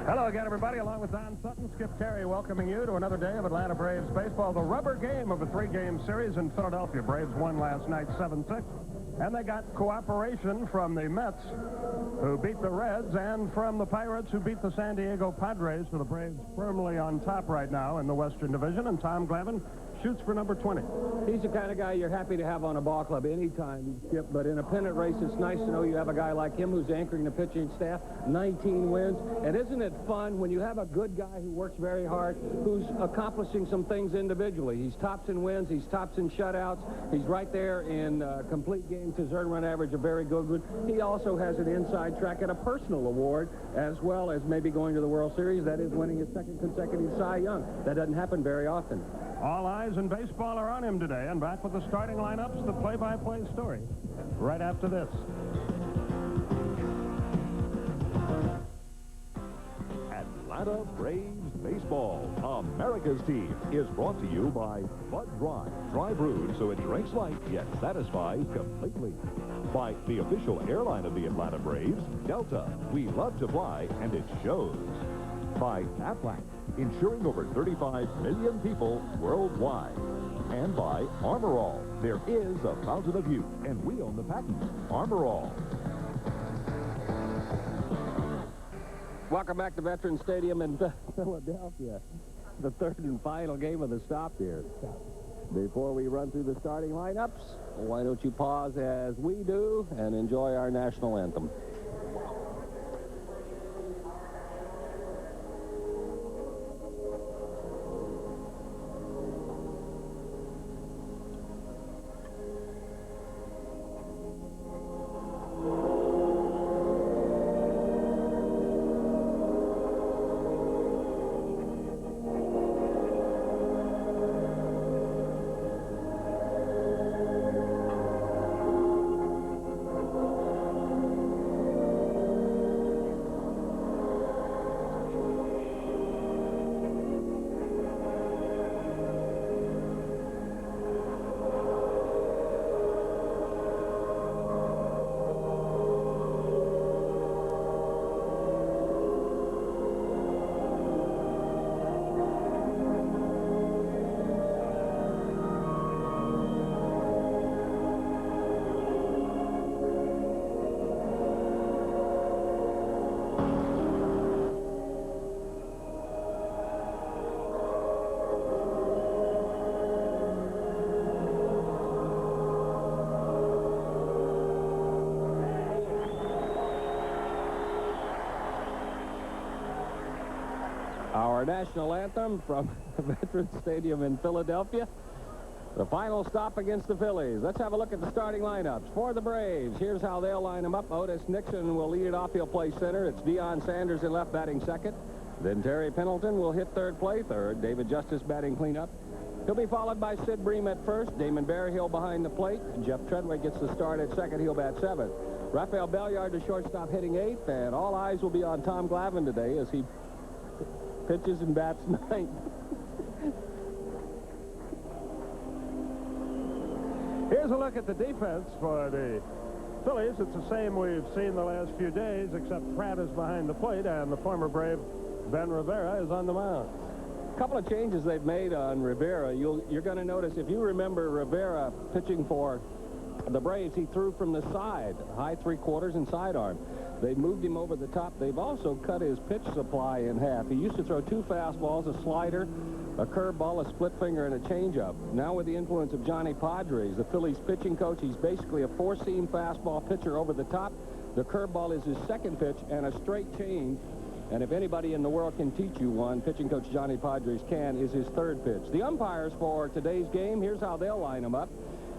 Hello again, everybody. Along with Don Sutton, Skip Terry welcoming you to another day of Atlanta Braves baseball. The rubber game of a three-game series in Philadelphia. Braves won last night 7-6. And they got cooperation from the Mets, who beat the Reds, and from the Pirates, who beat the San Diego Padres. So the Braves firmly on top right now in the Western Division. And Tom Glavine shoots for number 20. He's the kind of guy you're happy to have on a ball club anytime, Skip. But in a pennant race, it's nice to know you have a guy like him who's anchoring the pitching staff. 19 wins. And isn't it fun when you have a good guy who works very hard, who's accomplishing some things individually? He's tops in wins. He's tops in shutouts. He's right there in complete games. His earned run average, a very good one. He also has an inside track and a personal award, as well as maybe going to the World Series. That is winning his second consecutive Cy Young. That doesn't happen very often. All eyes in baseball are on him today, and back with the starting lineups, the play-by-play story, right after this. Atlanta Braves Baseball, America's team, is brought to you by Bud Dry. Dry brewed so it drinks light yet satisfies completely. By the official airline of the Atlanta Braves, Delta. We love to fly, and it shows. By Aflac, insuring over 35 million people worldwide. And by Armor All. There is a fountain of youth, and we own the patent. Armor All. Welcome back to Veterans Stadium in Philadelphia. The third and final game of the stop here. Before we run through the starting lineups, why don't you pause as we do and enjoy our national anthem. Our national anthem from Veterans Stadium in Philadelphia. The final stop against the Phillies. Let's have a look at the starting lineups for the Braves. Here's how they'll line them up. Otis Nixon will lead it off. He'll play center. It's Deion Sanders in left batting second. Then Terry Pendleton will hit third, play third. David Justice batting cleanup. He'll be followed by Sid Bream at first. Damon Berryhill behind the plate. Jeff Treadway gets the start at second. He'll bat seventh. Rafael Belliard, the shortstop, hitting eighth. And all eyes will be on Tom Glavine today as he pitches and bats ninth. Here's a look at the defense for the Phillies. It's the same we've seen the last few days, except Pratt is behind the plate, and the former Brave Ben Rivera is on the mound. A couple of changes they've made on Rivera. You're going to notice, if you remember Rivera pitching for the Braves, he threw from the side, high three-quarters and sidearm. They've moved him over the top. They've also cut his pitch supply in half. He used to throw two fastballs, a slider, a curveball, a split finger, and a changeup. Now with the influence of Johnny Padres, the Phillies pitching coach, he's basically a four-seam fastball pitcher over the top. The curveball is his second pitch, and a straight change. And if anybody in the world can teach you one, pitching coach Johnny Padres can, is his third pitch. The umpires for today's game, here's how they'll line them up.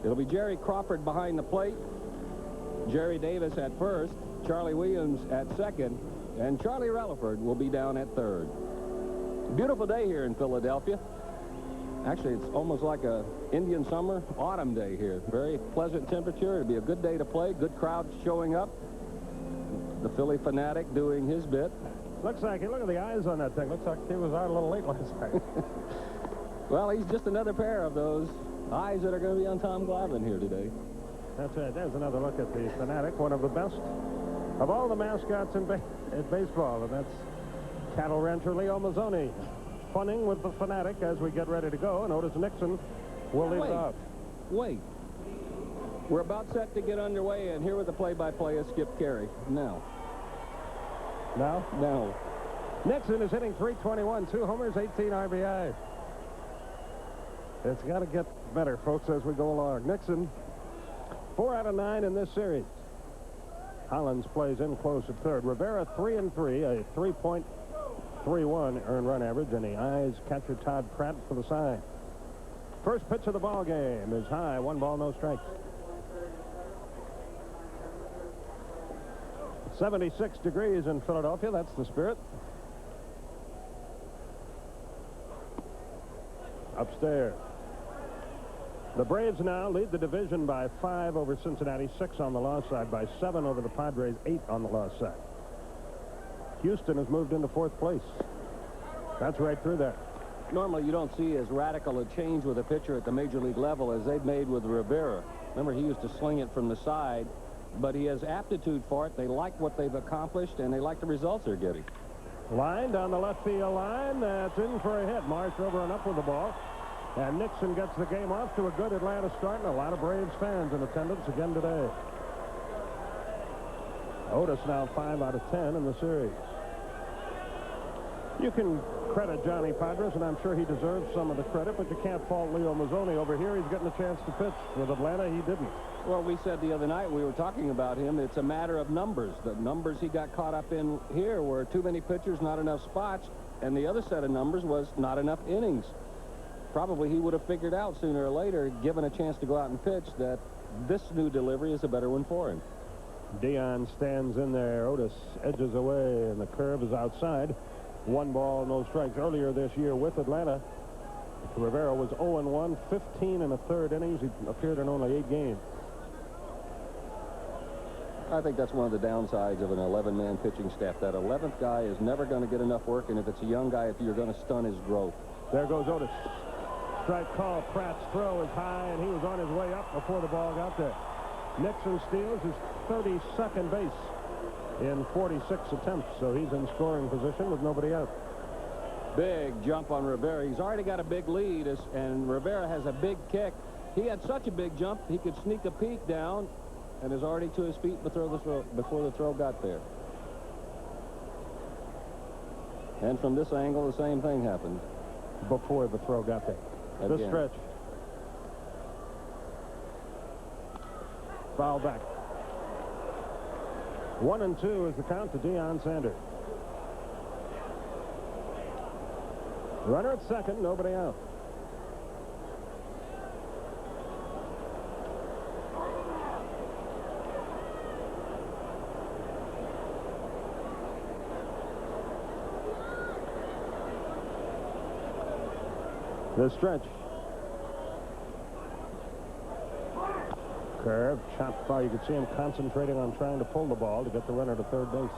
It'll be Jerry Crawford behind the plate, Jerry Davis at first, Charlie Williams at second, and Charlie Relaford will be down at third. Beautiful day here in Philadelphia. Actually, it's almost like a Indian summer, autumn day here. Very pleasant temperature. It'll be a good day to play. Good crowd showing up. The Philly fanatic doing his bit. Looks like, look at the eyes on that thing. Looks like he was out a little late last night. Well, he's just another pair of those eyes that are going to be on Tom Glavine here today. That's right. There's another look at the fanatic, one of the best of all the mascots in baseball, and that's Cattle rancher Leo Mazzoni funning with the Fanatic as we get ready to go, and Otis Nixon will lead it off. Wait. We're about set to get underway, and here with the play-by-play is Skip Carey. Now. Nixon is hitting .321, 2 homers, 18 RBI. It's got to get better, folks, as we go along. Nixon, 4 out of 9 in this series. Hollins plays in close at third. Rivera 3-3, a 3.31 earned run average, and he eyes catcher Todd Pratt for the side. First pitch of the ball game is high, 1 ball, no strikes. 76 degrees in Philadelphia. That's the spirit. Upstairs. The Braves now lead the division by 5 over Cincinnati, 6 on the loss side, by 7 over the Padres, 8 on the loss side. Houston has moved into 4th place. That's right through there. Normally, you don't see as radical a change with a pitcher at the major league level as they've made with Rivera. Remember, he used to sling it from the side, but he has aptitude for it. They like what they've accomplished, and they like the results they're getting. Line down the left field line. That's in for a hit. Marsh over and up with the ball. And Nixon gets the game off to a good Atlanta start, and a lot of Braves fans in attendance again today. Otis now 5 out of 10 in the series. You can credit Johnny Padres, and I'm sure he deserves some of the credit, but you can't fault Leo Mazzoni. Over here, he's getting a chance to pitch. With Atlanta, he didn't. Well, we said the other night, we were talking about him, it's a matter of numbers. The numbers he got caught up in here were too many pitchers, not enough spots, and the other set of numbers was not enough innings. Probably he would have figured out sooner or later, given a chance to go out and pitch, that this new delivery is a better one for him. Dion stands in there. Otis edges away, and the curve is outside. 1 ball, no strikes. Earlier this year with Atlanta, Rivera was 0-1, 15 1/3 innings. He appeared in only 8 games. I think that's one of the downsides of an 11-man pitching staff. That 11th guy is never going to get enough work, and if it's a young guy, if you're going to stun his growth. There goes Otis. Strike call. Pratt's throw is high, and he was on his way up before the ball got there. Nixon steals his 32nd base in 46 attempts, so he's in scoring position with nobody out. Big jump on Rivera. He's already got a big lead, and Rivera has a big kick. He had such a big jump, he could sneak a peek down, and is already to his feet before the throw got there. And from this angle, the same thing happened. Before the throw got there. Again. The stretch. Foul back. 1-2 is the count to Deion Sanders. Runner at second, nobody out. The stretch. Curve, chopped foul. You could see him concentrating on trying to pull the ball to get the runner to third base.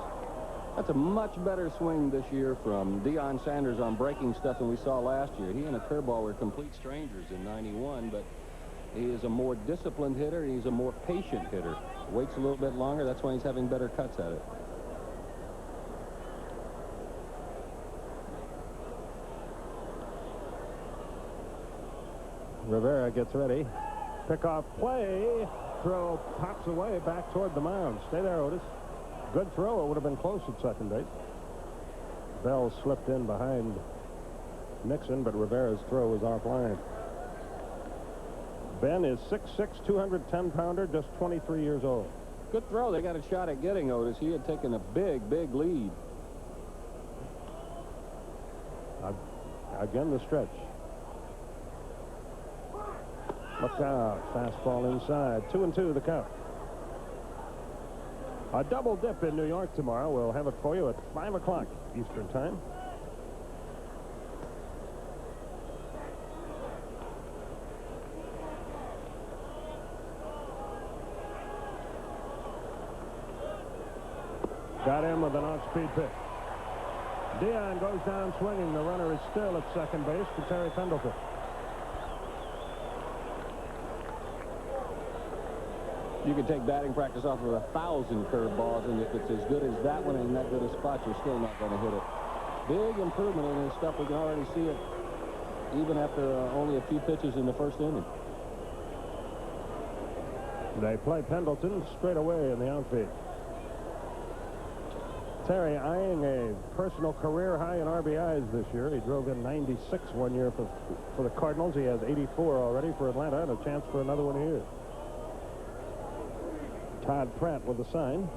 That's a much better swing this year from Deion Sanders on breaking stuff than we saw last year. He and a curveball were complete strangers in '91, but he is a more disciplined hitter. He's a more patient hitter. Waits a little bit longer. That's why he's having better cuts at it. Rivera gets ready. Pickoff play. Throw pops away back toward the mound. Stay there, Otis. Good throw. It would have been close at second base. Bell slipped in behind Nixon, but Rivera's throw was offline. Ben is 6'6", 210-pounder, just 23 years old. Good throw. They got a shot at getting Otis. He had taken a big lead. Again, the stretch. Look out. Fastball inside. 2-2 the count. A double dip in New York tomorrow. We'll have it for you at 5 o'clock Eastern time. Got him with an off-speed pitch. Deion goes down swinging. The runner is still at second base for Terry Pendleton. You can take batting practice off of 1,000 curveballs, and if it's as good as that one and that good a spot, you're still not going to hit it. Big improvement in his stuff. We can already see it even after only a few pitches in the first inning. They play Pendleton straight away in the outfield. Terry eyeing a personal career high in RBIs this year. He drove in 96 one year for the Cardinals. He has 84 already for Atlanta and a chance for another one here. Todd Pratt with the sign.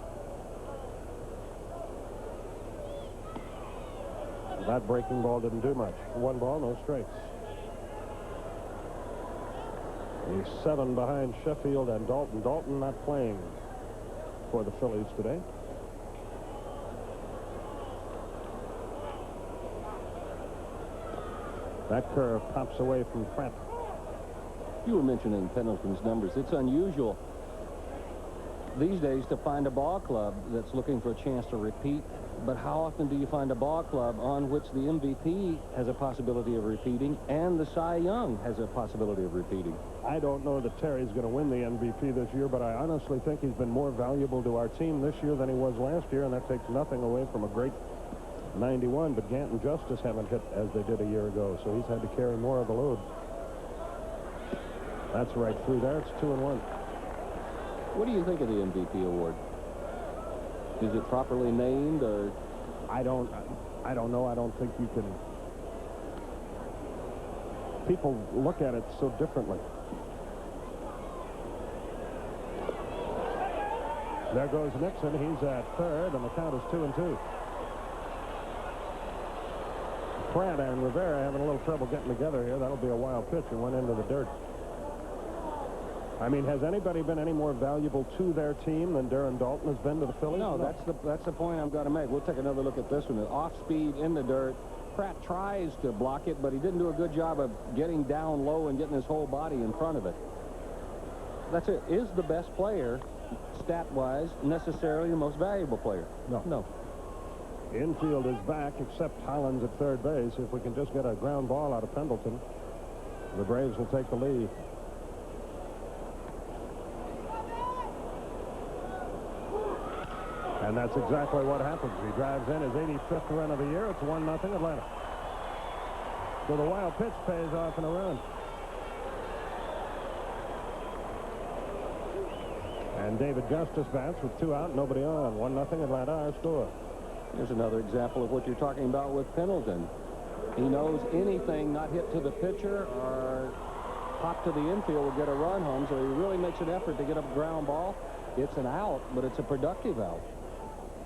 That breaking ball didn't do much. 1 ball, no strikes. He's 7 behind Sheffield and Dalton. Dalton not playing for the Phillies today. That curve pops away from Pratt. You were mentioning Pendleton's numbers. It's unusual these days to find a ball club that's looking for a chance to repeat. But how often do you find a ball club on which the MVP has a possibility of repeating and the Cy Young has a possibility of repeating? I don't know that Terry's going to win the MVP this year, but I honestly think he's been more valuable to our team this year than he was last year, and that takes nothing away from a great 91. But Gant and Justice haven't hit as they did a year ago, so he's had to carry more of the load. That's right through there. It's 2-1. What do you think of the MVP award? Is it properly named, or? I don't know. I don't think you can. People look at it so differently. There goes Nixon. He's at third, and the count is 2-2. Pratt and Rivera having a little trouble getting together here. That'll be a wild pitch and went into the dirt. I mean, has anybody been any more valuable to their team than Darren Dalton has been to the Phillies? No, that's the point I'm going to make. We'll take another look at this one. Off speed in the dirt. Pratt tries to block it, but he didn't do a good job of getting down low and getting his whole body in front of it. That's it. Is the best player, stat-wise, necessarily the most valuable player? No. No. Infield is back, except Hollins at third base. If we can just get a ground ball out of Pendleton, the Braves will take the lead. And that's exactly what happens. He drives in his 85th run of the year. It's 1-0 Atlanta. So the wild pitch pays off in a run. And David Justice bats with 2 out, nobody on. 1-0 Atlanta, our score. Here's another example of what you're talking about with Pendleton. He knows anything not hit to the pitcher or pop to the infield will get a run home, so he really makes an effort to get a ground ball. It's an out, but it's a productive out.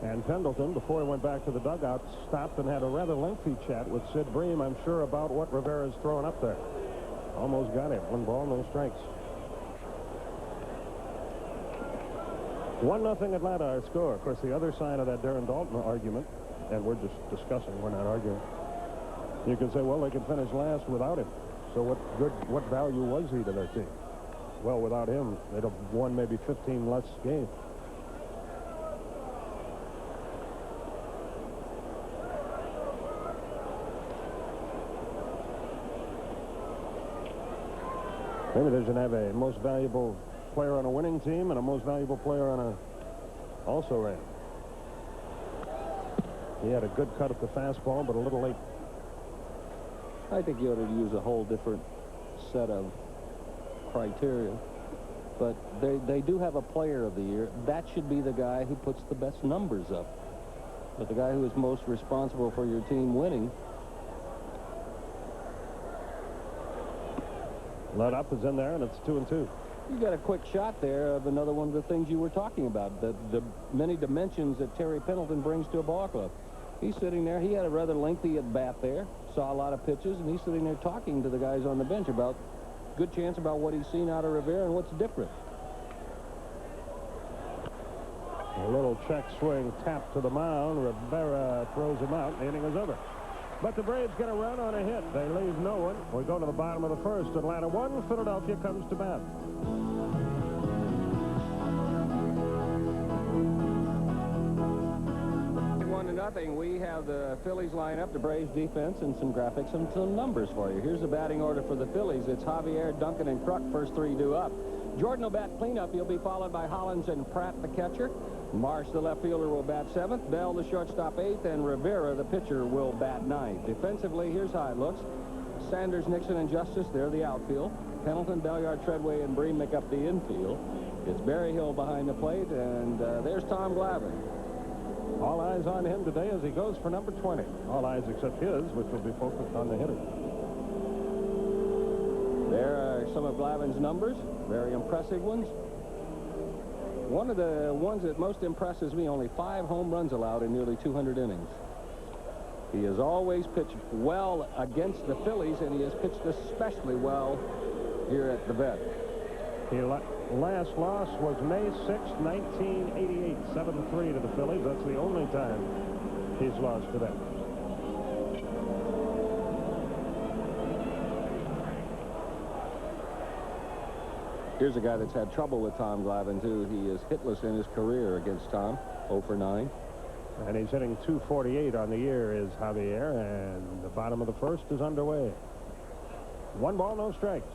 And Pendleton, before he went back to the dugout, stopped and had a rather lengthy chat with Sid Bream, I'm sure, about what Rivera's throwing up there. Almost got him. 1 ball, no strikes. 1-0 Atlanta, our score. Of course, the other side of that Darren Dalton argument, and we're just discussing, we're not arguing. You can say, well, they could finish last without him. So what value was he to their team? Well, without him, they'd have won maybe 15 less games. Maybe they should have a most valuable player on a winning team and a most valuable player on a also ran. He had a good cut at the fastball, but a little late. I think you ought to use a whole different set of criteria. But they do have a player of the year. That should be the guy who puts the best numbers up. But the guy who is most responsible for your team winning. Let up is in there, and it's 2-2. You got a quick shot there of another one of the things you were talking about, the many dimensions that Terry Pendleton brings to a ball club. He's sitting there. He had a rather lengthy at-bat there, saw a lot of pitches, and he's sitting there talking to the guys on the bench about good chance about what he's seen out of Rivera and what's different. A little check swing tap to the mound. Rivera throws him out. The inning is over. But the Braves get a run on a hit. They leave no one. We go to the bottom of the first. Atlanta 1. Philadelphia comes to bat. 1-0. We have the Phillies line up, the Braves defense, and some graphics and some numbers for you. Here's the batting order for the Phillies. It's Javier, Duncan, and Kruk. First 3 due up. Jordan will bat cleanup. He'll be followed by Hollins and Pratt, the catcher. Marsh, the left fielder, will bat 7th. Bell, the shortstop, 8th. And Rivera, the pitcher, will bat 9th. Defensively, here's how it looks. Sanders, Nixon, and Justice, they're the outfield. Pendleton, Belliard, Treadway, and Bream make up the infield. It's Berryhill behind the plate, and there's Tom Glavine. All eyes on him today as he goes for number 20. All eyes except his, which will be focused on the hitter. There are some of Glavine's numbers, very impressive ones. One of the ones that most impresses me, only 5 home runs allowed in nearly 200 innings. He has always pitched well against the Phillies, and he has pitched especially well here at the Vet. His last loss was May 6, 1988, 7-3 to the Phillies. That's the only time he's lost to them. Here's a guy that's had trouble with Tom Glavine, too. He is hitless in his career against Tom, 0 for 9. And he's hitting .248 on the year is Javier, and the bottom of the first is underway. 1 ball, no strikes.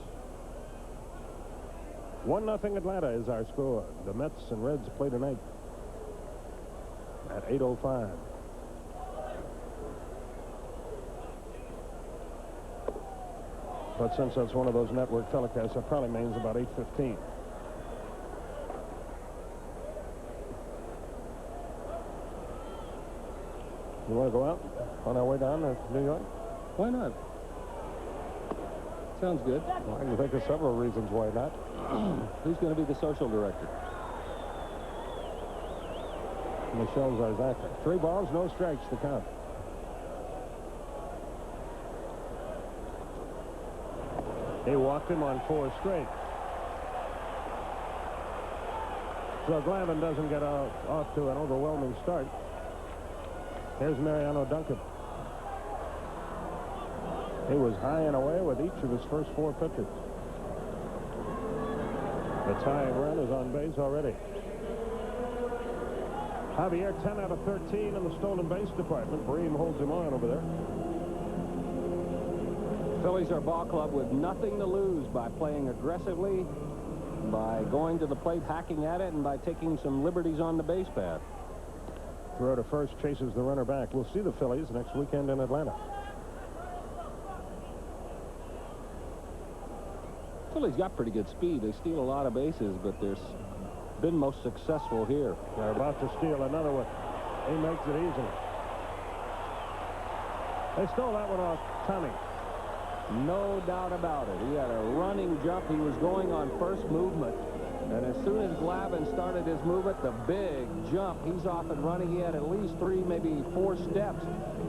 1-0 Atlanta is our score. The Mets and Reds play tonight at 8:05. But since that's one of those network telecasts, that probably means about 8:15. You want to go out on our way down to New York? Why not? Sounds good. Well, I can think of several reasons why not. Who's going to be the social director? Michelle Zarzaka. 3 balls, no strikes to count. He walked him on 4 straight. So Glavine doesn't get off to an overwhelming start. Here's Mariano Duncan. He was high and away with each of his first 4 pitches. The tying run is on base already. Javier 10 out of 13 in the stolen base department. Bream holds him on over there. Phillies are a ball club with nothing to lose by playing aggressively, by going to the plate, hacking at it, and by taking some liberties on the base path. Throw to first, chases the runner back. We'll see the Phillies next weekend in Atlanta. Phillies got pretty good speed. They steal a lot of bases, but they're been most successful here. They're about to steal another one. He makes it easily. They stole that one off Tommy. No doubt about it. He had a running jump. He was going on first movement. And as soon as Glavine started his movement, the big jump, he's off and running. He had at least 3, maybe 4 steps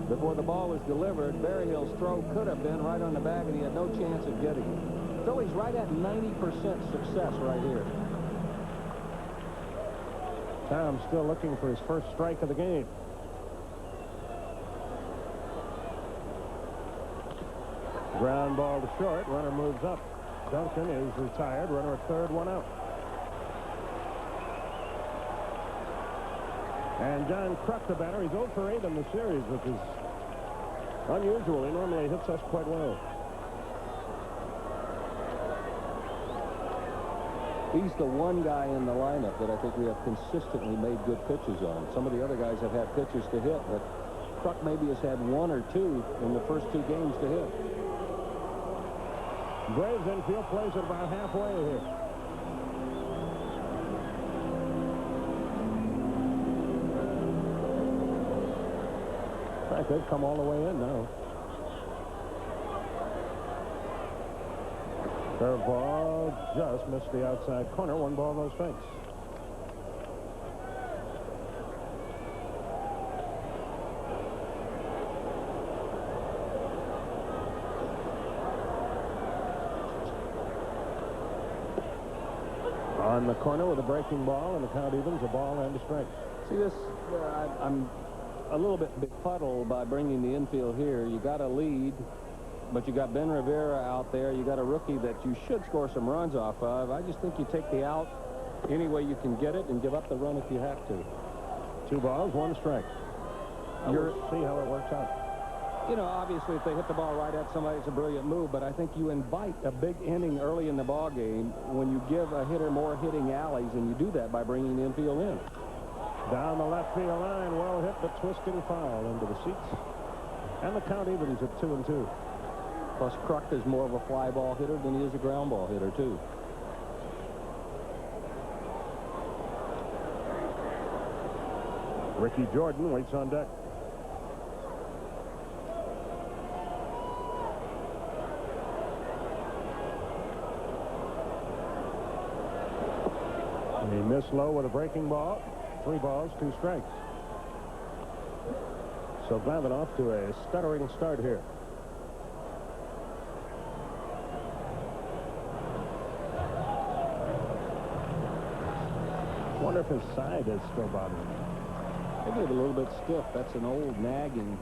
before the ball was delivered. Berryhill's throw could have been right on the bag, and he had no chance of getting it. Phillies right at 90% success right here. Tom still looking for his first strike of the game. Ground ball to short. Runner moves up. Duncan is retired. Runner at third, 1 out. And John Kruk, the batter, he's 0 for 8 in the series, which is unusual. He normally hits us quite well. He's the one guy in the lineup that I think we have consistently made good pitches on. Some of the other guys have had pitches to hit, but Kruk maybe has had 1 or 2 in the first 2 games to hit. Braves infield plays it about halfway here. In fact, they've come all the way in now. Curveball just missed the outside corner. 1 ball, no strikes. On the corner with a breaking ball, and the count evens, a ball and a strike. See this? I'm a little bit befuddled by bringing the infield here. You got a lead, but you got Ben Rivera out there. You got a rookie that you should score some runs off of. I just think you take the out any way you can get it and give up the run if you have to. 2 balls, 1 strike. We'll see how it works out. You know, obviously, if they hit the ball right at somebody, it's a brilliant move, but I think you invite a big inning early in the ball game when you give a hitter more hitting alleys, and you do that by bringing the infield in. Down the left field line, well hit, but twisting foul into the seats. And the count evens at 2-2. Plus, Kruk is more of a fly ball hitter than he is a ground ball hitter, too. Ricky Jordan waits on deck. He missed low with a breaking ball. 3 balls, 2 strikes. So Babbitt off to a stuttering start here. Wonder if his side is still bothering him. Maybe a little bit stiff. That's an old nagging.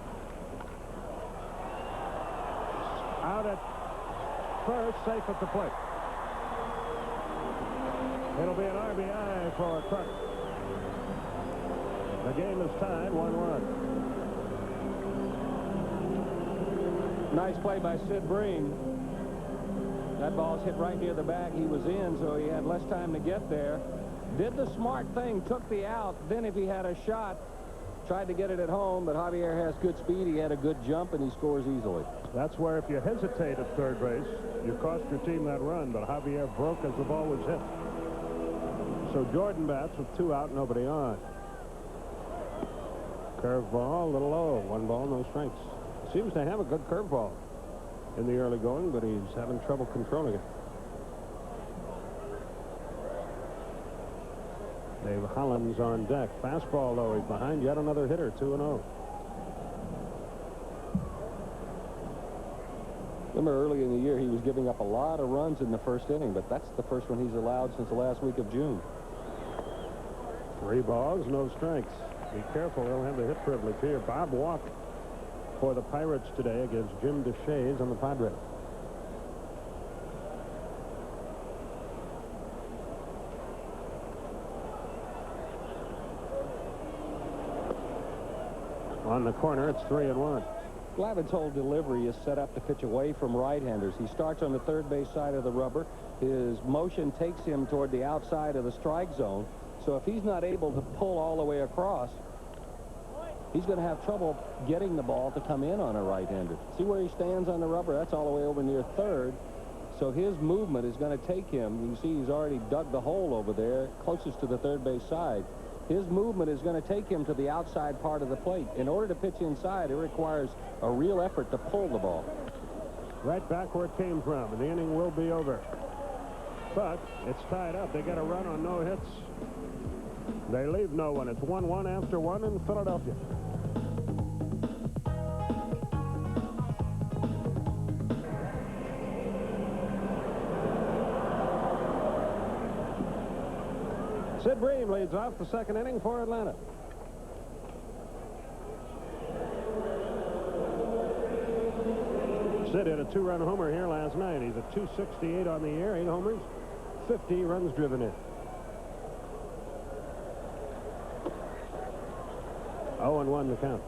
Out at first, safe at the plate. It'll be an RBI for Kruk. The game is tied 1-1. Nice play by Sid Bream. That ball's hit right near the bag he was in, so he had less time to get there. Did the smart thing, took the out. Then if he had a shot, tried to get it at home, but Javier has good speed. He had a good jump, and he scores easily. That's where if you hesitate at third base, you cost your team that run, but Javier broke as the ball was hit. So Jordan bats with 2 out, nobody on. Curveball, a little low. 1 ball, no strikes. Seems to have a good curveball in the early going, but he's having trouble controlling it. Dave Hollins on deck. Fastball, though. He's behind yet another hitter, 2-0. Remember early in the year, he was giving up a lot of runs in the first inning, but that's the first one he's allowed since the last week of June. 3 balls, no strikes. Be careful, they'll have the hit privilege here. Bob walked for the Pirates today against Jim DeShays on the Padres. On the corner, it's 3-1. Glavitt's whole delivery is set up to pitch away from right-handers. He starts on the third base side of the rubber. His motion takes him toward the outside of the strike zone. So if he's not able to pull all the way across, he's going to have trouble getting the ball to come in on a right-hander. See where he stands on the rubber? That's all the way over near third. So his movement is going to take him. You see he's already dug the hole over there, closest to the third base side. His movement is going to take him to the outside part of the plate. In order to pitch inside, it requires a real effort to pull the ball. Right back where it came from, and the inning will be over. But it's tied up. They get a run on no hits. They leave no one. It's 1-1 after 1 in Philadelphia. Sid Bream leads off the second inning for Atlanta. Sid hit a 2-run homer here last night. He's at 268 on the year, 8 homers, 50 runs driven in. 0-1 the count.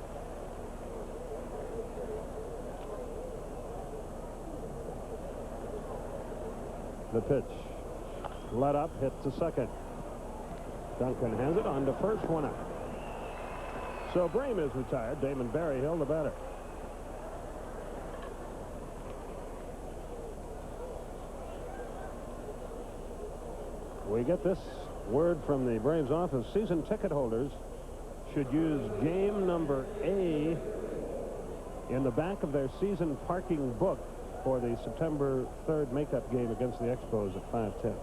The pitch. Let up, hit to second. Duncan has it on to first, 1 out. So Bream is retired. Damon Berryhill, the batter. We get this word from the Braves office. Season ticket holders should use game number A in the back of their season parking book for the September 3rd makeup game against the Expos at 5:10.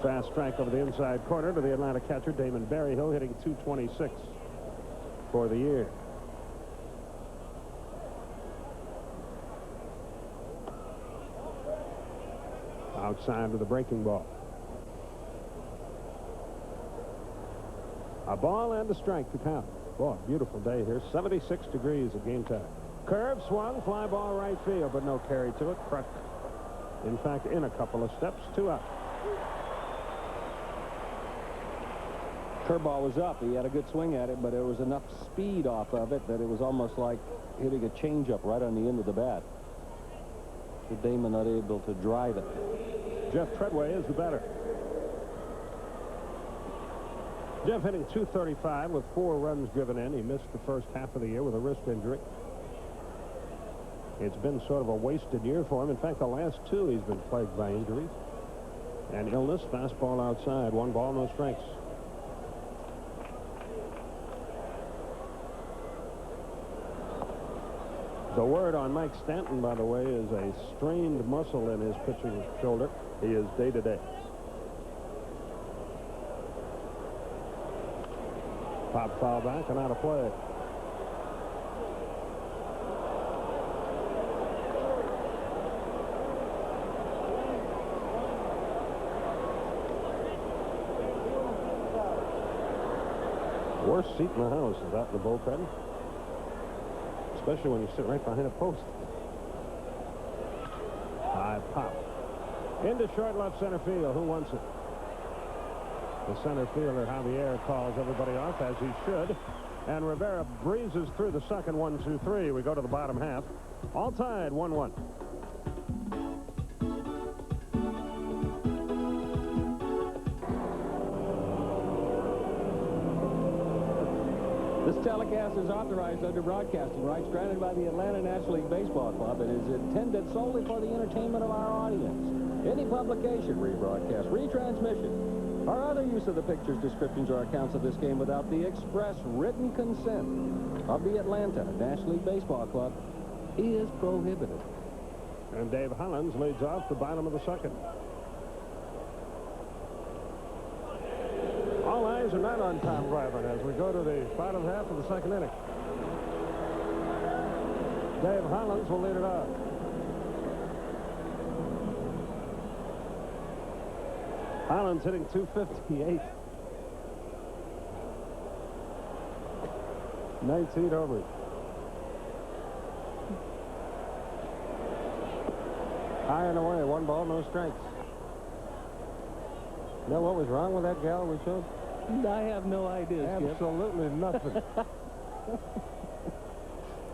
Fast strike over the inside corner to the Atlanta catcher, Damon Berryhill, hitting .226 for the year. Outside with the breaking ball. A ball and a strike to count. Boy, beautiful day here. 76 degrees at game time. Curve swung, fly ball right field, but no carry to it. Kruk, in fact, in a couple of steps, 2 out. Curveball was up. He had a good swing at it, but there was enough speed off of it that it was almost like hitting a changeup right on the end of the bat. So Damon not able to drive it. Jeff Treadway is the batter. Jeff hitting .235 with 4 runs driven in. He missed the first half of the year with a wrist injury. It's been sort of a wasted year for him. In fact, the last 2 he's been plagued by injuries and illness. Fastball outside. 1 ball, no strikes. The word on Mike Stanton, by the way, is a strained muscle in his pitching shoulder. He is day-to-day. Pop foul back and out of play. Worst seat in the house is out in the bullpen. Especially when you sit right behind a post. High pop. Into short left center field. Who wants it? The center fielder, Javier, calls everybody off, as he should. And Rivera breezes through the second. 1, 2, 3. We go to the bottom half. All tied, 1-1. This telecast is authorized under broadcasting rights granted by the Atlanta National League Baseball Club. It is intended solely for the entertainment of our audience. Any publication, rebroadcast, retransmission, or other use of the pictures, descriptions, or accounts of this game without the express written consent of the Atlanta National League Baseball Club is prohibited. And Dave Hollins leads off the bottom of the second. All eyes are not on Tom Glavine as we go to the bottom half of the second inning. Dave Hollins will lead it off. Hollins hitting .258. 19 homers. High and away, 1 ball, no strikes. You know what was wrong with that gal we showed? I have no idea, Skip. Absolutely nothing.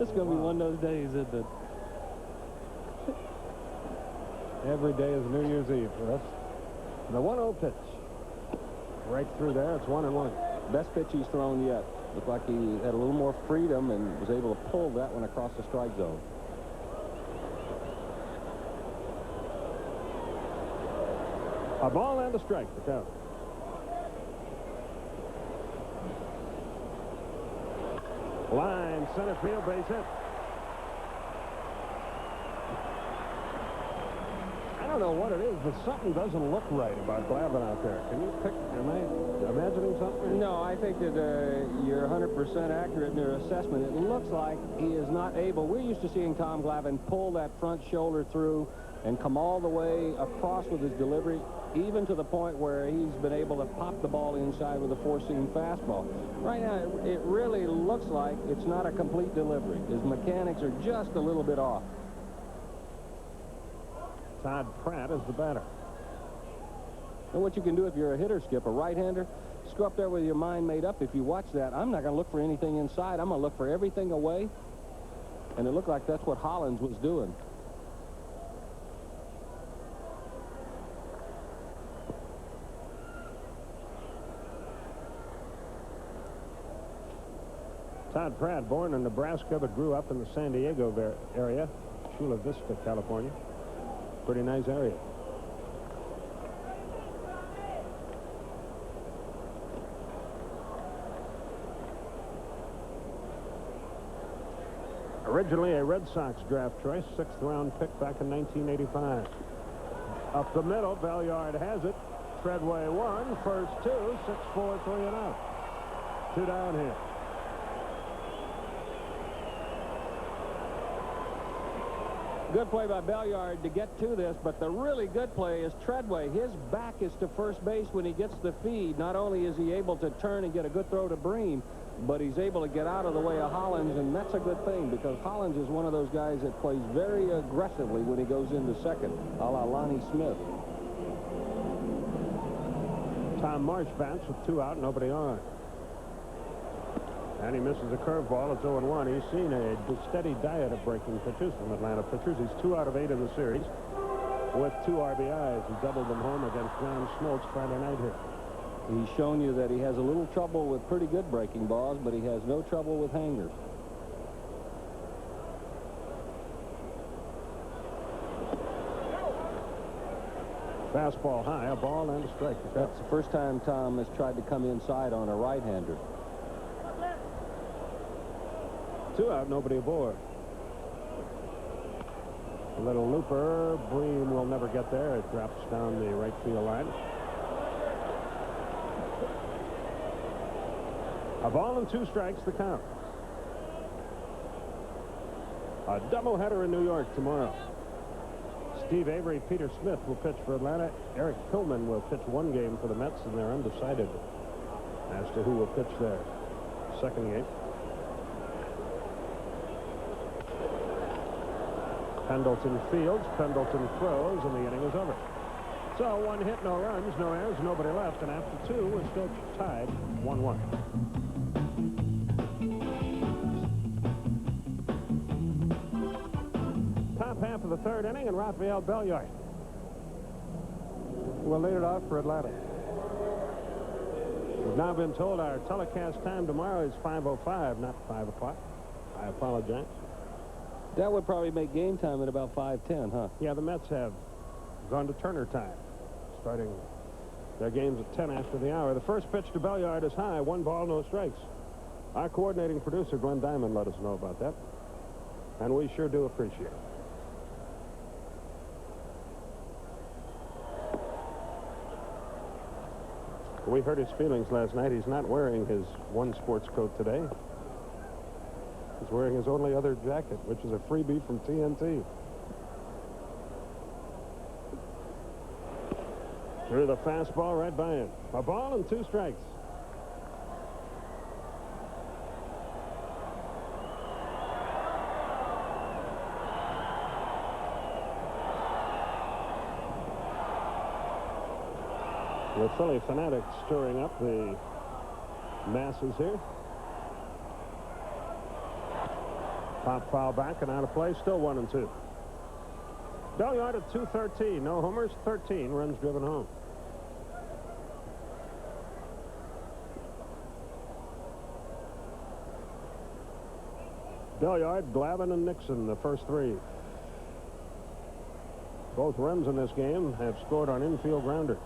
It's going to be one of those days, isn't it? Every day is New Year's Eve for us. The 1-0 pitch. Right through there. It's 1-1. Best pitch he's thrown yet. Looked like he had a little more freedom and was able to pull that one across the strike zone. A ball and a strike. The count. Line, center field, base hit. I don't know what it is, but something doesn't look right about Glavine out there. Can you pick? Am I imagining something? No, I think that you're 100% accurate in your assessment. It looks like he is not able. We're used to seeing Tom Glavine pull that front shoulder through and come all the way across with his delivery, even to the point where he's been able to pop the ball inside with a 4-seam fastball. Right now, it really looks like it's not a complete delivery. His mechanics are just a little bit off. Todd Pratt is the batter. And what you can do if you're a hitter, Skip, a right-hander, just go up there with your mind made up. If you watch that, I'm not going to look for anything inside. I'm going to look for everything away. And it looked like that's what Hollins was doing. Todd Pratt, born in Nebraska, but grew up in the San Diego area, Chula Vista, California. Pretty nice area. Originally a Red Sox draft choice, 6th round pick back in 1985. Up the middle, Belliard has it. Treadway 1, first 2, 6-4, 3 and out. 2 down here. Good play by Belliard to get to this, but the really good play is Treadway. His back is to first base when he gets the feed. Not only is he able to turn and get a good throw to Breen, but he's able to get out of the way of Hollins, and that's a good thing because Hollins is one of those guys that plays very aggressively when he goes into second, a la Lonnie Smith. Tom Marsh bats with 2 out, nobody on. And he misses a curveball. It's 0-1. He's seen a steady diet of breaking pitches from Atlanta pitchers. He's 2 out of 8 in the series with 2 RBIs. He doubled them home against John Smoltz Friday night here. He's shown you that he has a little trouble with pretty good breaking balls, but he has no trouble with hangers. Fastball high, a ball and a strike. That's the first time Tom has tried to come inside on a right-hander. 2 out, nobody aboard. A little looper. Bream will never get there. It drops down the right field line. A ball and 2 strikes, the count. A doubleheader in New York tomorrow. Steve Avery, Peter Smith will pitch for Atlanta. Eric Pillman will pitch 1 game for the Mets, and they're undecided as to who will pitch their second game. Pendleton fields, Pendleton throws, and the inning is over. So 1 hit, no runs, no errors, nobody left, and after 2, we're still tied 1-1. Top half of the 3rd inning, and Rafael Belliard will lead it off for Atlanta. We've now been told our telecast time tomorrow is 5:05, not 5 o'clock. I apologize. That would probably make game time at about 5:10, huh? Yeah, the Mets have gone to Turner time, starting their games at 10 after the hour. The first pitch to Belliard is high, 1 ball, no strikes. Our coordinating producer, Glenn Diamond, let us know about that, and we sure do appreciate it. We hurt his feelings last night. He's not wearing his one sports coat today. He's wearing his only other jacket, which is a freebie from TNT. Threw the fastball right by him. A ball and 2 strikes. The Philly fanatics stirring up the masses here. Pop foul back and out of play. Still 1-2. Belliard at 213. No homers, 13 runs driven home. Belliard, Glavine, and Nixon, the first 3. Both runs in this game have scored on infield grounder.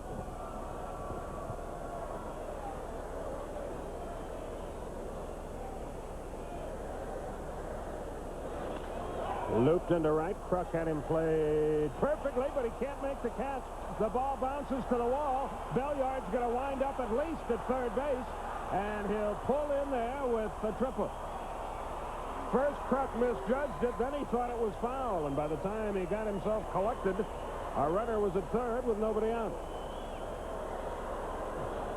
Looped into right. Kruk had him played perfectly, but he can't make the catch. The ball bounces to the wall. Belliard's going to wind up at least at 3rd base, and he'll pull in there with a triple. First, Kruk misjudged it. Then he thought it was foul, and by the time he got himself collected, our runner was at 3rd with nobody out.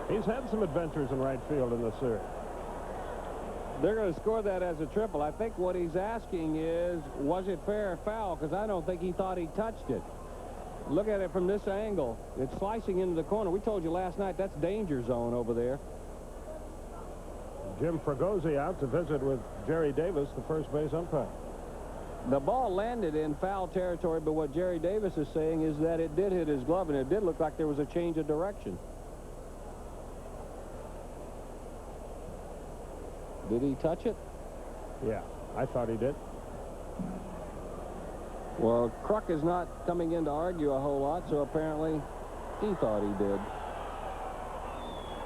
He's had some adventures in right field in this series. They're going to score that as a triple. I think what he's asking is, was it fair or foul? Because I don't think he thought he touched it. Look at it from this angle. It's slicing into the corner. We told you last night that's danger zone over there. Jim Fregosi out to visit with Jerry Davis, the first base umpire. The ball landed in foul territory, but what Jerry Davis is saying is that it did hit his glove, and it did look like there was a change of direction. Did he touch it? Yeah, I thought he did. Well, Kruk is not coming in to argue a whole lot, so apparently he thought he did.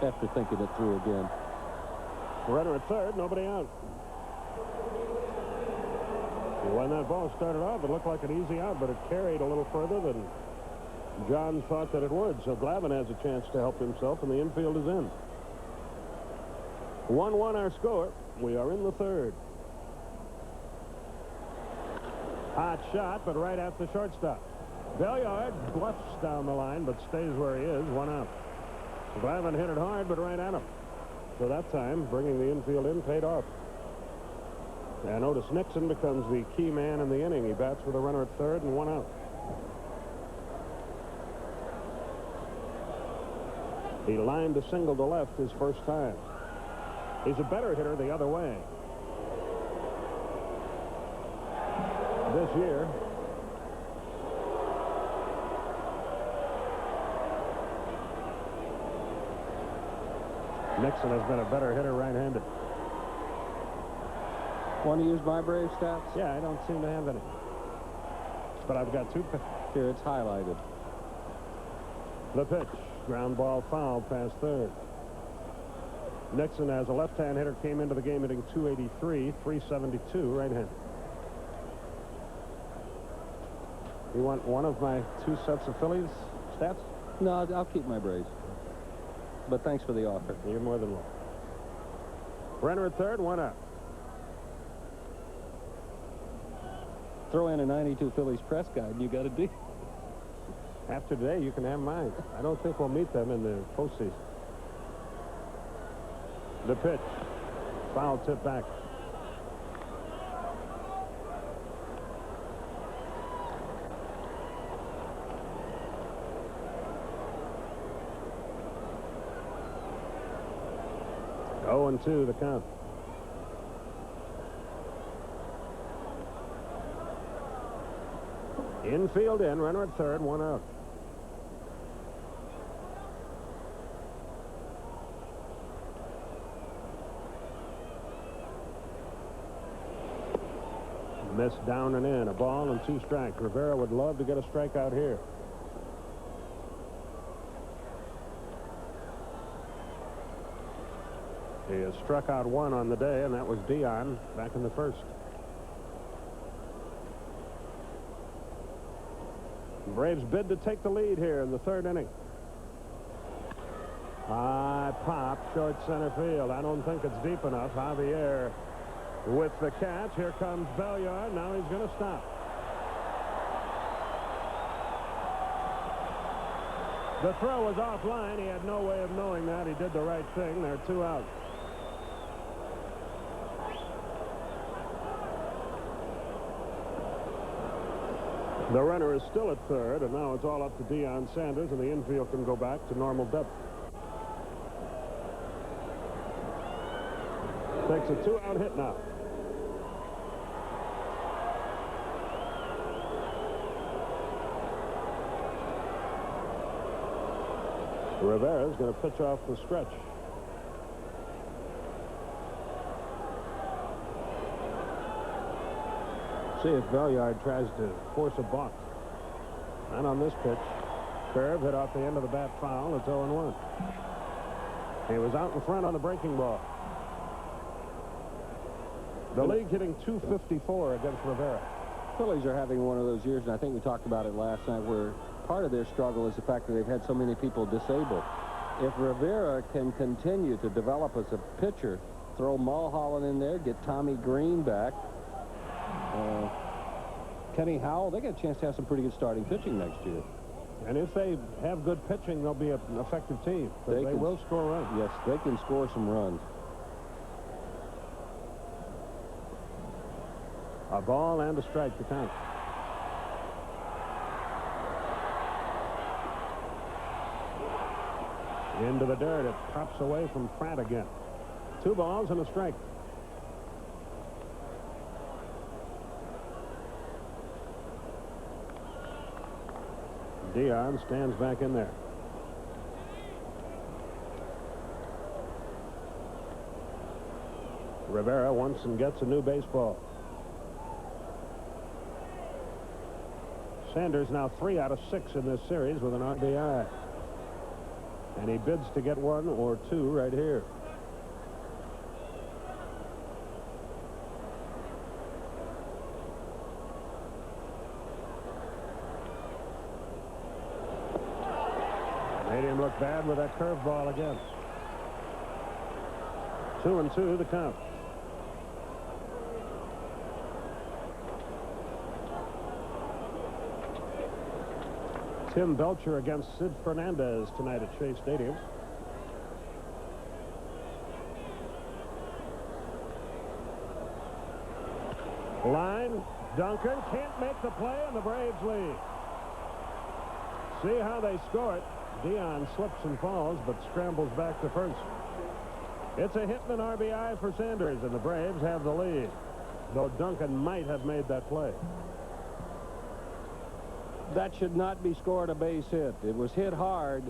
After thinking it through again. Runner at 3rd, nobody out. When that ball started off, it looked like an easy out, but it carried a little further than John thought that it would. So Glavine has a chance to help himself, and the infield is in. 1-1 our score. We are in the 3rd. Hot shot, but right at the shortstop. Belliard bluffs down the line, but stays where he is. 1 out. Glavine hit it hard, but right at him. So that time, bringing the infield in paid off. And Otis Nixon becomes the key man in the inning. He bats with a runner at 3rd and 1 out. He lined a single to left his first time. He's a better hitter the other way. This year, Nixon has been a better hitter right-handed. Want to use my Brave stats? Yeah, I don't seem to have any. But I've got two. Here, it's highlighted. The pitch. Ground ball foul past third. Nixon, as a left-hand hitter, came into the game hitting .283, .372 right-handed. You want one of my two sets of Phillies stats? No, I'll keep my Braves. But thanks for the offer. You're more than welcome. Runner at third, one out. Throw in a 92 Phillies press guide, and you got a deal. After today, you can have mine. I don't think we'll meet them in the postseason. The pitch. Foul tip back. Oh, and 2 the count. Infield in, runner at third, one out. Missed down and in, a ball and 2 strikes. Rivera would love to get a strikeout here. He has struck out 1 on the day, and that was Dion back in the first. Braves bid to take the lead here in the third inning. High pop, short center field. I don't think it's deep enough. Javier with the catch. Here comes Belliard. Now he's going to stop. The throw was offline. He had no way of knowing that. He did the right thing. There are 2 out. The runner is still at third, and now it's all up to Deion Sanders, and the infield can go back to normal depth. Takes a 2-out hit now. Rivera's going to pitch off the stretch. See if Belliard tries to force a balk. And on this pitch, curve hit off the end of the bat foul. It's 0-1. He was out in front on the breaking ball. The league hitting .254 against Rivera. Phillies are having one of those years, and I think we talked about it last night, where part of their struggle is the fact that they've had so many people disabled. If Rivera can continue to develop as a pitcher, throw Mulholland in there, get Tommy Green back, Kenny Howell, they get a chance to have some pretty good starting pitching next year. And if they have good pitching, they'll be an effective team. They will score runs. Yes, they can score some runs. A ball and a strike to count. Into the dirt. It pops away from Pratt again. 2 balls and a strike. Dion stands back in there. Rivera wants and gets a new baseball. Sanders now 3 out of 6 in this series with an RBI. And he bids to get 1 or 2 right here. Made him look bad with that curveball again. 2-2 the count. Tim Belcher against Sid Fernandez tonight at Shea Stadium. Line. Duncan can't make the play, and the Braves lead. See how they score it. Dion slips and falls, but scrambles back to first. It's a hit and an RBI for Sanders, and the Braves have the lead, though Duncan might have made that play. That should not be scored a base hit. It was hit hard,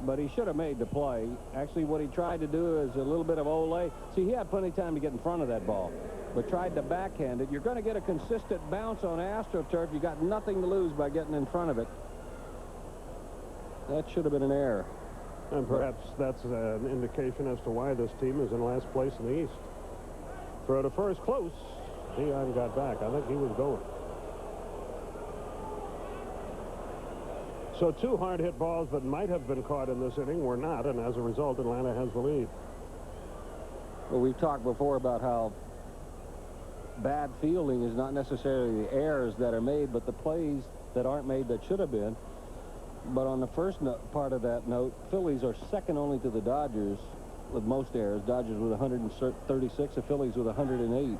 but he should have made the play. Actually, what he tried to do is a little bit of ole. See, he had plenty of time to get in front of that ball, but tried to backhand it. You're going to get a consistent bounce on AstroTurf. You got nothing to lose by getting in front of it. That should have been an error. And perhaps that's an indication as to why this team is in last place in the East. Throw to first, close. Dion got back. I think he was going. So 2 hard-hit balls that might have been caught in this inning were not, and as a result, Atlanta has the lead. Well, we've talked before about how bad fielding is not necessarily the errors that are made, but the plays that aren't made that should have been. But on the first part of that note, Phillies are second only to the Dodgers with most errors. Dodgers with 136, the Phillies with 108.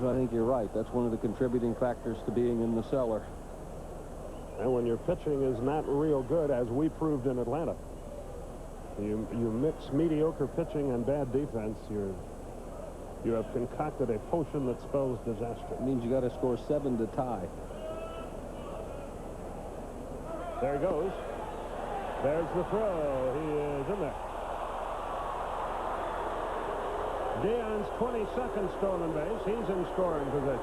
So I think you're right. That's one of the contributing factors to being in the cellar. And when your pitching is not real good, as we proved in Atlanta, you mix mediocre pitching and bad defense, you have concocted a potion that spells disaster. It means you got to score 7 to tie. There he goes. There's the throw. He is in there. Dion's 22nd stolen base. He's in scoring position.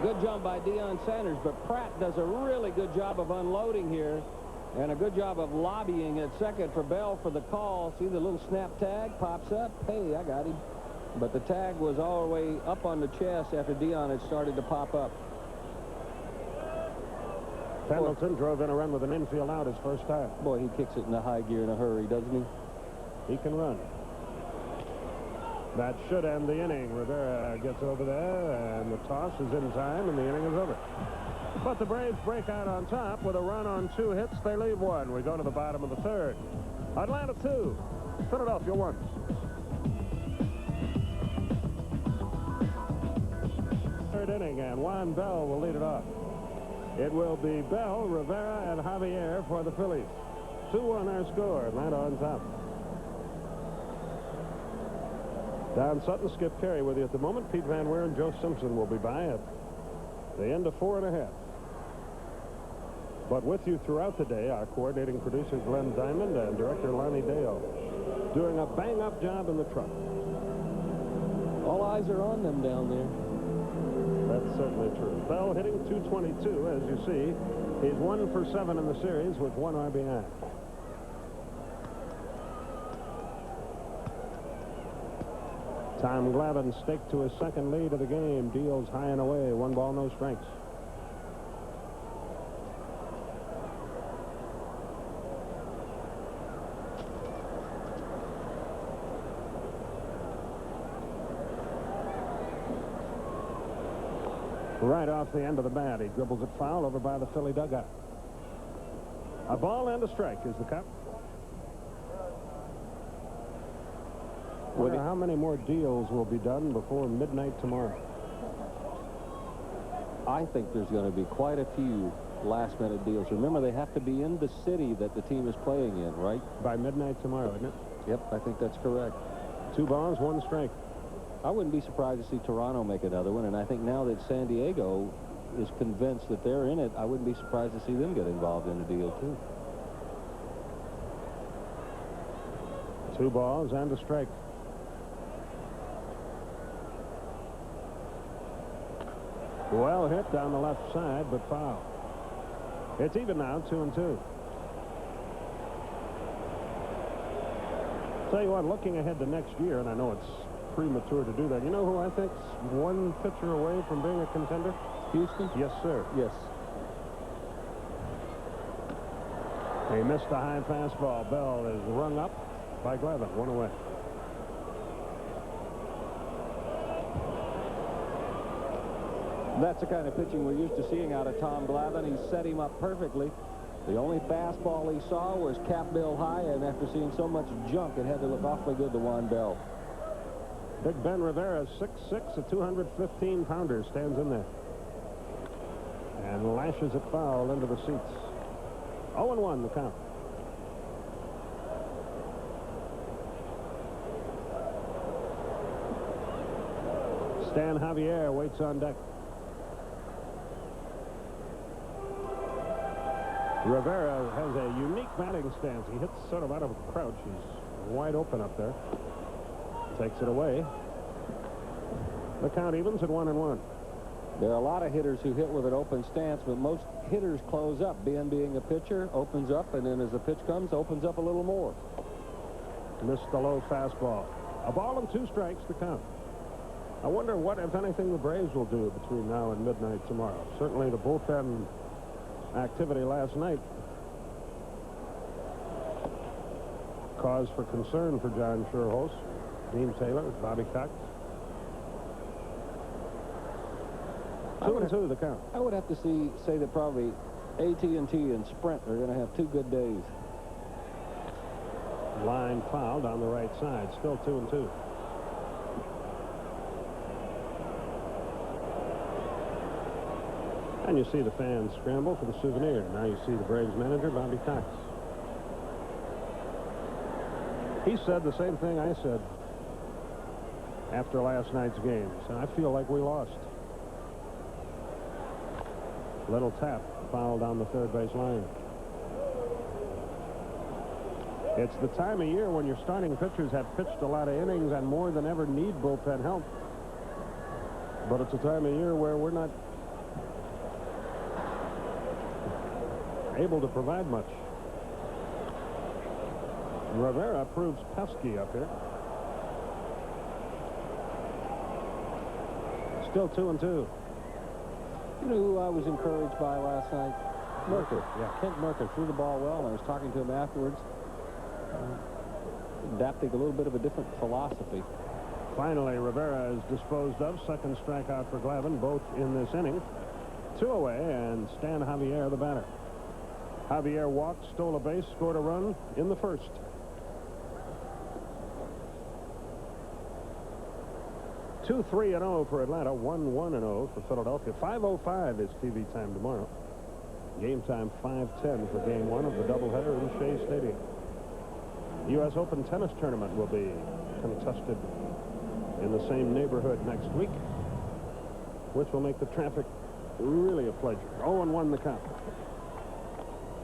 Good job by Deion Sanders, but Pratt does a really good job of unloading here and a good job of lobbying at second for Bell for the call. See the little snap tag pops up. Hey, I got him. But the tag was all the way up on the chest after Deion had started to pop up. Pendleton drove in a run with an infield out his first time. Boy, he kicks it in the high gear in a hurry, doesn't he? He can run. That should end the inning. Rivera gets over there, and the toss is in time, and the inning is over. But the Braves break out on top with a run on 2 hits. They leave 1. We go to the bottom of the 3rd. Atlanta 2, Philadelphia 1. Third inning, and Juan Bell will lead it off. It will be Bell, Rivera, and Javier for the Phillies. 2-1 our score. Atlanta on top. Don Sutton, Skip Carey with you at the moment. Pete Van Weer and Joe Simpson will be by at the end of 4 1/2. But with you throughout the day, our coordinating producer Glenn Diamond and director Lonnie Dale, doing a bang-up job in the truck. All eyes are on them down there. That's certainly true. Bell hitting .222, as you see. He's 1 for 7 in the series with 1 RBI. Tom Glavine staked to his 2nd lead of the game. Deals high and away. 1 ball, no strikes. Right off the end of the bat, he dribbles it foul over by the Philly dugout. A ball and a strike is the count. Wonder how many more deals will be done before midnight tomorrow. I think there's going to be quite a few last-minute deals. Remember, they have to be in the city that the team is playing in, right? By midnight tomorrow, isn't it? Yep, I think that's correct. 2 balls, 1 strike. I wouldn't be surprised to see Toronto make another one, and I think now that San Diego is convinced that they're in it, I wouldn't be surprised to see them get involved in the deal, too. 2 balls and a strike. Well hit down the left side, but foul. It's even now, 2-2. Tell you what, looking ahead to next year, and I know it's premature to do that. You know who I think's 1 pitcher away from being a contender? Houston? Yes, sir. Yes. He missed a high fastball. Bell is rung up by Glavine. 1 away. That's the kind of pitching we're used to seeing out of Tom Glavine. He set him up perfectly. The only fastball he saw was cap bill high, and after seeing so much junk, it had to look awfully good to Juan Bell. Big Ben Rivera, 6'6", a 215-pounder, stands in there. and lashes it foul into the seats. 0-1 the count. Stan Javier waits on deck. Rivera has a unique batting stance. He hits sort of out of a crouch. He's wide open up there. Takes it away. The count evens at 1-1. There are a lot of hitters who hit with an open stance, but most hitters close up. Ben, being a pitcher, opens up, and then as the pitch comes, opens up a little more. Missed the low fastball. A ball and 2 strikes to count. I wonder what, if anything, the Braves will do between now and midnight tomorrow. Certainly the bullpen activity last night cause for concern for John Schuerholz, Dean Taylor, Bobby Cox. 2-2 the count. I would have to say that probably AT&T and Sprint are going to have 2 good days. Line fouled on the right side. Still 2-2. And you see the fans scramble for the souvenir. Now you see the Braves manager, Bobby Cox. He said the same thing I said after last night's game. He said, I feel like we lost. Little tap, fouled on the third base line. It's the time of year when your starting pitchers have pitched a lot of innings and more than ever need bullpen help. But it's a time of year where we're not able to provide much. Rivera proves pesky up here. Still 2-2. You know who I was encouraged by last night? Merker. Yeah. Kent Merker threw the ball well, and I was talking to him afterwards. Adapting a little bit of a different philosophy. Finally, Rivera is disposed of. Second strikeout for Glavine, both in this inning. 2 away, and Stan Javier the batter. Javier walked, stole a base, scored a run in the first. Two 3-0 for Atlanta, 1-1-0 for Philadelphia. 5:05 is TV time tomorrow. Game time 5:10 for Game 1 of the doubleheader in Shea Stadium. U.S. Open tennis tournament will be contested in the same neighborhood next week, which will make the traffic really a pleasure. 0-1 the count.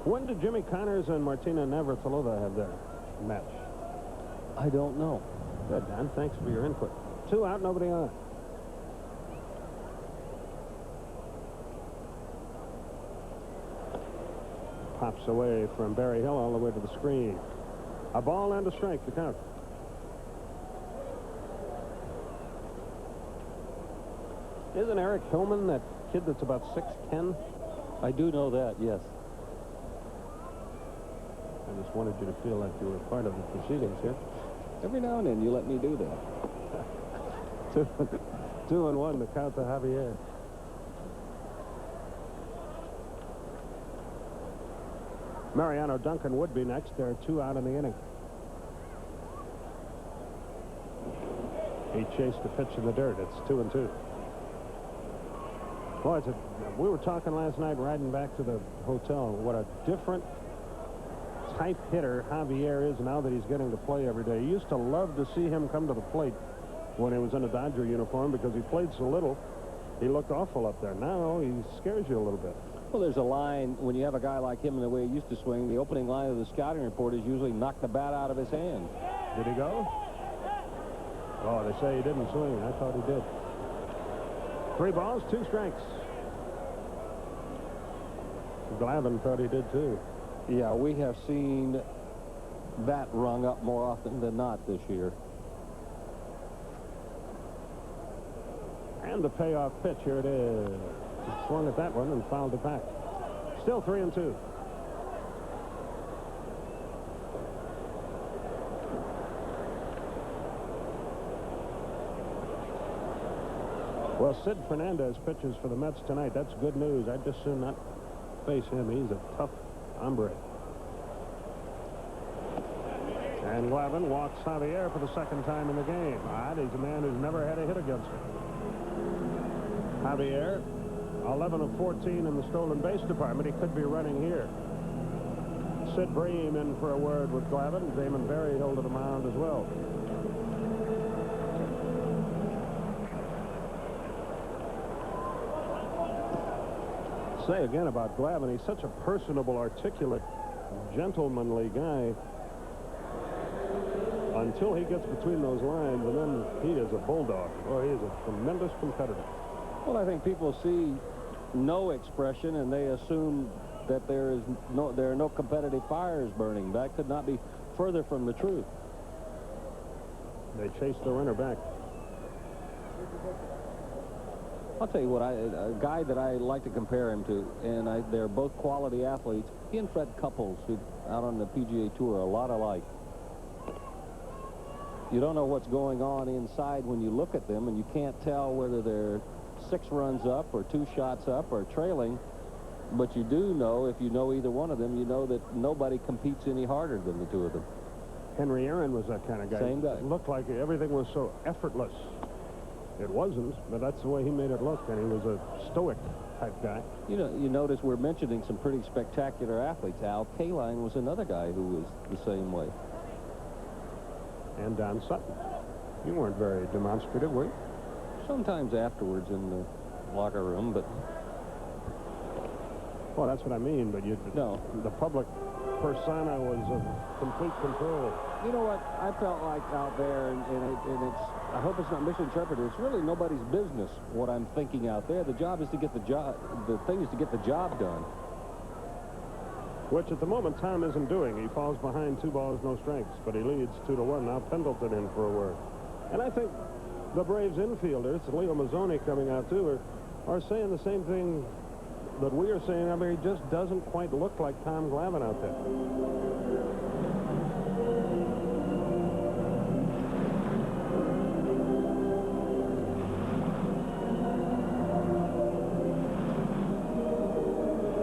When did Jimmy Connors and Martina Navratilova have their match? I don't know. Good, Don. Thanks for your input. 2 out, nobody on. Pops away from Barry Hill all the way to the screen. A ball and a strike to count. Isn't Eric Hillman that kid that's about 6'10"? I do know that, yes. I just wanted you to feel like you were part of the proceedings here. Every now and then you let me do that. 2-1 to count to Javier. Mariano Duncan would be next. There are 2 out in the inning. He chased the pitch in the dirt. It's 2-2. Boy, we were talking last night riding back to the hotel. What a different type hitter Javier is now that he's getting to play every day. You used to love to see him come to the plate when he was in a Dodger uniform because he played so little. He looked awful up there. Now he scares you a little bit. Well, there's a line, when you have a guy like him and the way he used to swing, the opening line of the scouting report is usually knock the bat out of his hand. Did he go? Oh, they say he didn't swing. I thought he did. 3 balls, 2 strikes. Glavine thought he did too. Yeah, we have seen that rung up more often than not this year. And the payoff pitch, here it is. He swung at that one and fouled it back. Still 3-2. Well, Sid Fernandez pitches for the Mets tonight. That's good news. I'd just soon not face him. He's a tough hombre. And Glavine walks Javier for the 2nd time in the game. He's a man who's never had a hit against him. Javier 11 of 14 in the stolen base department. He could be running here. Sid Bream in for a word with Glavine. Damon Berryhill to the mound as well. Say again about Glavine, he's such a personable, articulate, gentlemanly guy until he gets between those lines, and then he is a bulldog. Oh, he is a tremendous competitor. Well, I think people see no expression and they assume that there are no competitive fires burning. That could not be further from the truth. They chase the runner back. I'll tell you what, a guy that I like to compare him to, and they're both quality athletes, he and Fred Couples, who out on the PGA Tour, are a lot alike. You don't know what's going on inside when you look at them, and you can't tell whether they're 6 runs up or 2 shots up or trailing. But you do know, if you know either one of them, you know that nobody competes any harder than the two of them. Henry Aaron was that kind of guy. Same guy. It looked like everything was so effortless. It wasn't, but that's the way he made it look, and he was a stoic type guy. You know, you notice we're mentioning some pretty spectacular athletes. Al Kaline was another guy who was the same way. And Don Sutton. You weren't very demonstrative, were you? Sometimes afterwards in the locker room, but... Well, that's what I mean, but no. The public persona was of complete control. You know what I felt like out there, and it's, I hope it's not misinterpreted, it's really nobody's business what I'm thinking out there. The job is to get the job, the thing is to get the job done. Which at the moment Tom isn't doing. He falls behind 2 balls, no strikes, but he leads 2-1. Now Pendleton in for a word. And I think the Braves infielders, Leo Mazzoni coming out too, are saying the same thing that we are saying. I mean, he just doesn't quite look like Tom Glavine out there.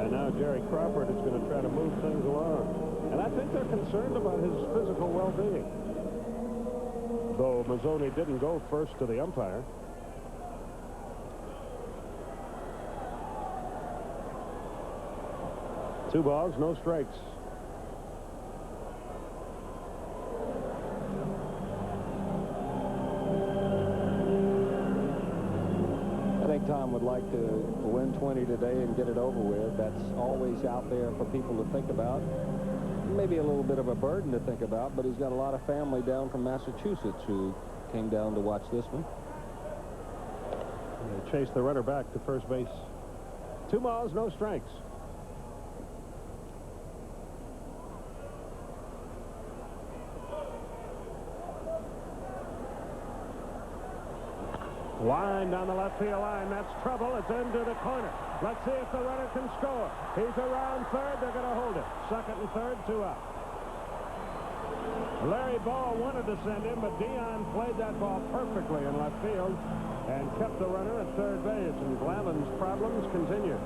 And now Jerry Crawford is going to try to move things along. And I think they're concerned about his physical well-being. Though Mazzoni didn't go first to the umpire. Two balls, no strikes. I think Tom would like to win 20 today and get it over with. That's always out there for people to think about. Maybe a little bit of a burden to think about, but he's got a lot of family down from Massachusetts who came down to watch this one. They chase the runner back to first base. 2 balls, no strikes. Line down the left field line. That's trouble. It's into the corner. Let's see if the runner can score. He's around third. They're going to hold it. Second and third, 2 out. Larry Ball wanted to send him, but Dion played that ball perfectly in left field and kept the runner at third base. And Glavine's problems continue.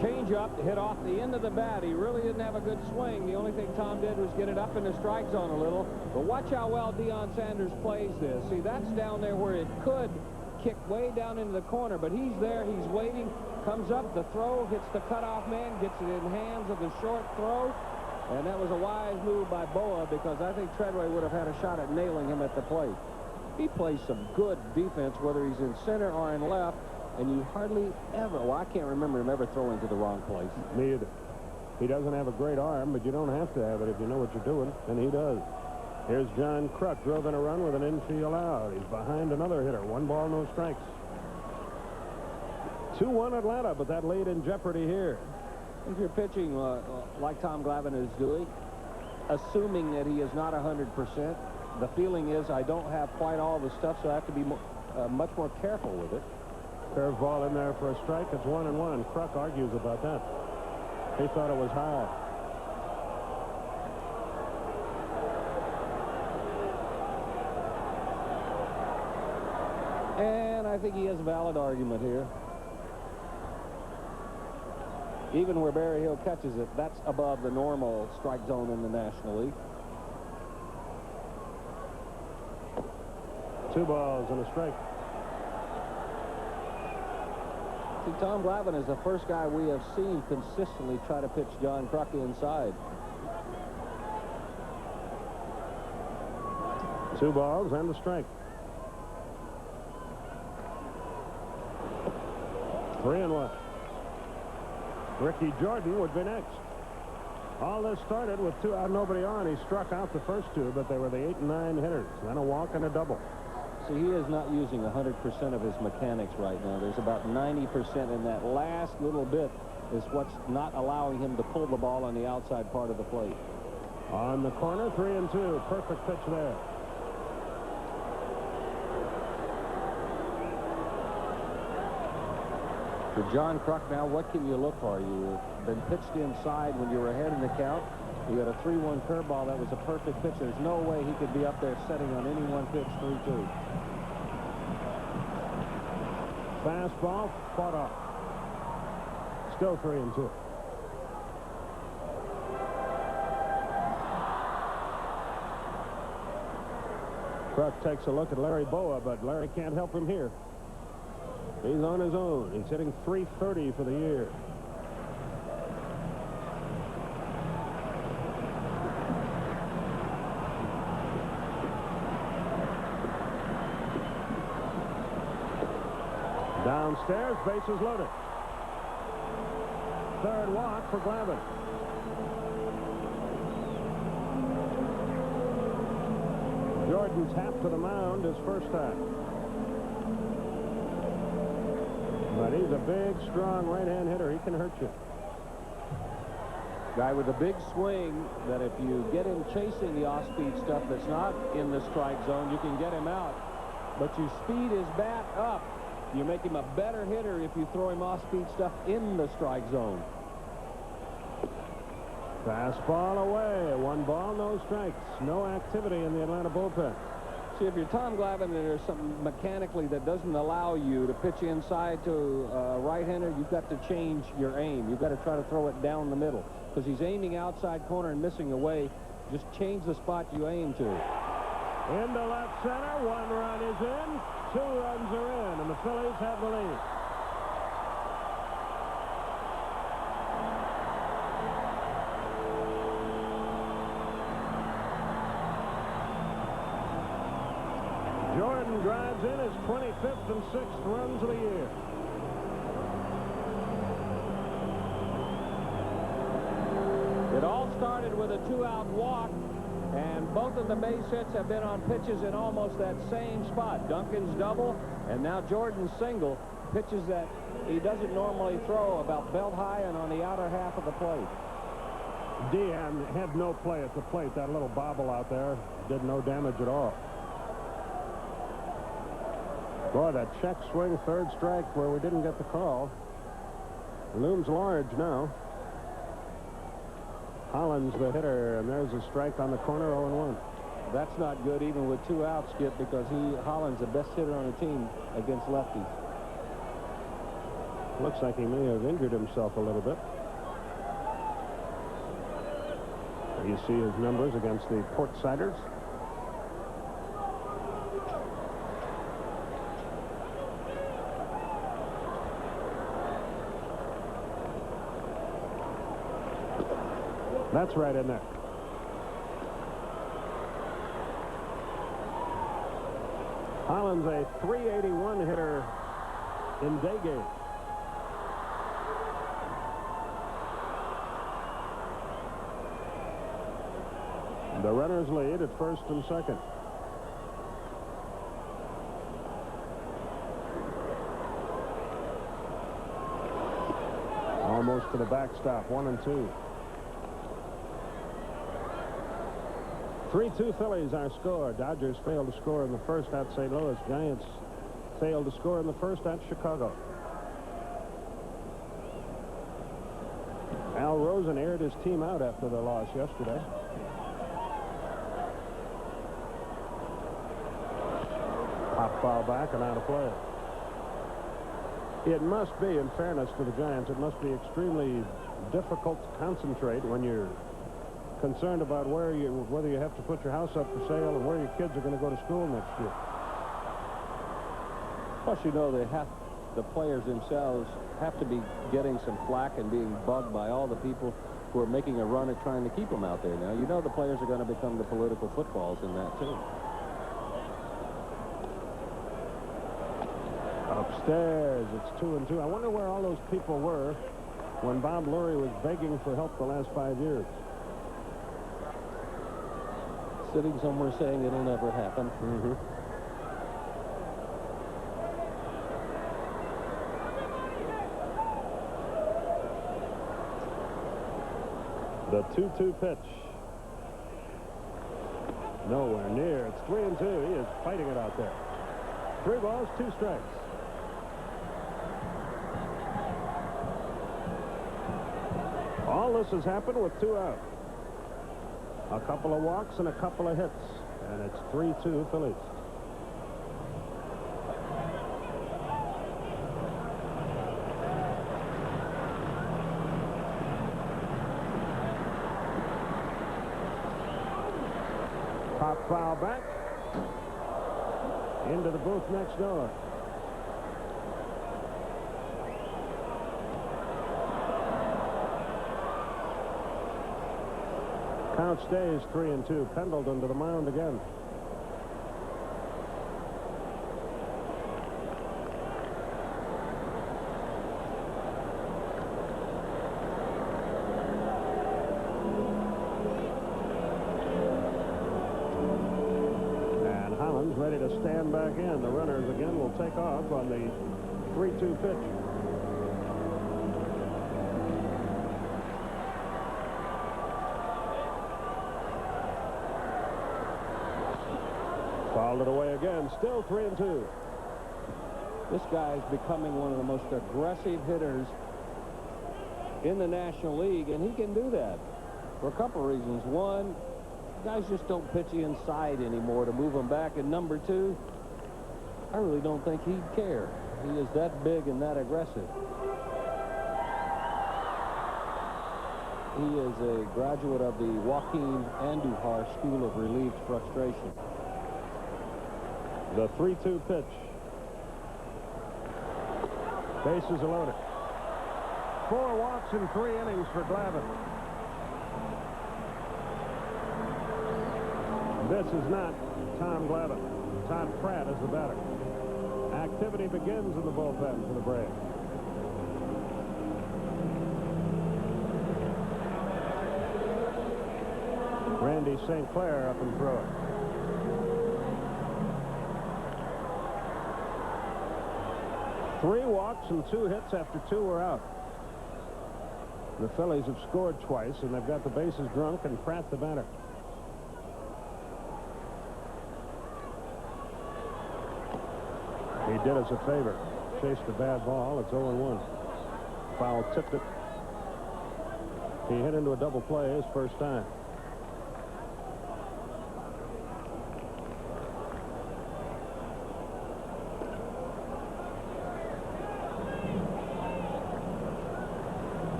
Change up, hit off the end of the bat. He really didn't have a good swing. The only thing Tom did was get it up in the strike zone a little. But watch how well Deion Sanders plays this. See, that's down there where it could kick way down into the corner. But he's there, he's waiting, comes up, the throw, hits the cutoff man, gets it in hands of the short throw. And that was a wise move by Boa, because I think Treadway would have had a shot at nailing him at the plate. He plays some good defense, whether he's in center or in left. And you hardly ever, well, I can't remember him ever throwing to the wrong place. Me either. He doesn't have a great arm, but you don't have to have it if you know what you're doing, and he does. Here's John Kruk, drove in a run with an infield out. He's behind another hitter. 1 ball, no strikes. 2-1 Atlanta, but that laid in jeopardy here. If you're pitching like Tom Glavine is doing, assuming that he is not 100%, the feeling is I don't have quite all the stuff, so I have to be much more careful with it. Curveball in there for a strike. It's 1-1. Kruk argues about that. He thought it was high. And I think he has a valid argument here. Even where Berryhill catches it, that's above the normal strike zone in the National League. 2 balls and a strike. See, Tom Glavine is the first guy we have seen consistently try to pitch John Kruk inside. 2 balls and a strike. 3-1. Ricky Jordan would be next. All this started with 2 out, nobody on. He struck out the first 2, but they were the 8 and 9 hitters. Then a walk and a double. See, he is not using 100% of his mechanics right now. There's about 90%, and that last little bit is what's not allowing him to pull the ball on the outside part of the plate. On the corner, 3-2. Perfect pitch there. For John Kruk now, what can you look for? You've been pitched inside when you were ahead in the count. You got a 3-1 curveball. That was a perfect pitch. There's no way he could be up there setting on any one pitch 3-2. Fastball, fought off. Still 3-2. Kruk takes a look at Larry Boa, but Larry can't help him here. He's on his own. He's hitting .330 for the year. Downstairs, bases loaded. 3rd walk for Glavine. Jordan's half to the mound his first time. But he's a big, strong right-hand hitter. He can hurt you. Guy with a big swing that if you get him chasing the off-speed stuff that's not in the strike zone, you can get him out. But you speed his bat up. You make him a better hitter if you throw him off-speed stuff in the strike zone. Fastball away. 1 ball, no strikes. No activity in the Atlanta bullpen. See, if you're Tom Glavine and there's something mechanically that doesn't allow you to pitch inside to a right-hander, you've got to change your aim. You've got to try to throw it down the middle. Because he's aiming outside corner and missing away. Just change the spot you aim to. Into left center. 1 run is in. 2 runs are in. And the Phillies have the lead. Jordan drives in his 25th and 6th runs of the year. It all started with a 2-out walk, and both of the base hits have been on pitches in almost that same spot. Duncan's double, and now Jordan's single. Pitches that he doesn't normally throw, about belt high and on the outer half of the plate. Dehan had no play at the plate. That little bobble out there did no damage at all. Boy, that check swing 3rd strike where we didn't get the call looms large now. Hollins the hitter, and there's a strike on the corner, 0-1. That's not good even with 2 outs, Skip, because Hollins the best hitter on the team against lefties. Looks like he may have injured himself a little bit. You see his numbers against the Portsiders. That's right in there. Hollins a .381 hitter in day games. The runners lead at 1st and 2nd. Almost to the backstop, 1-2. 3-2 Phillies, our score. Dodgers failed to score in the first at St. Louis. Giants failed to score in the first at Chicago. Al Rosen aired his team out after the loss yesterday. Pop foul back and out of play. It must be, in fairness to the Giants, it must be extremely difficult to concentrate when you're concerned about whether you have to put your house up for sale and where your kids are going to go to school next year. Plus, you know, they have the players themselves have to be getting some flack and being bugged by all the people who are making a run at trying to keep them out there now. You know the players are going to become the political footballs in that, too. Upstairs, it's 2-2. I wonder where all those people were when Bob Lurie was begging for help the last 5 years. Sitting somewhere saying it'll never happen. The 2-2 pitch. Nowhere near. It's 3-2. He is fighting it out there. 3 balls, 2 strikes. All this has happened with 2 out. A couple of walks and a couple of hits. And it's 3-2 Phillies. Pop foul back. Into the booth next door. Count stays 3-2. Pendleton to the mound again. And Holland's ready to stand back in. The runners again will take off on the 3-2 pitch. Fouled it away again. Still 3-2. This guy is becoming one of the most aggressive hitters in the National League, and he can do that for a couple reasons. One, guys just don't pitch inside anymore to move them back, and number 2, I really don't think he'd care. He is that big and that aggressive. He is a graduate of the Joaquin Andujar School of Relieved Frustration. The 3-2 pitch. Bases are loaded. 4 walks in 3 innings for Glavine. This is not Tom Glavine. Todd Pratt is the batter. Activity begins in the bullpen for the Braves. Randy St. Clair up and through it. Three walks and 2 hits after 2 were out. The Phillies have scored twice, and they've got the bases drunk, and Pratt the batter. He did us a favor. Chased a bad ball. It's 0-1. Foul tipped it. He hit into a double play his first time.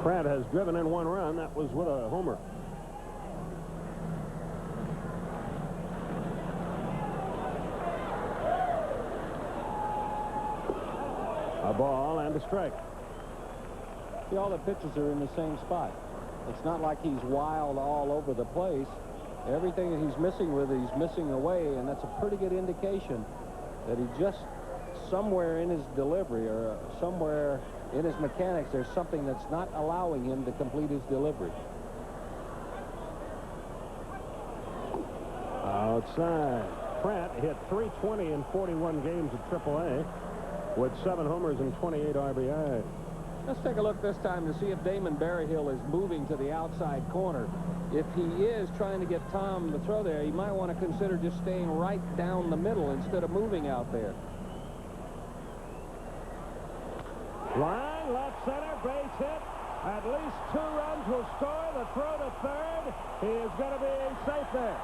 Pratt has driven in 1 run. That was with a homer. A ball and a strike. See, all the pitches are in the same spot. It's not like he's wild all over the place. Everything that he's missing with, he's missing away, and that's a pretty good indication that he just somewhere in his delivery or somewhere in his mechanics, there's something that's not allowing him to complete his delivery. Outside. Pratt hit .320 in 41 games at AAA with 7 homers and 28 RBI. Let's take a look this time to see if Damon Berryhill is moving to the outside corner. If he is trying to get Tom to throw there, you might want to consider just staying right down the middle instead of moving out there. Line, left center, base hit. At least 2 runs will score. The throw to third. He is going to be safe there.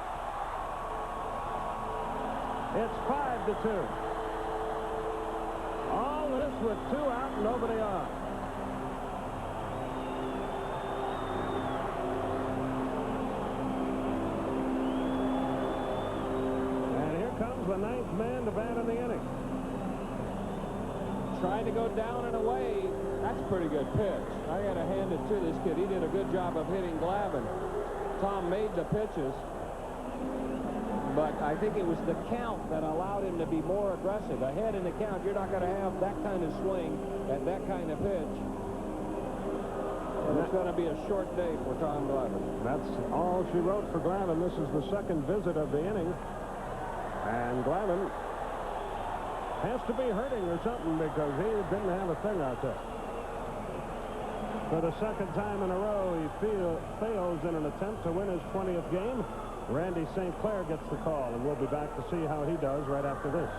It's 5-2. All this with 2 out and nobody on. And here comes the 9th man to bat in the inning. trying to go down and away. That's a pretty good pitch. I got to hand it to this kid. He did a good job of hitting Glavine. Tom made the pitches, but I think it was the count that allowed him to be more aggressive. Ahead in the count, you're not going to have that kind of swing at that kind of pitch. And it's going to be a short day for Tom Glavine. That's all she wrote for Glavine. This is the second visit of the inning. And Glavine has to be hurting or something because he didn't have a thing out there. For the second time in a row, he fails in an attempt to win his 20th game. Randy St. Clair gets the call, and we'll be back to see how he does right after this.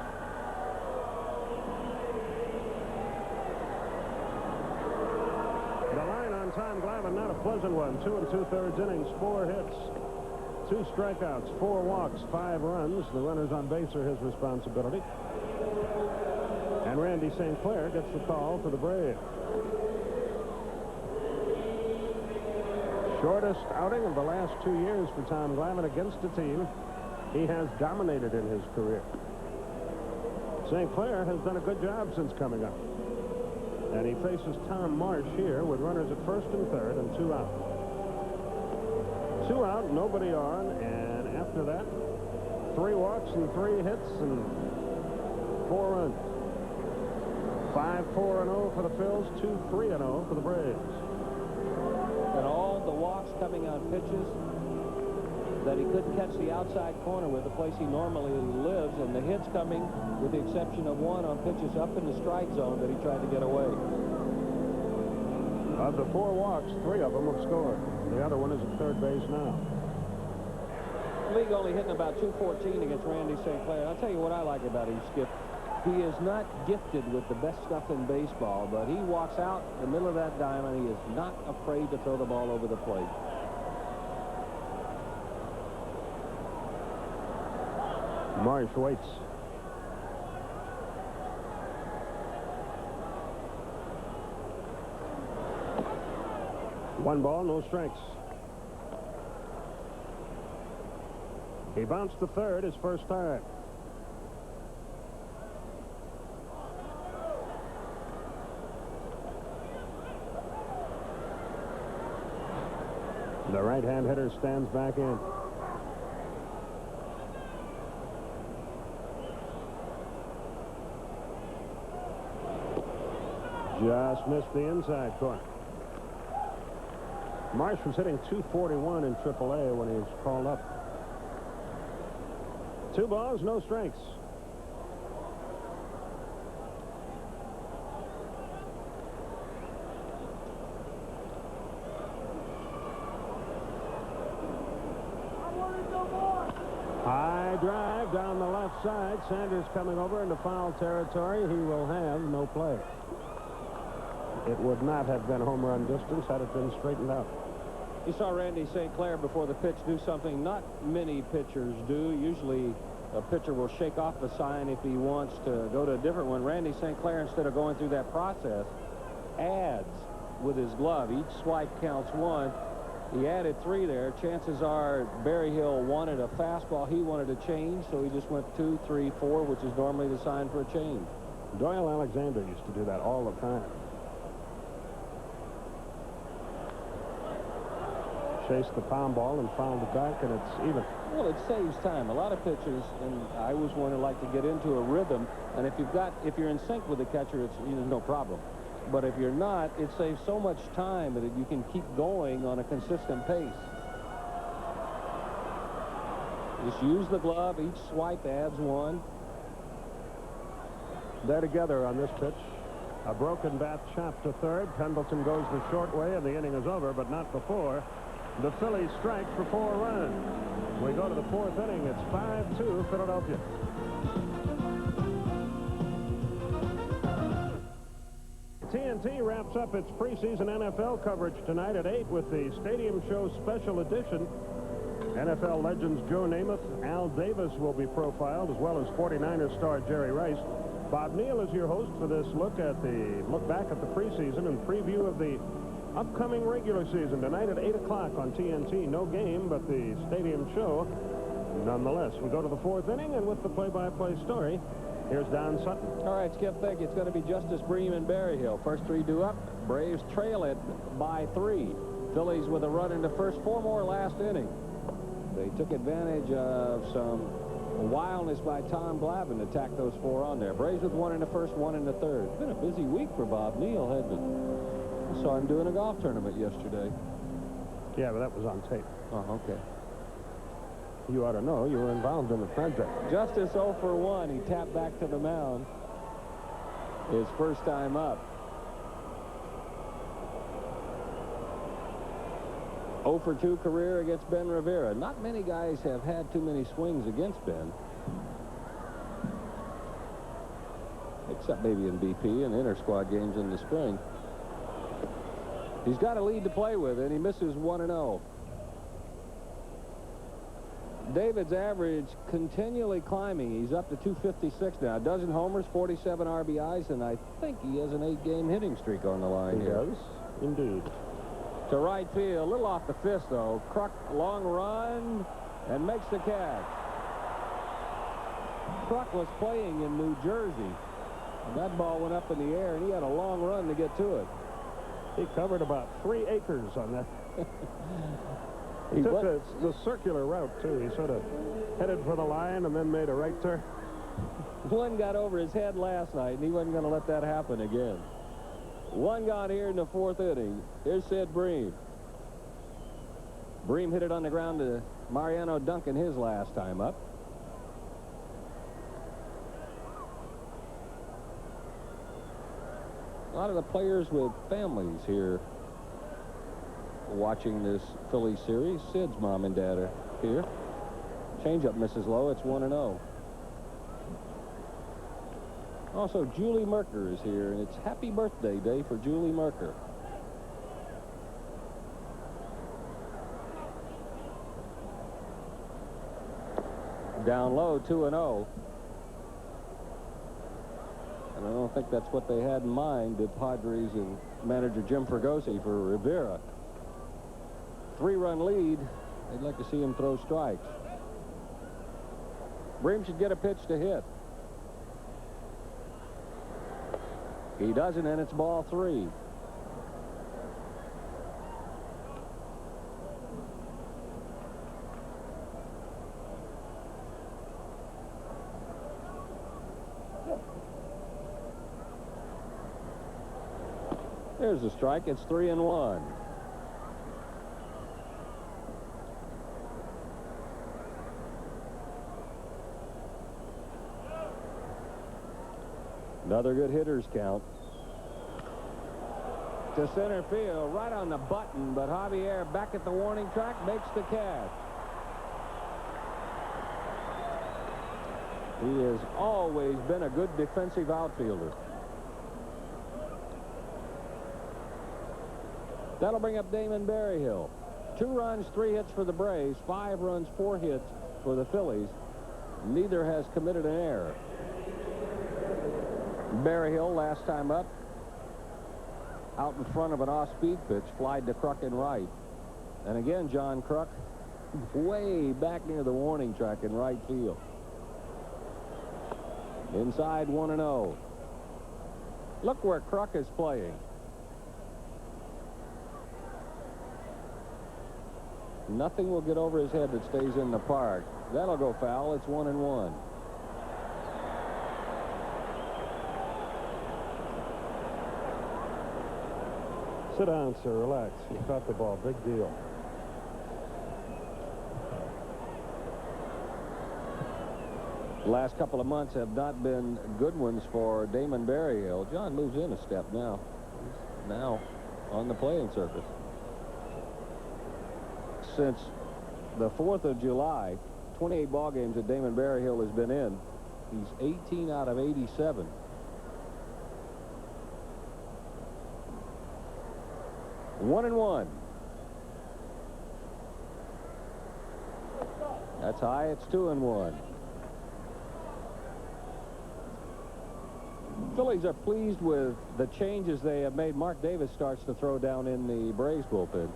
The line on Tom Glavine, not a pleasant one. 2 2/3 innings, 4 hits, 2 strikeouts, 4 walks, 5 runs. The runners on base are his responsibility. And Randy St. Clair gets the call for the Braves. Shortest outing of the last 2 years for Tom Glavine against a team he has dominated in his career. St. Clair has done a good job since coming up. And he faces Tom Marsh here with runners at first and third and 2 out. 2 out, nobody on, and after that, 3 walks and 3 hits and 4 runs. 5-4-0 for the Phils, 2-3-0 for the Braves. And all the walks coming on pitches that he couldn't catch the outside corner with, the place he normally lives, and the hits coming, with the exception of 1 on pitches up in the strike zone that he tried to get away. Of the 4 walks, 3 of them have scored. The other one is at third base now. League only hitting about 214 against Randy St. Clair. I'll tell you what I like about him, Skip. He is not gifted with the best stuff in baseball, but he walks out in the middle of that diamond. He is not afraid to throw the ball over the plate. Marsh waits. One ball, no strikes. He bounced to third his first time. The right-hand hitter stands back in. Just missed the inside corner. Marsh was hitting .241 in AAA when he was called up. 2 balls, no strikes. High drive down the left side. Sanders coming over into foul territory. He will have no play. It would not have been home run distance had it been straightened out. You saw Randy St. Clair before the pitch do something not many pitchers do. Usually a pitcher will shake off the sign if he wants to go to a different one. Randy St. Clair, instead of going through that process, adds with his glove. Each swipe counts 1. He added 3 there. Chances are Barry Hill wanted a fastball. He wanted a change, so he just went 2, 3, 4, which is normally the sign for a change. Doyle Alexander used to do that all the time. Chased the pound ball and fouled it back, and it's even. Well, it saves time. A lot of pitchers, and I was one who like to get into a rhythm, and if you're in sync with the catcher, there's no problem. But if you're not, it saves so much time that you can keep going on a consistent pace. Just use the glove. Each swipe adds 1. They're together on this pitch. A broken bat chopped to third. Pendleton goes the short way, and the inning is over, but not before the Phillies strike for 4 runs. We go to the 4th inning. It's 5-2 Philadelphia. TNT wraps up its preseason NFL coverage tonight at 8 with the Stadium Show Special Edition. NFL legends Joe Namath, Al Davis will be profiled, as well as 49ers star Jerry Rice. Bob Neal is your host for this look back at the preseason and preview of the upcoming regular season tonight at 8 o'clock on TNT. No game, but the Stadium Show nonetheless. We go to the 4th inning, and with the play-by-play story, Here's Don Sutton. All right, Skip, think it's going to be Justice Bream and Berryhill. First three due up. Braves trail it by 3. Phillies with a run into first. 4 more last inning. They took advantage of some wildness by Tom Glavine to tack those 4 on there. Braves with 1 in the first, 1 in the third. It's been a busy week for Bob Neal, hasn't it? I saw him doing a golf tournament yesterday. Yeah, but that was on tape. Oh, okay. You ought to know. You were involved in the project. Justice 0 for 1. He tapped back to the mound. His first time up. 0 for 2 career against Ben Rivera. Not many guys have had too many swings against Ben. Except maybe in BP and inter-squad games in the spring. He's got a lead to play with, and he misses 1-0. David's average continually climbing. He's up to 256 now. A dozen homers, 47 RBIs, and I think he has an 8-game hitting streak on the line here. He does, indeed. To right field, a little off the fist, though. Kruk, long run, and makes the catch. Kruk was playing in New Jersey, and that ball went up in the air, and he had a long run to get to it. He covered about 3 acres on that. He took the circular route, too. He sort of headed for the line and then made a right turn. One got over his head last night, and he wasn't going to let that happen again. 1 gone here in the 4th inning. Here's Sid Bream. Bream hit it on the ground to Mariano Duncan his last time up. A lot of the players with families here watching this Phillies series. Sid's mom and dad are here. Changeup misses low. It's 1-0. Also, Julie Merker is here, and it's happy birthday day for Julie Merker. Down low, 2-0. And I don't think that's what they had in mind, the Padres and manager Jim Fregosi, for Rivera. 3-run lead. They'd like to see him throw strikes. Bream should get a pitch to hit. He doesn't, and it's ball 3. There's the strike. It's 3-1. Another good hitter's count. To center field, right on the button, but Javier back at the warning track makes the catch. He has always been a good defensive outfielder. That'll bring up Damon Berryhill. 2 runs, 3 hits for the Braves, 5 runs, 4 hits for the Phillies. Neither has committed an error. Berryhill, last time up, out in front of an off-speed pitch, flied to Kruk in right. And again, John Kruk way back near the warning track in right field. Inside, 1-0. Look where Kruk is playing. Nothing will get over his head that stays in the park. That'll go foul. It's 1-1. Sit down, sir. Relax. You caught the ball. Big deal. The last couple of months have not been good ones for Damon Berryhill. John moves in a step now. He's now on the playing surface. Since the 4th of July, 28 ball games that Damon Berryhill has been in. He's 18 out of 87. One and one. That's high. It's 2-1. Phillies are pleased with the changes they have made. Mark Davis starts to throw down in the Braves bullpen.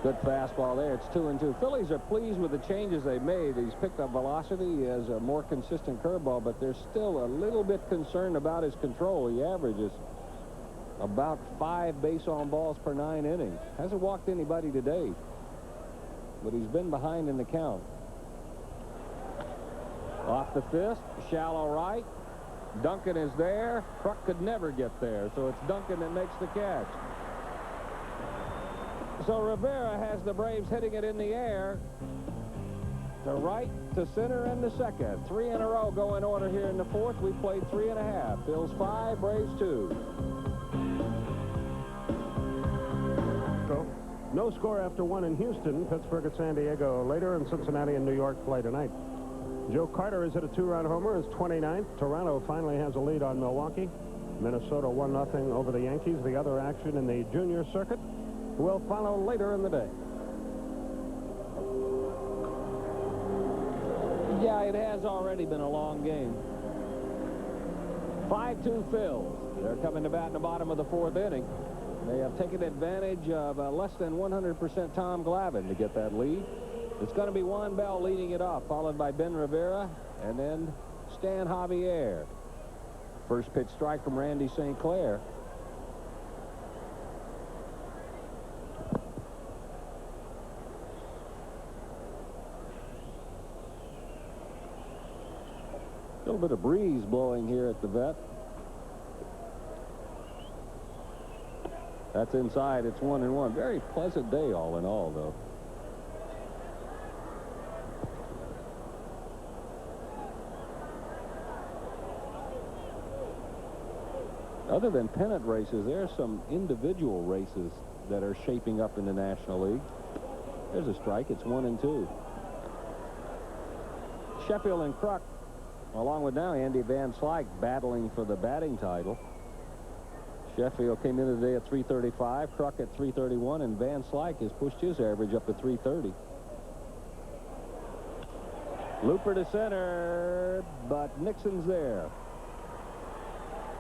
Good fastball there. It's 2-2. Phillies are pleased with the changes they made. He's picked up velocity as a more consistent curveball, but they're still a little bit concerned about his control. He averages about 5 base on balls per 9 innings. Hasn't walked anybody today, but he's been behind in the count. Off the fist, shallow right. Duncan is there. Kruk could never get there, so it's Duncan that makes the catch. So Rivera has the Braves hitting it in the air to right, to center, and to second. 3 in a row go in order here in the 4th. We played 3.5. Phil's 5, Braves 2. So, no score after 1 in Houston. Pittsburgh at San Diego later, and Cincinnati and New York play tonight. Joe Carter has hit a 2-run homer, his 29th. Toronto finally has a lead on Milwaukee. Minnesota 1-0 over the Yankees. The other action in the junior circuit will follow later in the day. Yeah, it has already been a long game. 5-2 Phils. They're coming to bat in the bottom of the 4th inning. They have taken advantage of less than 100% Tom Glavine to get that lead. It's going to be Juan Bell leading it off, followed by Ben Rivera, and then Stan Javier. First pitch strike from Randy St. Clair. A little bit of breeze blowing here at the vet. That's inside. It's 1-1. Very pleasant day all in all, though. Other than pennant races, there are some individual races that are shaping up in the National League. There's a strike. It's 1-2. Sheffield and Kruk, along with now Andy Van Slyke, battling for the batting title. Sheffield came in today at 335, Kruk at 331, and Van Slyke has pushed his average up to 330. Looper to center, but Nixon's there.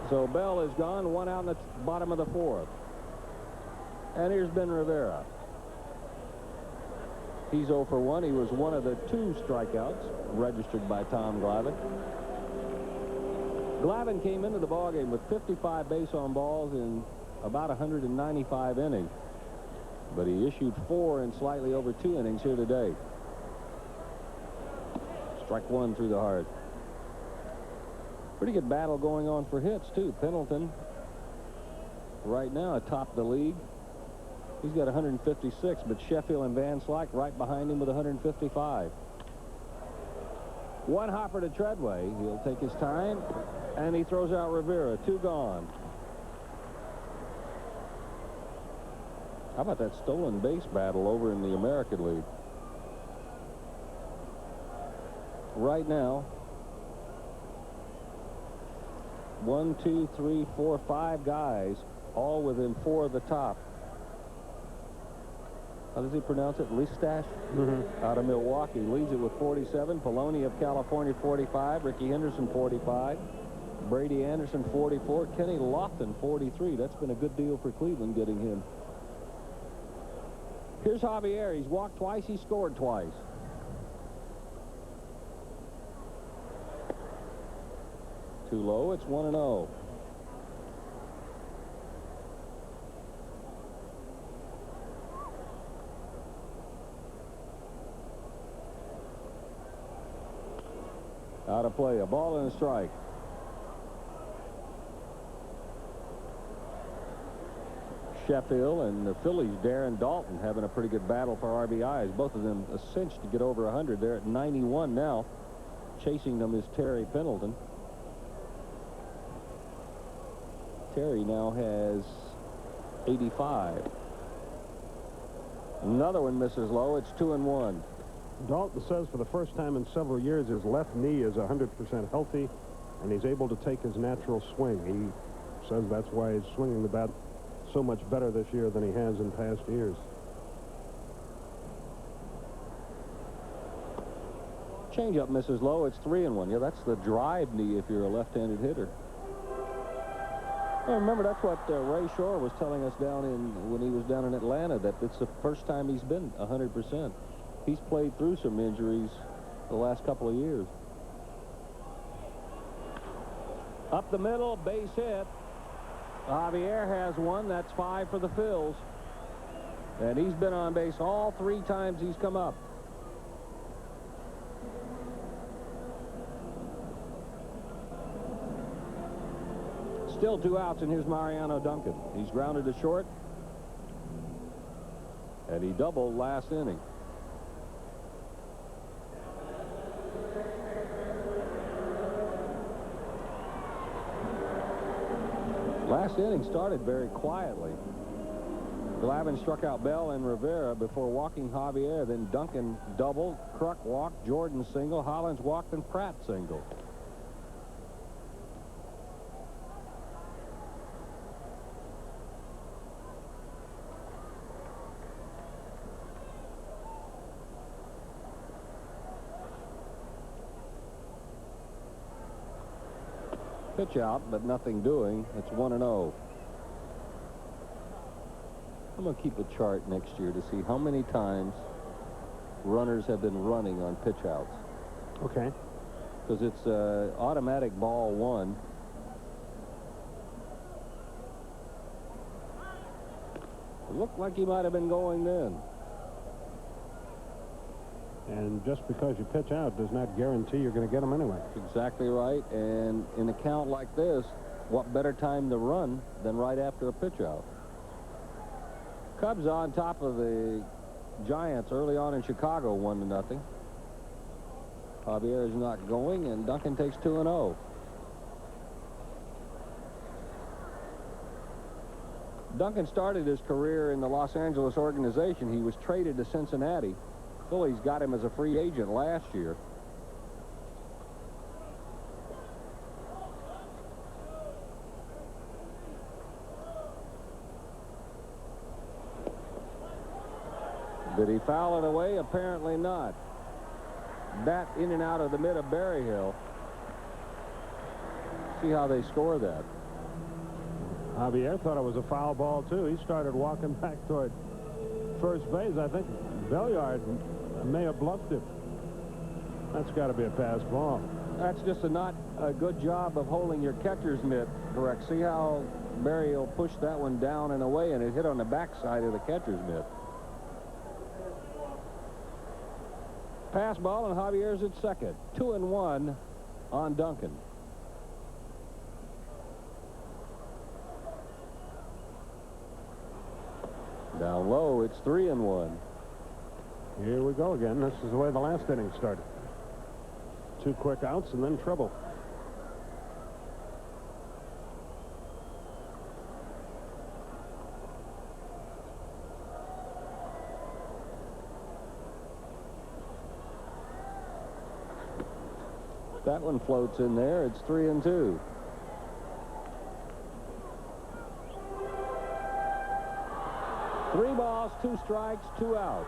So Bell is gone, 1 out in the bottom of the 4th. And here's Ben Rivera. He's 0 for 1. He was one of the 2 strikeouts registered by Tom Glavine. Glavine came into the ballgame with 55 base on balls in about 195 innings. But he issued 4 in slightly over 2 innings here today. Strike 1 through the heart. Pretty good battle going on for hits, too. Pendleton, right now, atop the league. He's got 156, but Sheffield and Van Slyke right behind him with 155. One hopper to Treadway. He'll take his time, and he throws out Rivera. 2 gone. How about that stolen base battle over in the American League? Right now, 1, 2, 3, 4, 5 guys, all within 4 of the top. How does he pronounce it? Listash? Out of Milwaukee. Leads it with 47. Poloni of California, 45. Ricky Henderson, 45. Brady Anderson, 44. Kenny Lofton, 43. That's been a good deal for Cleveland, getting him. Here's Javier. He's walked twice. He scored twice. Too low. It's 1-0. Out of play. A ball and a strike. Sheffield and the Phillies, Darren Dalton, having a pretty good battle for RBIs. Both of them a cinch to get over 100. They're at 91 now. Chasing them is Terry Pendleton. Terry now has 85. Another one misses low. It's 2-1. Dalton says for the first time in several years his left knee is 100% healthy, and he's able to take his natural swing. He says that's why he's swinging the bat so much better this year than he has in past years. Changeup misses low. It's 3-1. Yeah, that's the drive knee if you're a left-handed hitter. Well, remember, that's what Ray Shore was telling us when he was down in Atlanta, that it's the first time he's been 100%. He's played through some injuries the last couple of years. Up the middle, base hit. Javier has one. That's 5 for the Phils. And he's been on base all 3 times he's come up. Still 2 outs, and here's Mariano Duncan. He's grounded to short, and he doubled last inning. Last inning started very quietly. Glavine struck out Bell and Rivera before walking Javier. Then Duncan doubled, Kruk walked, Jordan single, Hollins walked, and Pratt single. Pitch out, but nothing doing. It's 1-0. I'm going to keep a chart next year to see how many times runners have been running on pitch outs. Okay. Because it's automatic ball 1. It looked like he might have been going then. And just because you pitch out does not guarantee you're going to get them anyway. Exactly right. And in a count like this, what better time to run than right after a pitch out? Cubs on top of the Giants early on in Chicago, 1-0. Javier is not going, and Duncan takes 2-0. Duncan started his career in the Los Angeles organization. He was traded to Cincinnati. Phillies got him as a free agent last year. Did he foul it away? Apparently not. Bat in and out of the mid of Berryhill. See how they score that. Javier thought it was a foul ball, too. He started walking back toward first base. I think Belliard may have bluffed him. That's got to be a pass ball. That's just not a good job of holding your catcher's mitt correct. See how Berryhill pushed that one down and away, and it hit on the backside of the catcher's mitt. Pass ball, and Javier's at second. 2-1 on Duncan. Down low, it's 3-1. Here we go again. This is the way the last inning started. 2 quick outs and then trouble. That one floats in there. It's 3-2. Three balls, 2 strikes, 2 outs.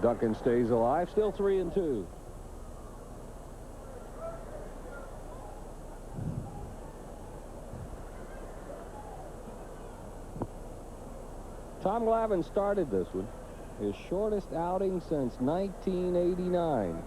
Duncan stays alive, still 3-2. Tom Glavine started this one. His shortest outing since 1989.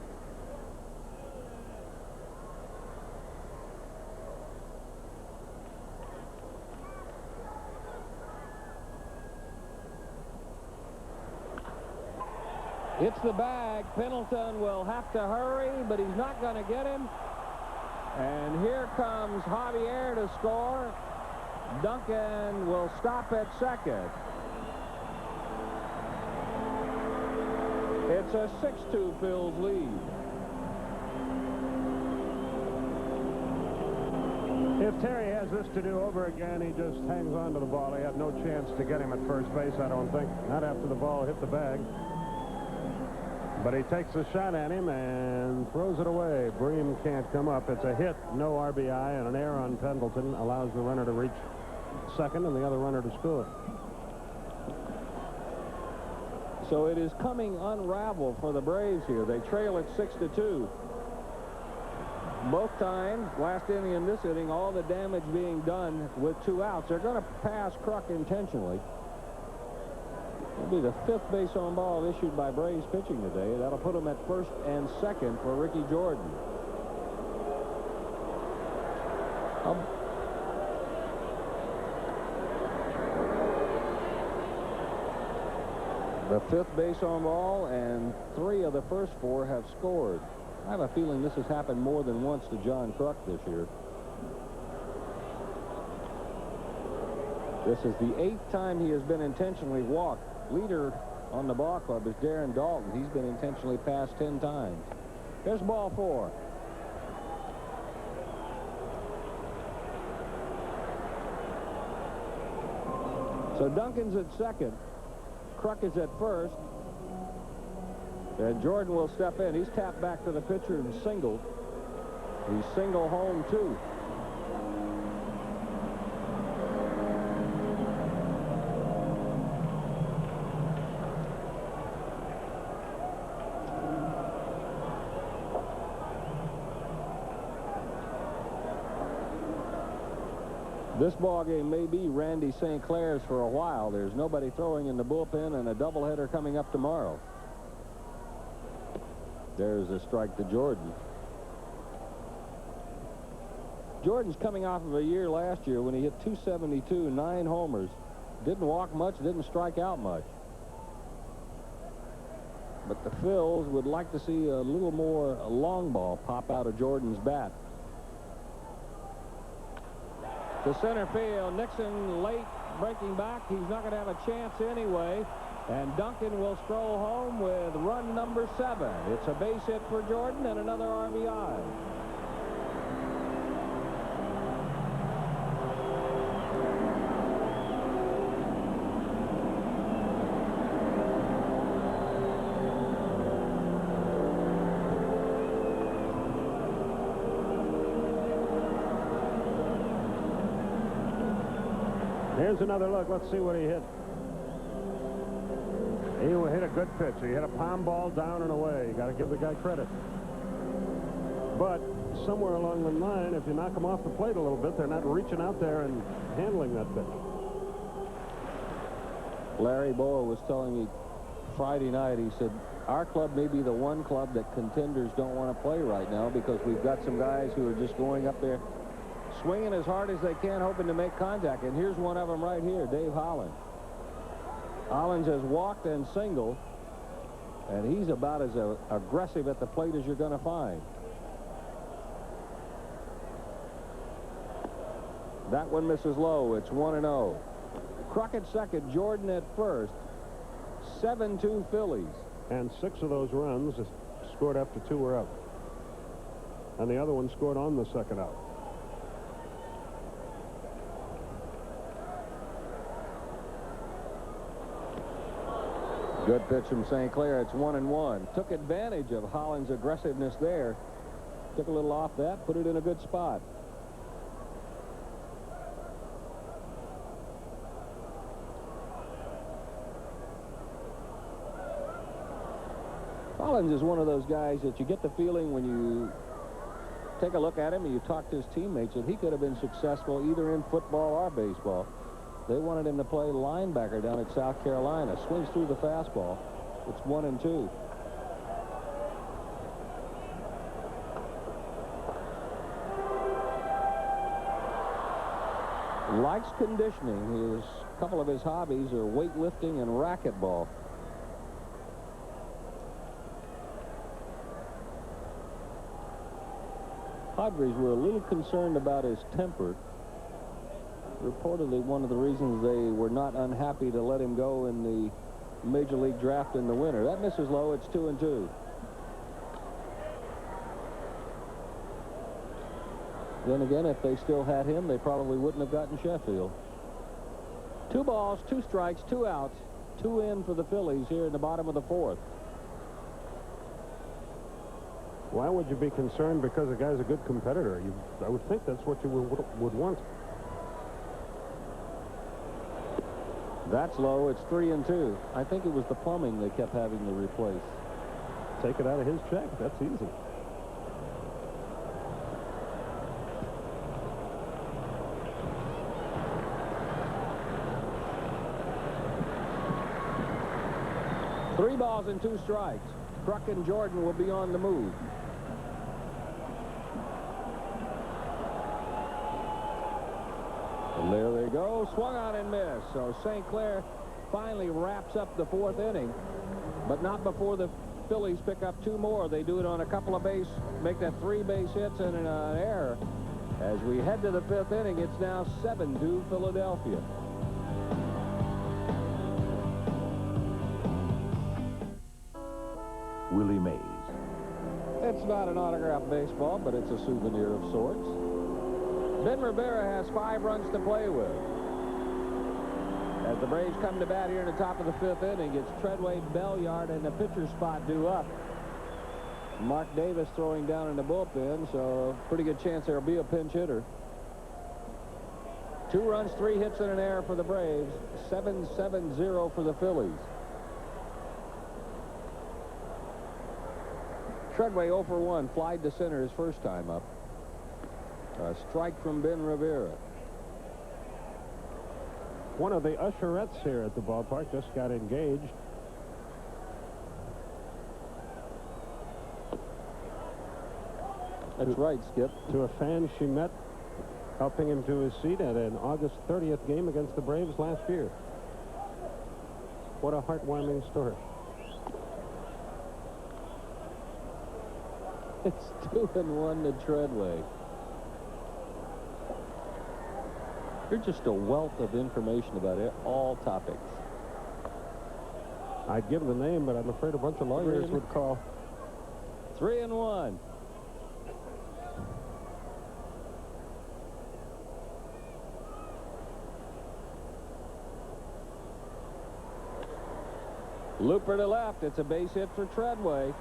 It's the bag. Pendleton will have to hurry, but he's not going to get him. And here comes Javier to score. Duncan will stop at second. It's a 6-2 Phil's lead. If Terry has this to do over again, he just hangs on to the ball. He had no chance to get him at first base, I don't think. Not after the ball hit the bag. But he takes a shot at him and throws it away. Bream can't come up. It's a hit, no RBI, and an error on Pendleton allows the runner to reach second and the other runner to score. So it is coming unraveled for the Braves here. They trail at 6-2. Both times, last inning and this inning, all the damage being done with 2 outs. They're going to pass Kruk intentionally. It'll be the 5th base on ball issued by Braves pitching today. That'll put them at first and second for Ricky Jordan. The 5th base on ball, and 3 of the first 4 have scored. I have a feeling this has happened more than once to John Kruk this year. This is the 8th time he has been intentionally walked. Leader on the ball club is Darren Dalton. He's been intentionally passed 10 times. Here's ball 4. So Duncan's at second. Kruk is at first. And Jordan will step in. He's tapped back to the pitcher and singled. He's single home, too. This ball game may be Randy St. Clair's for a while. There's nobody throwing in the bullpen and a doubleheader coming up tomorrow. There's a strike to Jordan. Jordan's coming off of a year last year when he hit .272, 9 homers. Didn't walk much, didn't strike out much. But the Phils would like to see a little more long ball pop out of Jordan's bat. To center field, Nixon late breaking back. He's not going to have a chance anyway. And Duncan will stroll home with run number 7. It's a base hit for Jordan and another RBI. Here's another look. Let's see what he hit. He hit a good pitch. He hit a palm ball down and away. You got to give the guy credit. But somewhere along the line, if you knock him off the plate a little bit, they're not reaching out there and handling that pitch. Larry Boa was telling me Friday night, he said, our club may be the one club that contenders don't want to play right now because we've got some guys who are just going up there swinging as hard as they can, hoping to make contact. And here's one of them right here, Dave Holland. Hollins has walked and singled, and he's about as aggressive at the plate as you're going to find. That one misses low. It's 1-0. Kruk at second, Jordan at first. 7-2 Phillies. And 6 of those runs scored after 2 were out. And the other one scored on the second out. Good pitch from St. Clair. It's 1-1. Took advantage of Holland's aggressiveness there. Took a little off that, put it in a good spot. Hollins is one of those guys that you get the feeling when you take a look at him and you talk to his teammates that he could have been successful either in football or baseball. They wanted him to play linebacker down at South Carolina. Swings through the fastball. It's 1-2. Likes conditioning. A couple of his hobbies are weightlifting and racquetball. Padres were a little concerned about his temper. Reportedly, one of the reasons they were not unhappy to let him go in the Major League draft in the winter. That misses low. It's 2-2. Then again, if they still had him, they probably wouldn't have gotten Sheffield. 2 balls, 2 strikes, 2 outs, 2 in for the Phillies here in the bottom of the 4th. Why would you be concerned because a guy's a good competitor? I would think that's what you would want. That's low. It's 3-2. I think it was the plumbing they kept having to replace. Take it out of his check. That's easy. Three balls and 2 strikes. Kruk and Jordan will be on the move. And there they go. Swung on and missed. So St. Clair finally wraps up the 4th inning, but not before the Phillies pick up 2 more. They do it on a couple of make that 3 base hits and an error. As we head to the 5th inning, it's now 7-2 Philadelphia. Willie Mays. It's not an autographed baseball, but it's a souvenir of sorts. Ben Rivera has 5 runs to play with. As the Braves come to bat here in the top of the 5th inning, it's Treadway, Belliard, and the pitcher spot due up. Mark Davis throwing down in the bullpen, so pretty good chance there'll be a pinch hitter. 2 runs, 3 hits, and an error for the Braves. 7-7-0 for the Phillies. Treadway 0 for 1, flied to center his first time up. A strike from Ben Rivera. One of the usherettes here at the ballpark just got engaged. That's right, Skip. To a fan she met, helping him to his seat at an August 30th game against the Braves last year. What a heartwarming story. It's 2-1 to Treadway. You're just a wealth of information about it, all topics. I'd give the name, but I'm afraid a bunch of lawyers would call. 3-1. Looper to left. It's a base hit for Treadway.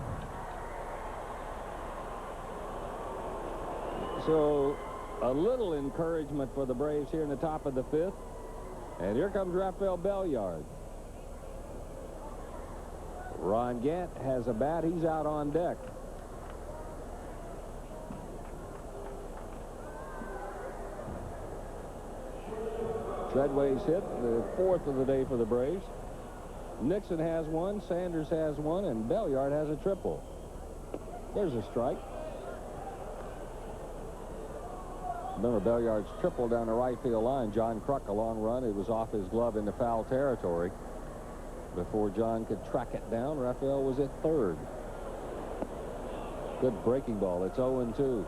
So a little encouragement for the Braves here in the top of the 5th. And here comes Rafael Belliard. Ron Gant has a bat. He's out on deck. Treadway's hit, the 4th of the day for the Braves. Nixon has 1, Sanders has 1, and Belliard has a triple. There's a strike. Remember Belliard's triple down the right field line. John Kruk, a long run. It was off his glove into foul territory. Before John could track it down, Rafael was at 3rd. Good breaking ball. It's 0-2.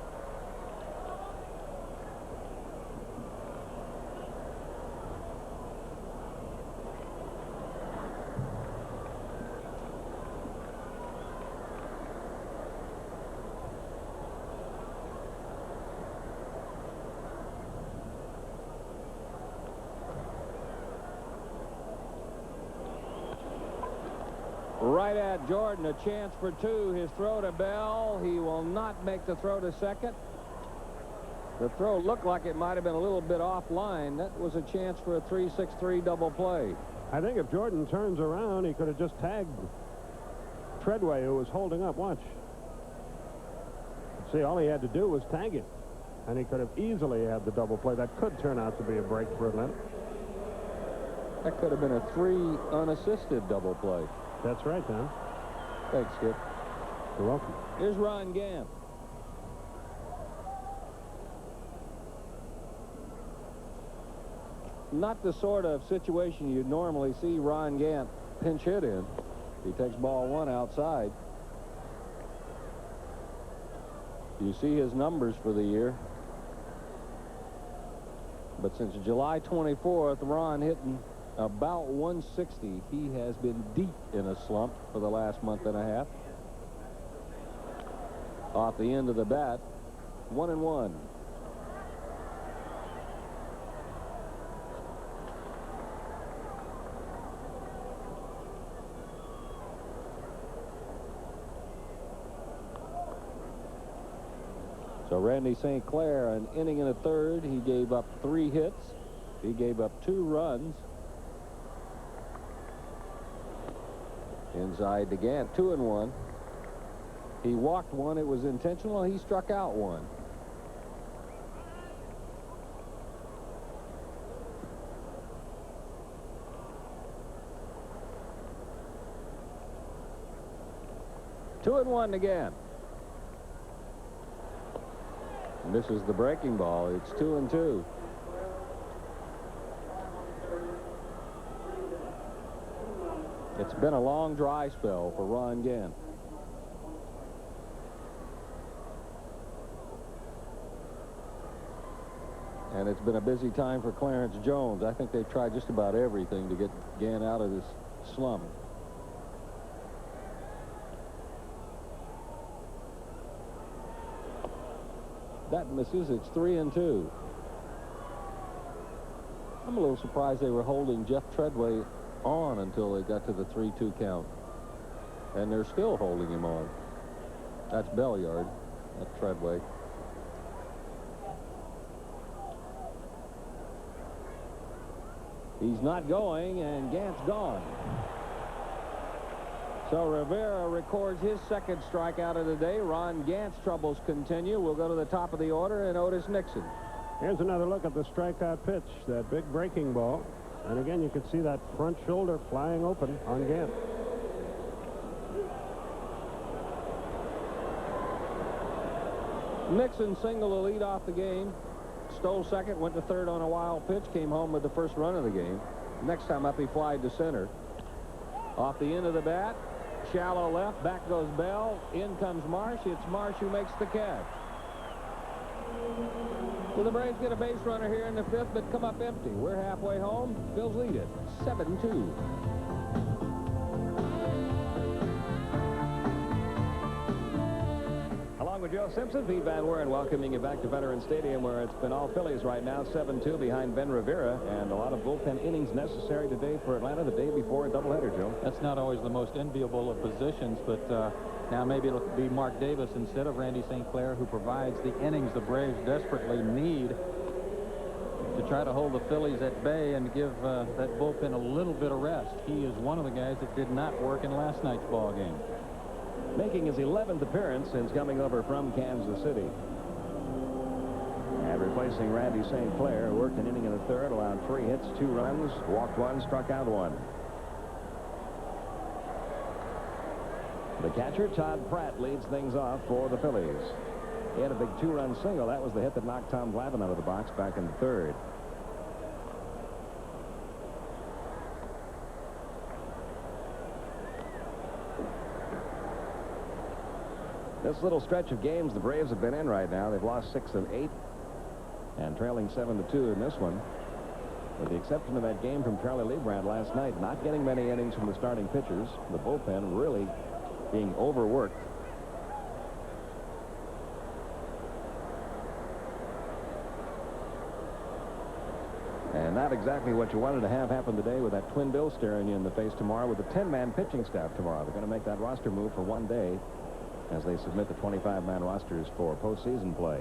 Right at Jordan, a chance for 2. His throw to Bell. He will not make the throw to second. The throw looked like it might have been a little bit offline. That was a chance for a 3-6-3 double play. I think if Jordan turns around, he could have just tagged Treadway, who was holding up. Watch. See, all he had to do was tag him, and he could have easily had the double play. That could turn out to be a break for Atlanta. That could have been a 3 unassisted double play. That's right, Tom. Thanks, Skip. You're welcome. Here's Ron Gant. Not the sort of situation you'd normally see Ron Gant pinch hit in. He takes ball 1 outside. You see his numbers for the year. But since July 24th, Ron hitting about 160. He has been deep in a slump for the last month and a half. Off the end of the bat, 1-1. So Randy St. Clair, an inning and a third. He gave up 3 hits. He gave up 2 runs. Inside to Gant, 2-1. He walked one. It was intentional. He struck out one. Two and one again. And this is the breaking ball. It's 2-2. It's been a long dry spell for Ron Gant. And it's been a busy time for Clarence Jones. I think they've tried just about everything to get Gant out of this slump. That misses. It's 3-2. I'm a little surprised they were holding Jeff Treadway on until they got to the 3-2 count. And they're still holding him on. That's Belliard. That's Treadway. He's not going, and Gant's gone. So Rivera records his second strikeout of the day. Ron Gant's troubles continue. We'll go to the top of the order, and Otis Nixon. Here's another look at the strikeout pitch, that big breaking ball. And again, you can see that front shoulder flying open on Gant. Nixon singled to lead off the game. Stole second, went to third on a wild pitch, came home with the first run of the game. Next time up, he flied to center. Off the end of the bat, shallow left, back goes Bell. In comes Marsh. It's Marsh who makes the catch. So the Braves get a base runner here in the fifth, but come up empty. We're halfway home. Phillies lead it, 7-2. Along with Joe Simpson, Pete Van Wieren welcoming you back to Veterans Stadium, where it's been all Phillies right now, 7-2 behind Ben Rivera, and a lot of bullpen innings necessary today for Atlanta the day before a doubleheader, Joe. That's not always the most enviable of positions, but now maybe it'll be Mark Davis instead of Randy St. Clair, who provides the innings the Braves desperately need to try to hold the Phillies at bay and give that bullpen a little bit of rest. He is one of the guys that did not work in last night's ball game. Making his 11th appearance since coming over from Kansas City. And replacing Randy St. Clair, who worked an inning in the third, allowed 3 hits, 2 runs, walked 1, struck out 1. The catcher, Todd Pratt, leads things off for the Phillies. He had a big 2-run single. That was the hit that knocked Tom Glavine out of the box back in the third. This little stretch of games the Braves have been in right now, they've lost 6 of 8 and trailing 7-2 in this one. With the exception of that game from Charlie Leibrandt last night, not getting many innings from the starting pitchers, the bullpen really being overworked. And not exactly what you wanted to have happen today with that twin bill staring you in the face tomorrow with the 10-man pitching staff tomorrow. They're going to make that roster move for one day as they submit the 25-man rosters for postseason play.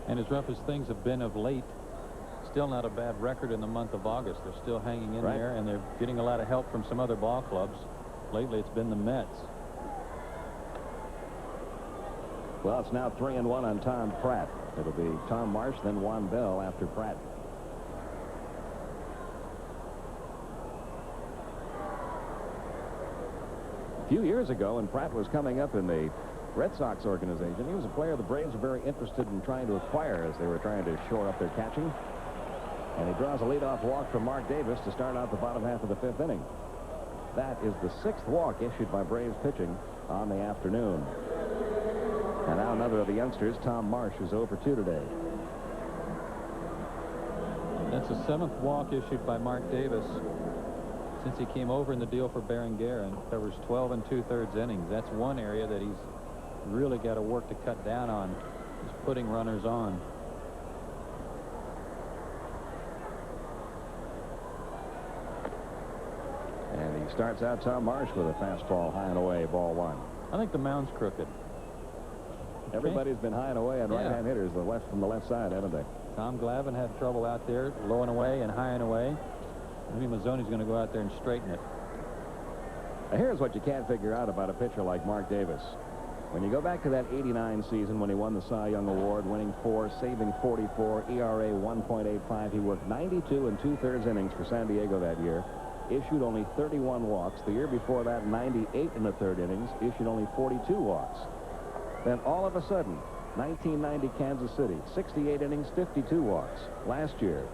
And as rough as things have been of late, still not a bad record in the month of August. They're still hanging in there, and they're getting a lot of help from some other ball clubs. Lately, it's been the Mets. Well, it's now 3-1 on Tom Pratt. It'll be Tom Marsh, then Juan Bell after Pratt. A few years ago, when Pratt was coming up in the Red Sox organization, he was a player the Braves were very interested in trying to acquire as they were trying to shore up their catching. And he draws a leadoff walk from Mark Davis to start out the bottom half of the 5th inning. That is the 6th walk issued by Braves pitching on the afternoon. And now another of the youngsters, Tom Marsh, is 0 for 2 today. That's the 7th walk issued by Mark Davis since he came over in the deal for Berenguer, and covers 12 2/3 innings. That's one area that he's really got to work to cut down on, is putting runners on. And he starts out Tom Marsh with a fastball high and away, ball 1. I think the mound's crooked. Everybody's been high and away on right-hand hitters, from the left side, haven't they? Tom Glavine had trouble out there, low and away and high and away. Maybe Mazzoni's going to go out there and straighten it. Here's what you can't figure out about a pitcher like Mark Davis. When you go back to that '89 season when he won the Cy Young Award, winning 4, saving 44, ERA 1.85, he worked 92 and 2/3 innings for San Diego that year, issued only 31 walks. The year before that, 98 in the 3rd innings, issued only 42 walks. Then all of a sudden, 1990 Kansas City, 68 innings, 52 walks. Last year,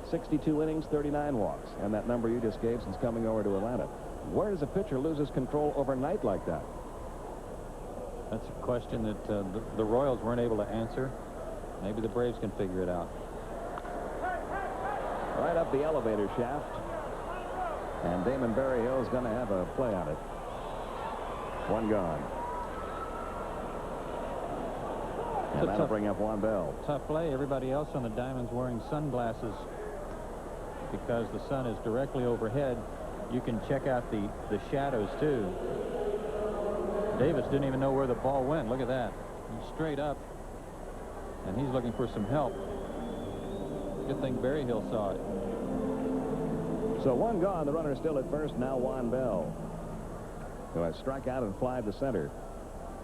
62 innings, 39 walks. And that number you just gave since coming over to Atlanta. Where does a pitcher lose his control overnight like that? That's a question that the Royals weren't able to answer. Maybe the Braves can figure it out. Right up the elevator shaft. And Damon Berryhill is going to have a play on it. One gone. And that'll bring up Juan Bell. Tough play. Everybody else on the diamond's wearing sunglasses because the sun is directly overhead. You can check out the shadows, too. Davis didn't even know where the ball went. Look at that. He's straight up, and he's looking for some help. Good thing Berryhill saw it. So one gone. The runner still at first. Now Juan Bell, who has struck out and flied to center,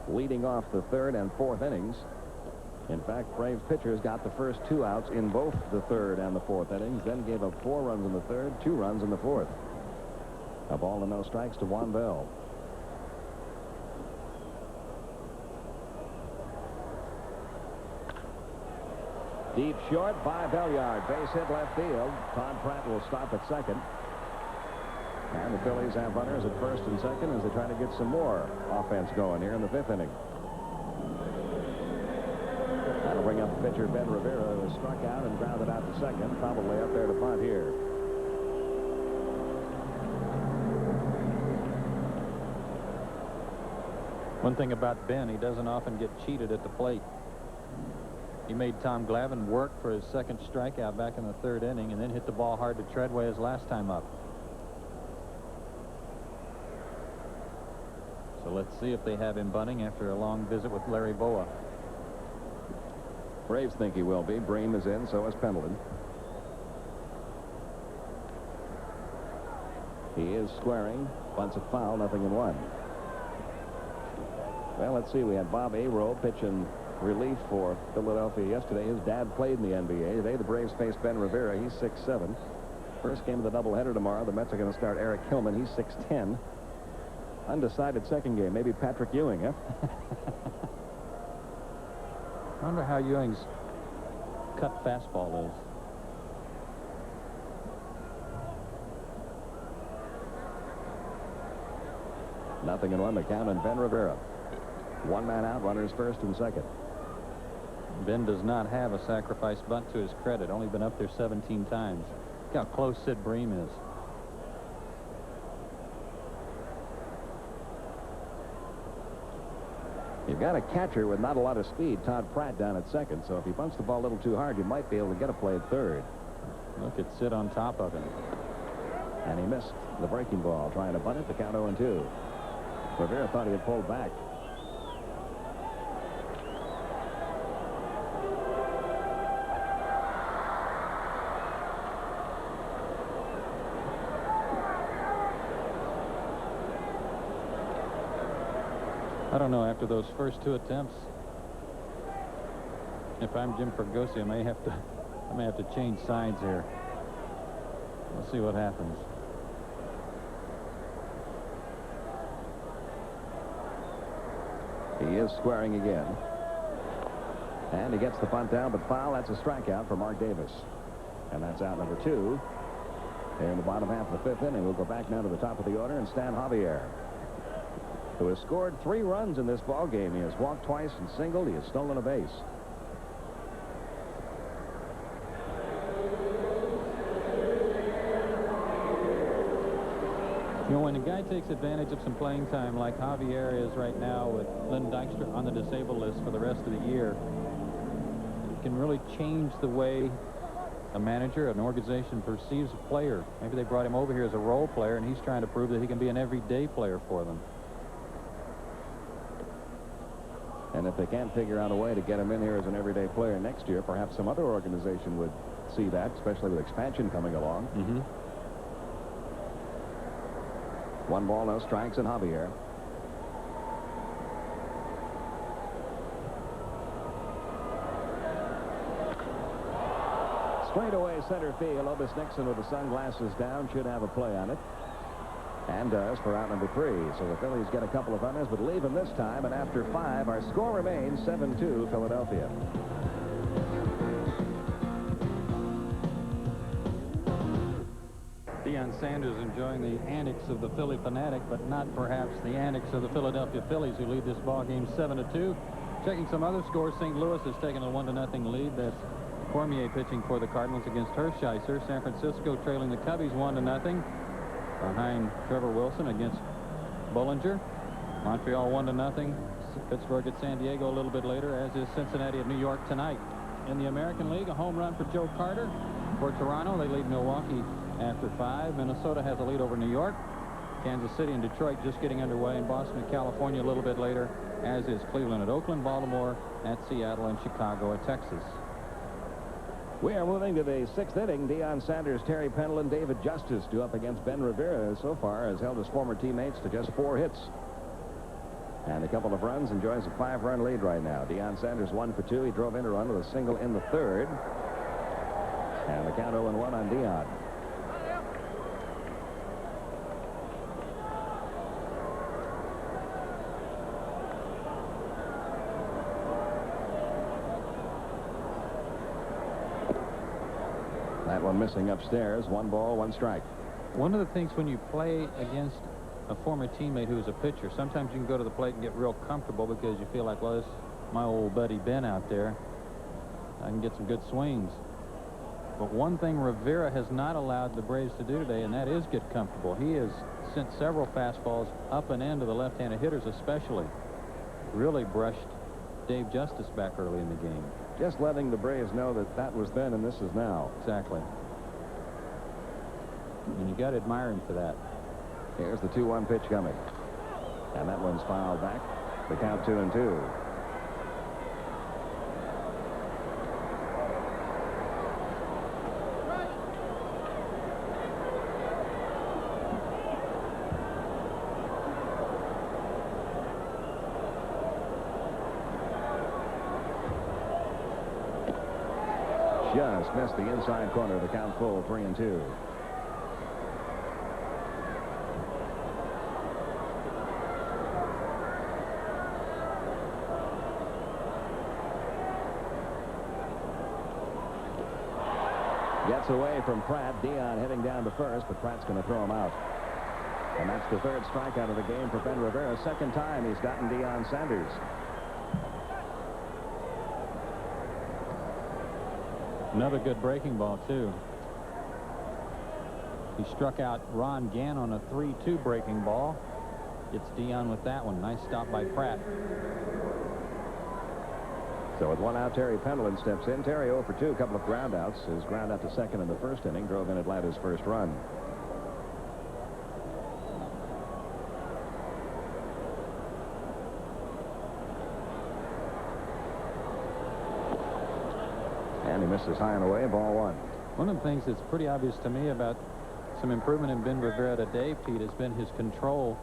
leading off the 3rd and 4th innings. In fact, Braves pitchers got the first 2 outs in both the 3rd and the 4th innings, then gave up 4 runs in the 3rd, 2 runs in the 4th. A ball and no strikes to Juan Bell. Deep short by Belliard. Base hit left field. Todd Pratt will stop at second. And the Phillies have runners at first and second as they try to get some more offense going here in the 5th inning. That'll bring up pitcher Ben Rivera, who struck out and grounded out to second. Probably up there to punt here. One thing about Ben, he doesn't often get cheated at the plate. He made Tom Glavine work for his 2nd strikeout back in the 3rd inning and then hit the ball hard to Treadway his last time up. So let's see if they have him bunting after a long visit with Larry Boa. Braves think he will be. Bream is in, so is Pendleton. He is squaring. Bunts it foul, 0-1. Well, let's see. We had Bob Arrow pitching relief for Philadelphia yesterday. His dad played in the NBA. Today, the Braves face Ben Rivera. He's 6'7". First game of the doubleheader tomorrow. The Mets are going to start Eric Hillman. He's 6'10". Undecided second game. Maybe Patrick Ewing, huh? I wonder how Ewing's cut fastball is. Nothing in 1 the count on Ben Rivera. 1 man out, runners first and second. Ben does not have a sacrifice bunt to his credit. Only been up there 17 times. Look how close Sid Bream is. You've got a catcher with not a lot of speed, Todd Pratt, down at second. So if he bunts the ball a little too hard, you might be able to get a play at 3rd. Look at Sid on top of him. And he missed the breaking ball, trying to bunt it. The count 0-2. Rivera thought he had pulled back. I don't know, after those first 2 attempts, if I'm Jim Fergosi, I may have to change sides here. We'll see what happens. He is squaring again. And he gets the bunt down, but foul. That's a strikeout for Mark Davis. And that's out number 2. Here in the bottom half of the 5th inning. We'll go back now to the top of the order and Stan Javier, who has scored 3 runs in this ball game. He has walked twice and singled. He has stolen a base. You know, when a guy takes advantage of some playing time like Javier is right now with Lynn Dykstra on the disabled list for the rest of the year, it can really change the way a manager, an organization perceives a player. Maybe they brought him over here as a role player, and he's trying to prove that he can be an everyday player for them. And if they can't figure out a way to get him in here as an everyday player next year, perhaps some other organization would see that, especially with expansion coming along. 1 ball, no strikes, and Javier. Straight away center field. Otis Nixon with the sunglasses down should have a play on it. And does for out number 3. So the Phillies get a couple of runners, but leave him this time. And after 5, our score remains 7-2 Philadelphia. Deion Sanders enjoying the antics of the Philly fanatic, but not perhaps the antics of the Philadelphia Phillies, who lead this ball game 7-2. Checking some other scores, St. Louis has taken a 1-0 lead. That's Cormier pitching for the Cardinals against Hershiser. San Francisco trailing the Cubbies 1-0 behind Trevor Wilson against Bollinger. Montreal 1-0. Pittsburgh at San Diego a little bit later, as is Cincinnati at New York tonight. In the American League, a home run for Joe Carter. For Toronto, they lead Milwaukee after 5. Minnesota has a lead over New York. Kansas City and Detroit just getting underway, and Boston and California a little bit later, as is Cleveland at Oakland, Baltimore at Seattle, and Chicago at Texas. We are moving to the 6th inning. Deion Sanders, Terry Pendleton, David Justice do up against Ben Rivera. So far has held his former teammates to just 4 hits. And a couple of runs, enjoys a 5-run lead right now. Deion Sanders 1 for 2. He drove in a run with a single in the 3rd. And the count 0-1 on Deion. That one missing upstairs. 1 ball, 1 strike. One of the things when you play against a former teammate who is a pitcher, sometimes you can go to the plate and get real comfortable because you feel like, well, this is my old buddy Ben out there. I can get some good swings. But one thing Rivera has not allowed the Braves to do today, and that is get comfortable. He has sent several fastballs up and in to the left-handed hitters especially. Really brushed Dave Justice back early in the game. Just letting the Braves know that that was then and this is now. Exactly. And you got to admire him for that. Here's the 2-1 pitch coming. And that one's fouled back. The count 2-2. Just missed the inside corner. The count full, 3-2. Gets away from Pratt. Deion heading down to first, but Pratt's going to throw him out. And that's the 3rd strikeout of the game for Ben Rivera. 2nd time he's gotten Deion Sanders. Another good breaking ball, too. He struck out Ron Gann on a 3-2 breaking ball. Gets Deion with that one. Nice stop by Pratt. So with 1 out, Terry Pendleton steps in. Terry 0 for 2, a couple of ground outs. His ground out to 2nd in the 1st inning drove in Atlanta's 1st run. And he misses high and away, ball 1. One of the things that's pretty obvious to me about some improvement in Ben Rivera today, Pete, has been his control.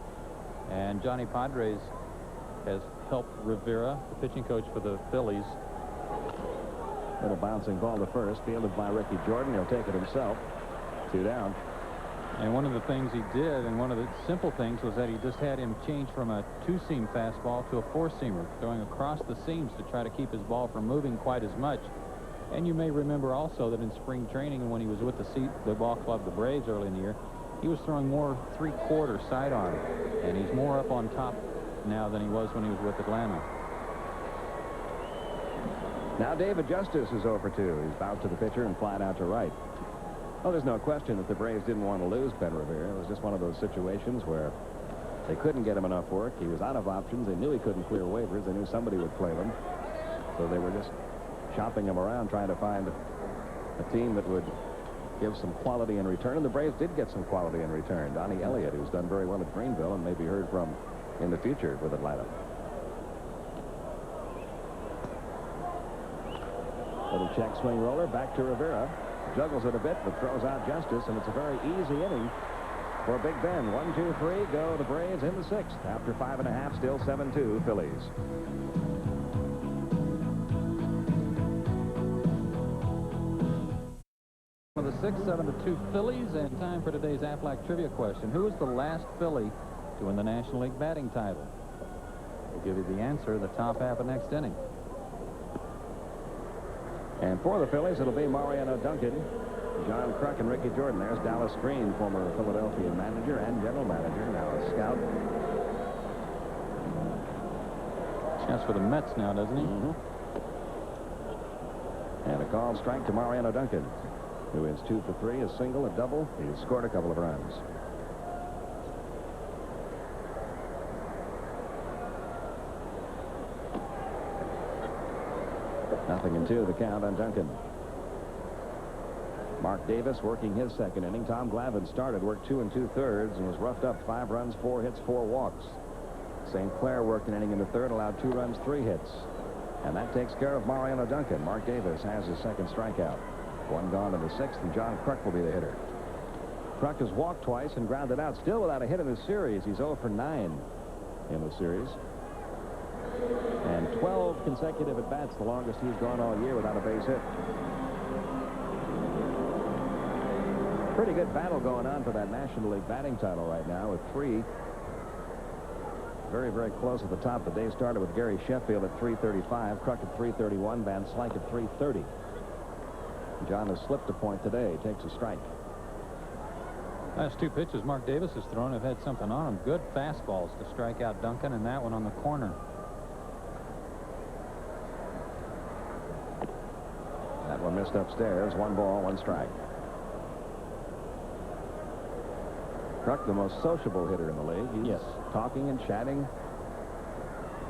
And Johnny Padres has helped Rivera, the pitching coach for the Phillies. Little bouncing ball to first, fielded by Ricky Jordan. He'll take it himself. 2 down. And one of the things he did, and one of the simple things, was that he just had him change from a 2-seam fastball to a 4-seamer, going across the seams to try to keep his ball from moving quite as much. And you may remember also that in spring training, and when he was with the ball club, the Braves, early in the year, he was throwing more 3/4 sidearm, and he's more up on top now than he was when he was with Atlanta. Now David Justice is 0 for 2. He's bounced to the pitcher and flied out to right. Well, there's no question that the Braves didn't want to lose Ben Rivera. It was just one of those situations where they couldn't get him enough work. He was out of options. They knew he couldn't clear waivers. They knew somebody would play them. So they were just shopping him around, trying to find a team that would give some quality in return. And the Braves did get some quality in return. Donnie Elliott, who's done very well at Greenville and may be heard from in the future with Atlanta. Little check swing roller back to Rivera. Juggles it a bit, but throws out Justice, and it's a very easy inning for Big Ben. 1, 2, 3, go the Braves in the 6th. After 5.5, still 7-2 Phillies. For the 6, 7-2 Phillies, and time for today's Aflac trivia question. Who was the last Philly to win the National League batting title? We'll give you the answer in the top half of next inning. And for the Phillies, it'll be Mariano Duncan, John Kruk, and Ricky Jordan. There's Dallas Green, former Philadelphia manager and general manager, now a scout. Chance for the Mets now, doesn't he? And a called strike to Mariano Duncan, who is 2 for 3, a single, a double. He's scored a couple of runs. Nothing in 2, the count on Duncan. Mark Davis working his second inning. Tom Glavine started, worked 2 2/3, and was roughed up. 5 runs, 4 hits, 4 walks. St. Clair worked an inning in the 3rd, allowed 2 runs, 3 hits. And that takes care of Mariano Duncan. Mark Davis has his second strikeout. 1 gone in the 6th, and John Kruk will be the hitter. Kruk has walked twice and grounded out, still without a hit in the series. He's 0 for 9 in the series. And 12 consecutive at-bats, the longest he's gone all year without a base hit. Pretty good battle going on for that National League batting title right now, with 3 very, very close at the top. The day started with Gary Sheffield at 335, Kruk at 331, Van Slyke at 330. John has slipped a point today, takes a strike. Last 2 pitches Mark Davis has thrown have had something on them. Good fastballs to strike out Duncan, and that one on the corner. That one missed upstairs. 1 ball, 1 strike. Kruk, the most sociable hitter in the league. He's talking and chatting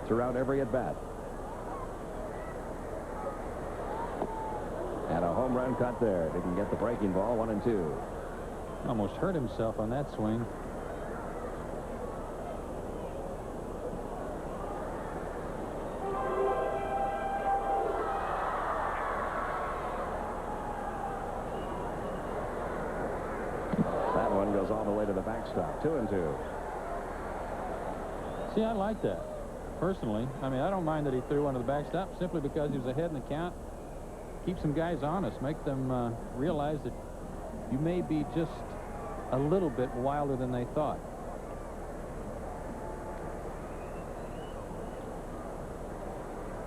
throughout every at-bat. And a home run cut there. Didn't get the breaking ball. 1 and 2. Almost hurt himself on that swing. That one goes all the way to the backstop. 2 and 2. See, I like that. Personally, I mean, I don't mind that he threw one to the backstop simply because he was ahead in the count. Keep some guys honest. Make them realize that you may be just a little bit wilder than they thought.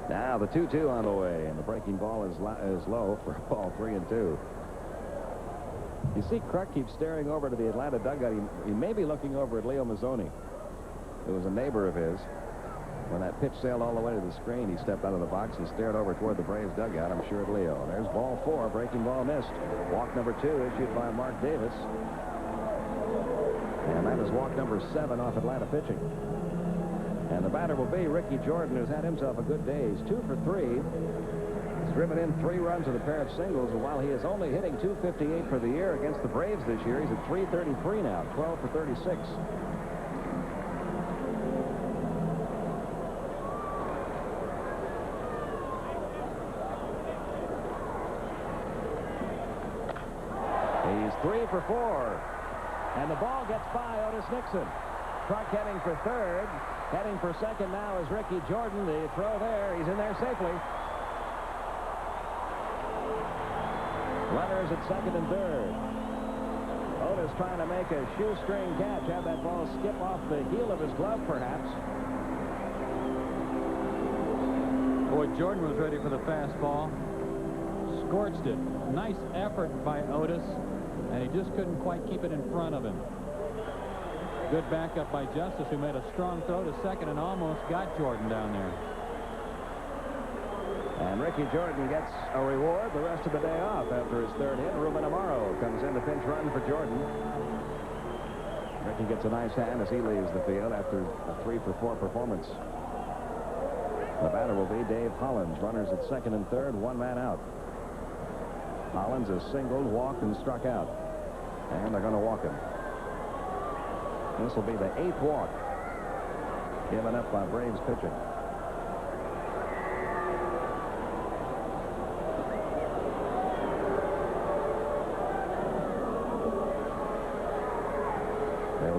Now the 2-2 on the way, and the breaking ball is low for ball 3 and 2. You see Kruk keeps staring over to the Atlanta dugout. He may be looking over at Leo Mazzoni, who was a neighbor of his. When that pitch sailed all the way to the screen, he stepped out of the box and stared over toward the Braves dugout. I'm sure at Leo. There's ball 4. Breaking ball missed. Walk number 2 issued by Mark Davis. And that is walk number 7 off Atlanta pitching. And the batter will be Ricky Jordan, who's had himself a good day. He's 2 for 3. He's driven in 3 runs with a pair of singles. And while he is only hitting .258 for the year against the Braves this year, he's at .333 now, 12 for 36. He's 3 for 4. And the ball gets by Otis Nixon. Kruk heading for 3rd. Heading for 2nd now is Ricky Jordan. The throw there. He's in there safely. Runners at 2nd and 3rd. Otis trying to make a shoestring catch. Have that ball skip off the heel of his glove, perhaps. Boy, Jordan was ready for the fastball. Scorched it. Nice effort by Otis, and he just couldn't quite keep it in front of him. Good backup by Justice, who made a strong throw to 2nd and almost got Jordan down there. And Ricky Jordan gets a reward the rest of the day off after his 3rd hit. Ruben Amaro comes in to pinch run for Jordan. Ricky gets a nice hand as he leaves the field after a 3 for 4 performance. The batter will be Dave Hollins. Runners at 2nd and 3rd, 1 man out. Hollins has singled, walked, and struck out. And they're going to walk him. This will be the 8th walk given up by Braves pitching.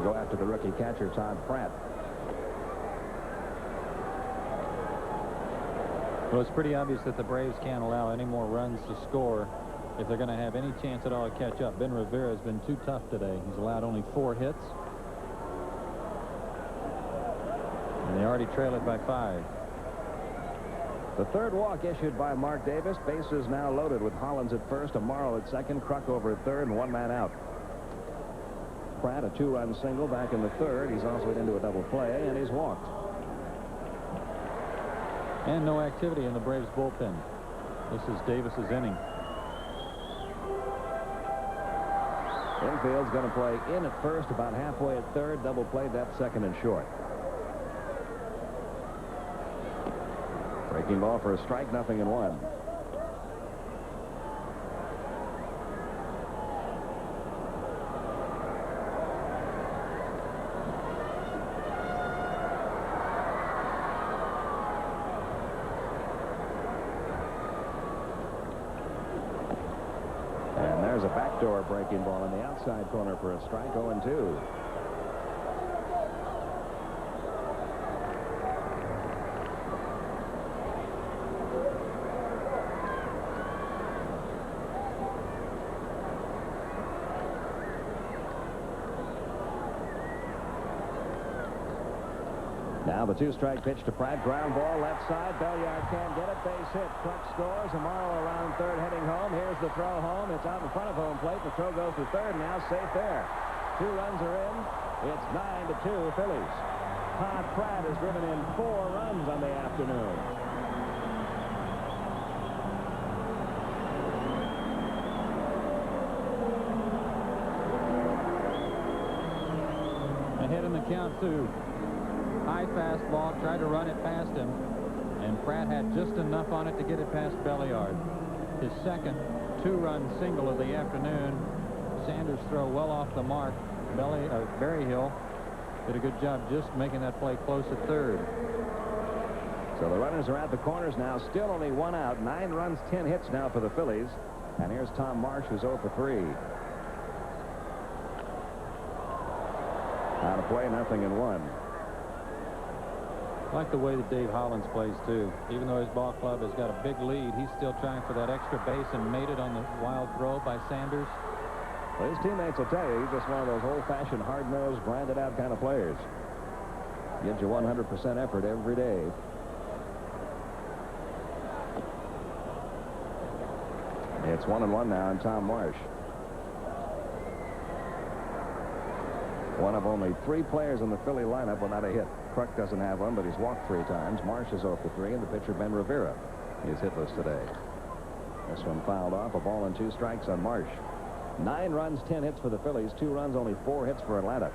They'll go after the rookie catcher, Todd Pratt. Well, it's pretty obvious that the Braves can't allow any more runs to score if they're going to have any chance at all to catch up. Ben Rivera has been too tough today. He's allowed only 4 hits. And they already trail it by 5. The third walk issued by Mark Davis. Bases now loaded with Hollins at first, Amaro at second, Kruk over at third, and 1 man out. Pratt, a 2-run single back in the third. He's also into a double play, and he's walked. And no activity in the Braves bullpen. This is Davis's inning. Infield's going to play in at first, about halfway at third, double play, that's second and short. Breaking ball for a strike, 0-1. And there's a backdoor breaking ball in the outside corner for a strike, 0-2. Now the 2-strike pitch to Pratt. Ground ball left side. Belliard can't get it. Base hit. Kruk scores. Amaro around third heading home. Here's the throw home. It's out in front of home plate. The throw goes to third. Now safe there. 2 runs are in. It's 9-2 Phillies. Todd Pratt has driven in 4 runs on the afternoon. Ahead in the count, too. High fastball, tried to run it past him, and Pratt had just enough on it to get it past Belliard. His second 2-run single of the afternoon. Sanders' throw well off the mark. Berryhill did a good job just making that play close at third. So the runners are at the corners now. Still only 1 out. 9 runs, 10 hits now for the Phillies. And here's Tom Marsh, who's 0 for 3. Out of play, 0-1. I like the way that Dave Hollins plays, too. Even though his ball club has got a big lead, he's still trying for that extra base and made it on the wild throw by Sanders. Well, his teammates will tell you he's just one of those old-fashioned, hard-nosed, grinded-out kind of players. Gives you 100% effort every day. It's 1-1 now on Tom Marsh. One of only 3 players in the Philly lineup without a hit. Kruk doesn't have one, but he's walked 3 times. Marsh is 0 for 3, and the pitcher, Ben Rivera, is hitless today. This one fouled off. A ball and 2 strikes on Marsh. 9 runs, 10 hits for the Phillies. 2 runs, only 4 hits for Atlanta.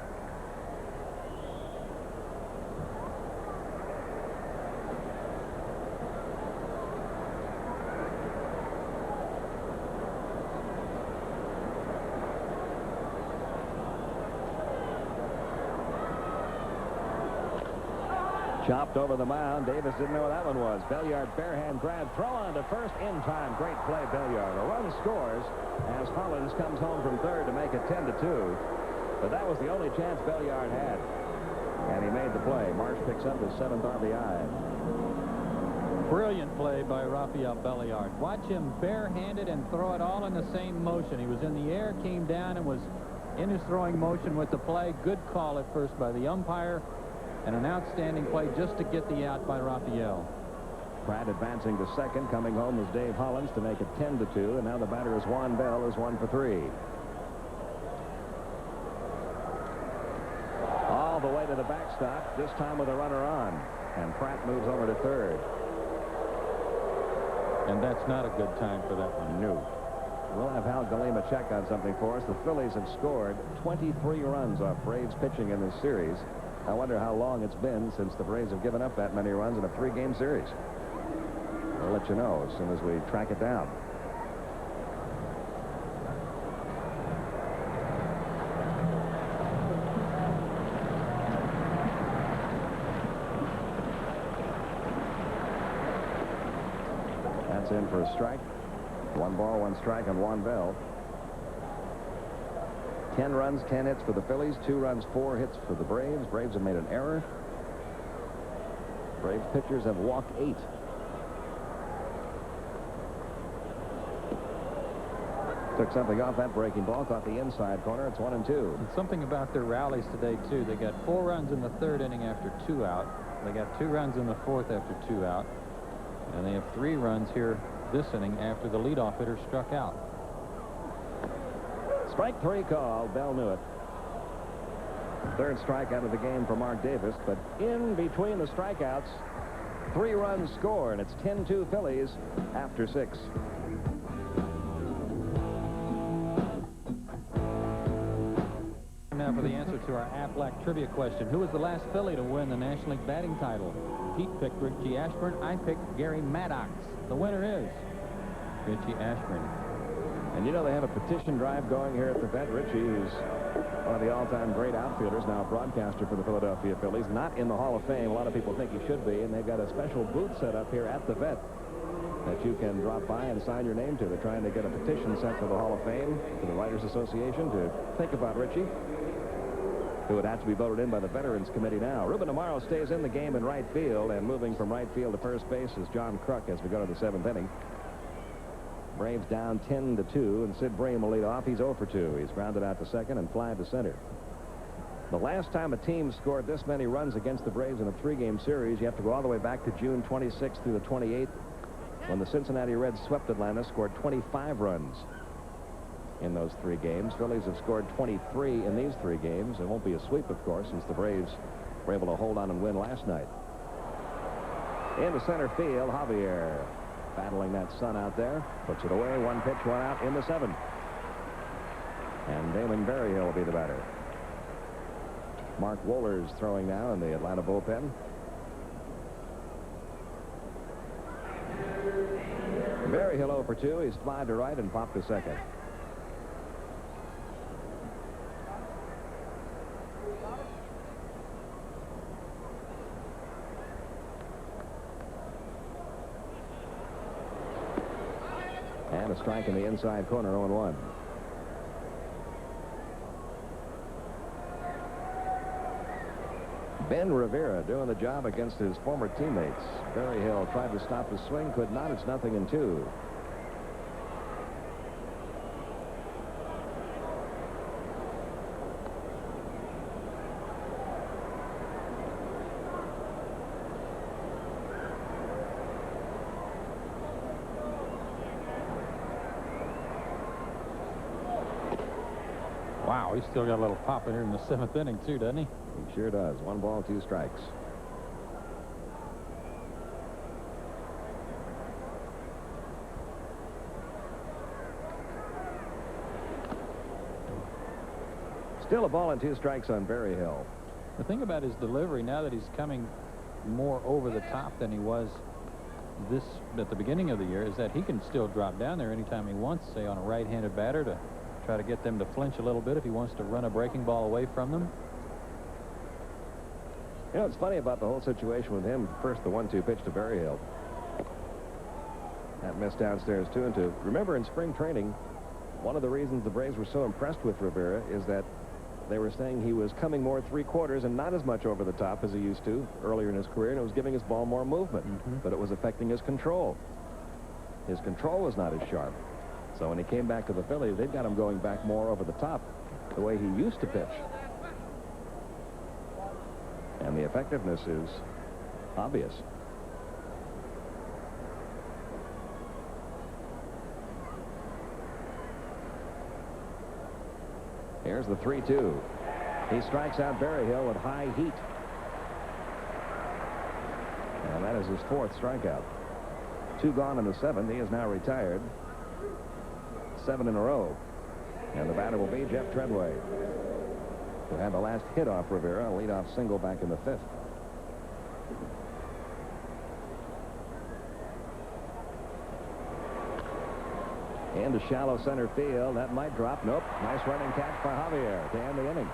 Chopped over the mound. Davis didn't know what that one was. Belliard barehand grab. Throw on to first in time. Great play, Belliard. A run scores as Hollins comes home from third to make it 10-2. But that was the only chance Belliard had. And he made the play. Marsh picks up his 7th RBI. Brilliant play by Rafael Belliard. Watch him barehanded and throw it all in the same motion. He was in the air, came down, and was in his throwing motion with the play. Good call at first by the umpire. And an outstanding play just to get the out by Rafael. Pratt advancing to second. Coming home was Dave Hollins to make it 10-2. And now the batter is Juan Bell, who's 1 for 3. All the way to the backstop, this time with a runner on. And Pratt moves over to third. And that's not a good time for that one. No. We'll have Hal Galima check on something for us. The Phillies have scored 23 runs off Braves pitching in this series. I wonder how long it's been since the Braves have given up that many runs in a 3-game series. We'll let you know as soon as we track it down. That's in for a strike. 1 ball, 1 strike on Juan Bell. 10 runs, 10 hits for the Phillies, 2 runs, 4 hits for the Braves. Braves have made an error. Braves pitchers have walked 8. Took something off that breaking ball, caught the inside corner. It's 1-2. And something about their rallies today, too. They got 4 runs in the 3rd inning after 2 out. They got 2 runs in the 4th after 2 out. And they have 3 runs here this inning after the leadoff hitter struck out. Strike 3 call. Bell knew it. 3rd strikeout of the game for Mark Davis. But in between the strikeouts, 3 runs scored. It's 10-2 Phillies after 6. Now for the answer to our Aflac trivia question. Who was the last Philly to win the National League batting title? Pete picked Richie Ashburn. I picked Gary Maddox. The winner is Richie Ashburn. And you know they have a petition drive going here at the vet. Richie, who's one of the all-time great outfielders, now a broadcaster for the Philadelphia Phillies, not in the Hall of Fame. A lot of people think he should be, and they've got a special booth set up here at the vet that you can drop by and sign your name to. They're trying to get a petition sent to the Hall of Fame, to the Writers Association, to think about Richie, who would have to be voted in by the Veterans Committee now. Ruben Amaro stays in the game in right field, and moving from right field to first base is John Kruk as we go to the 7th inning. Braves down 10-2, and Sid Bream will lead off. He's 0 for 2. He's grounded out to second and fly to center. The last time a team scored this many runs against the Braves in a 3-game series, you have to go all the way back to June 26th through the 28th, when the Cincinnati Reds swept Atlanta, scored 25 runs in those 3 games. Phillies have scored 23 in these 3 games. It won't be a sweep, of course, since the Braves were able to hold on and win last night. Into center field, Javier battling that sun out there. Puts it away. 1 pitch, 1 out in the 7th. And Damon Berryhill will be the batter. Mark Wohler's throwing now in the Atlanta bullpen. Berryhill 0 for 2. He's flied to right and popped to second. And a strike in the inside corner, 0-1. Ben Rivera doing the job against his former teammates. Berryhill tried to stop the swing, could not. It's 0-2. Wow, he's still got a little pop in here in the 7th inning, too, doesn't he? He sure does. 1 ball, 2 strikes. Still a ball and 2 strikes on Berryhill. The thing about his delivery, now that he's coming more over the top than he was at the beginning of the year, is that he can still drop down there anytime he wants, say on a right-handed batter, to try to get them to flinch a little bit if he wants to run a breaking ball away from them. You know, it's funny about the whole situation with him. First, the 1-2 pitch to Berryhill. That missed downstairs, 2-2. Remember, in spring training, one of the reasons the Braves were so impressed with Rivera is that they were saying he was coming more 3/4 and not as much over the top as he used to earlier in his career, and it was giving his ball more movement, but it was affecting his control. His control was not as sharp. So when he came back to the Phillies, they've got him going back more over the top the way he used to pitch. And the effectiveness is obvious. Here's the 3-2. He strikes out Berryhill with high heat. And that is his 4th strikeout. 2 gone in the 7th. He is now retired. 7 in a row. And the batter will be Jeff Treadway, who had the last hit off Rivera, a leadoff single back in the 5th. Into shallow center field. That might drop. Nope. Nice running catch by Javier to end the inning.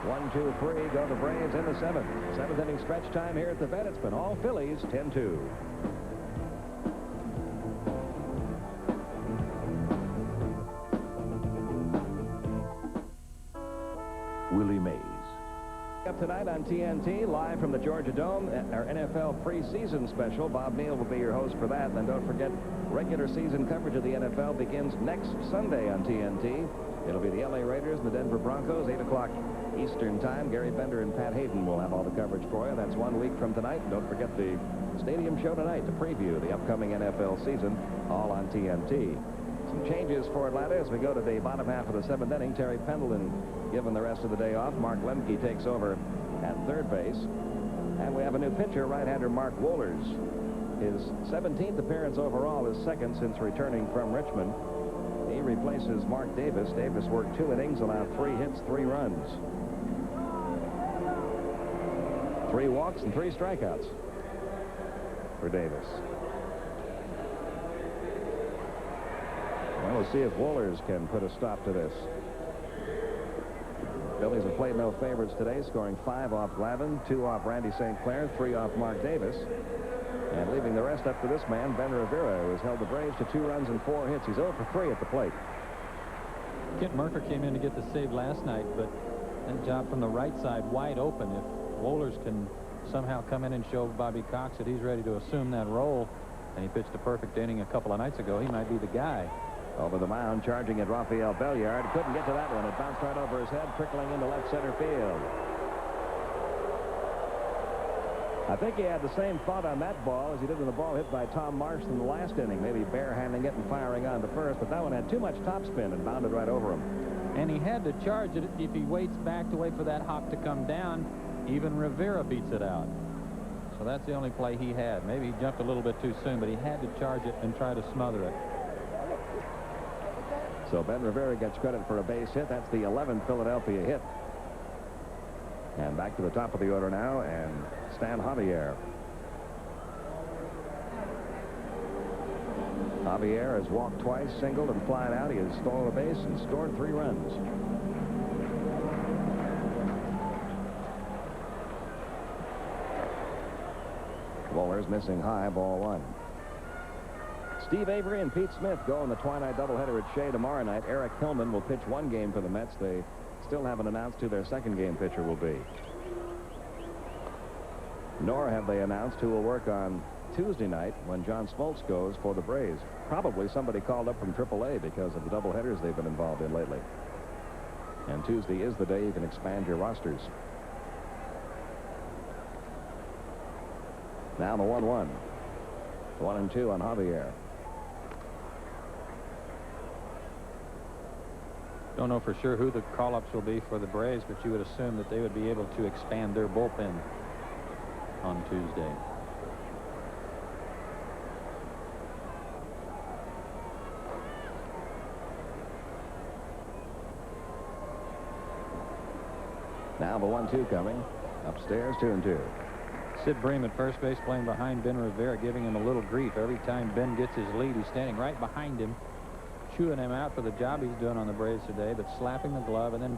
1, 2, 3. Go the Braves in the 7th. 7th inning stretch time here at the vet. It's been all Phillies, 10-2. Willie Mays. Up tonight on TNT, live from the Georgia Dome, our NFL preseason special. Bob Neal will be your host for that. And don't forget, regular season coverage of the NFL begins next Sunday on TNT. It'll be the LA Raiders and the Denver Broncos, 8 o'clock Eastern time. Gary Bender and Pat Hayden will have all the coverage for you. That's 1 week from tonight. And don't forget the stadium show tonight to preview the upcoming NFL season, all on TNT. Some changes for Atlanta as we go to the bottom half of the 7th inning. Terry Pendleton given the rest of the day off. Mark Lemke takes over at third base. And we have a new pitcher, right-hander Mark Wohlers. His 17th appearance overall, his second since returning from Richmond. He replaces Mark Davis. Davis worked 2 innings, allowed 3 hits, 3 runs. 3 walks and 3 strikeouts for Davis. Well, we'll see if Wohlers can put a stop to this. Phillies have played no favorites today, scoring 5 off Glavine, 2 off Randy St. Clair, 3 off Mark Davis. And leaving the rest up to this man, Ben Rivera, who has held the Braves to 2 runs and 4 hits. He's 0 for 3 at the plate. Kent Mercker came in to get the save last night, but that job from the right side wide open. If Wohlers can somehow come in and show Bobby Cox that he's ready to assume that role, and he pitched a perfect inning a couple of nights ago, he might be the guy. Over the mound, charging at Rafael Belliard. Couldn't get to that one. It bounced right over his head, trickling into left center field. I think he had the same thought on that ball as he did when the ball hit by Tom Marsh in the last inning. Maybe barehanding it and firing on to first, but that one had too much topspin and bounded right over him. And he had to charge it. If he waits back to wait for that hop to come down, even Rivera beats it out. So that's the only play he had. Maybe he jumped a little bit too soon, but he had to charge it and try to smother it. So Ben Rivera gets credit for a base hit. That's the 11th Philadelphia hit. And back to the top of the order now, and Stan Javier. Javier has walked twice, singled, and flied out. He has stolen a base and scored 3 runs. Wohlers missing high, ball 1. Steve Avery and Pete Smith go in the twilight doubleheader at Shea tomorrow night. Eric Hillman will pitch 1 game for the Mets. They still haven't announced who their second game pitcher will be. Nor have they announced who will work on Tuesday night when John Smoltz goes for the Braves. Probably somebody called up from AAA because of the doubleheaders they've been involved in lately. And Tuesday is the day you can expand your rosters. Now the 1-1. 1-2 on Javier. Don't know for sure who the call-ups will be for the Braves, but you would assume that they would be able to expand their bullpen on Tuesday. Now the 1-2 coming. Upstairs, 2-2. Sid Bream at first base playing behind Ben Rivera, giving him a little grief. Every time Ben gets his lead, he's standing right behind him, chewing him out for the job he's doing on the Braves today, but slapping the glove, and then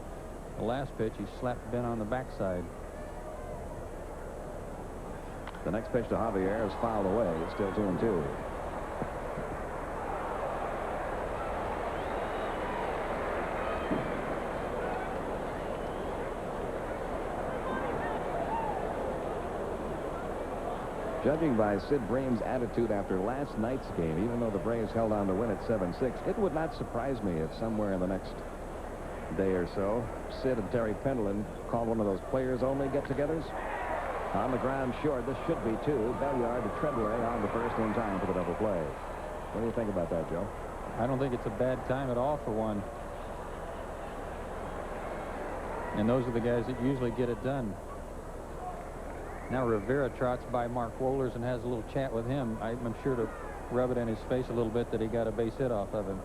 the last pitch, he slapped Ben on the backside. The next pitch to Javier is fouled away. It's still 2-2. Judging by Sid Bream's attitude after last night's game, even though the Braves held on to win at 7-6, it would not surprise me if somewhere in the next day or so, Sid and Terry Pendleton called one of those players-only get-togethers. On the ground short, this should be 2. Belliard to Treadway on the first in time for the double play. What do you think about that, Joe? I don't think it's a bad time at all for one. And those are the guys that usually get it done. Now Rivera trots by Mark Wohlers and has a little chat with him. I'm sure to rub it in his face a little bit that he got a base hit off of him.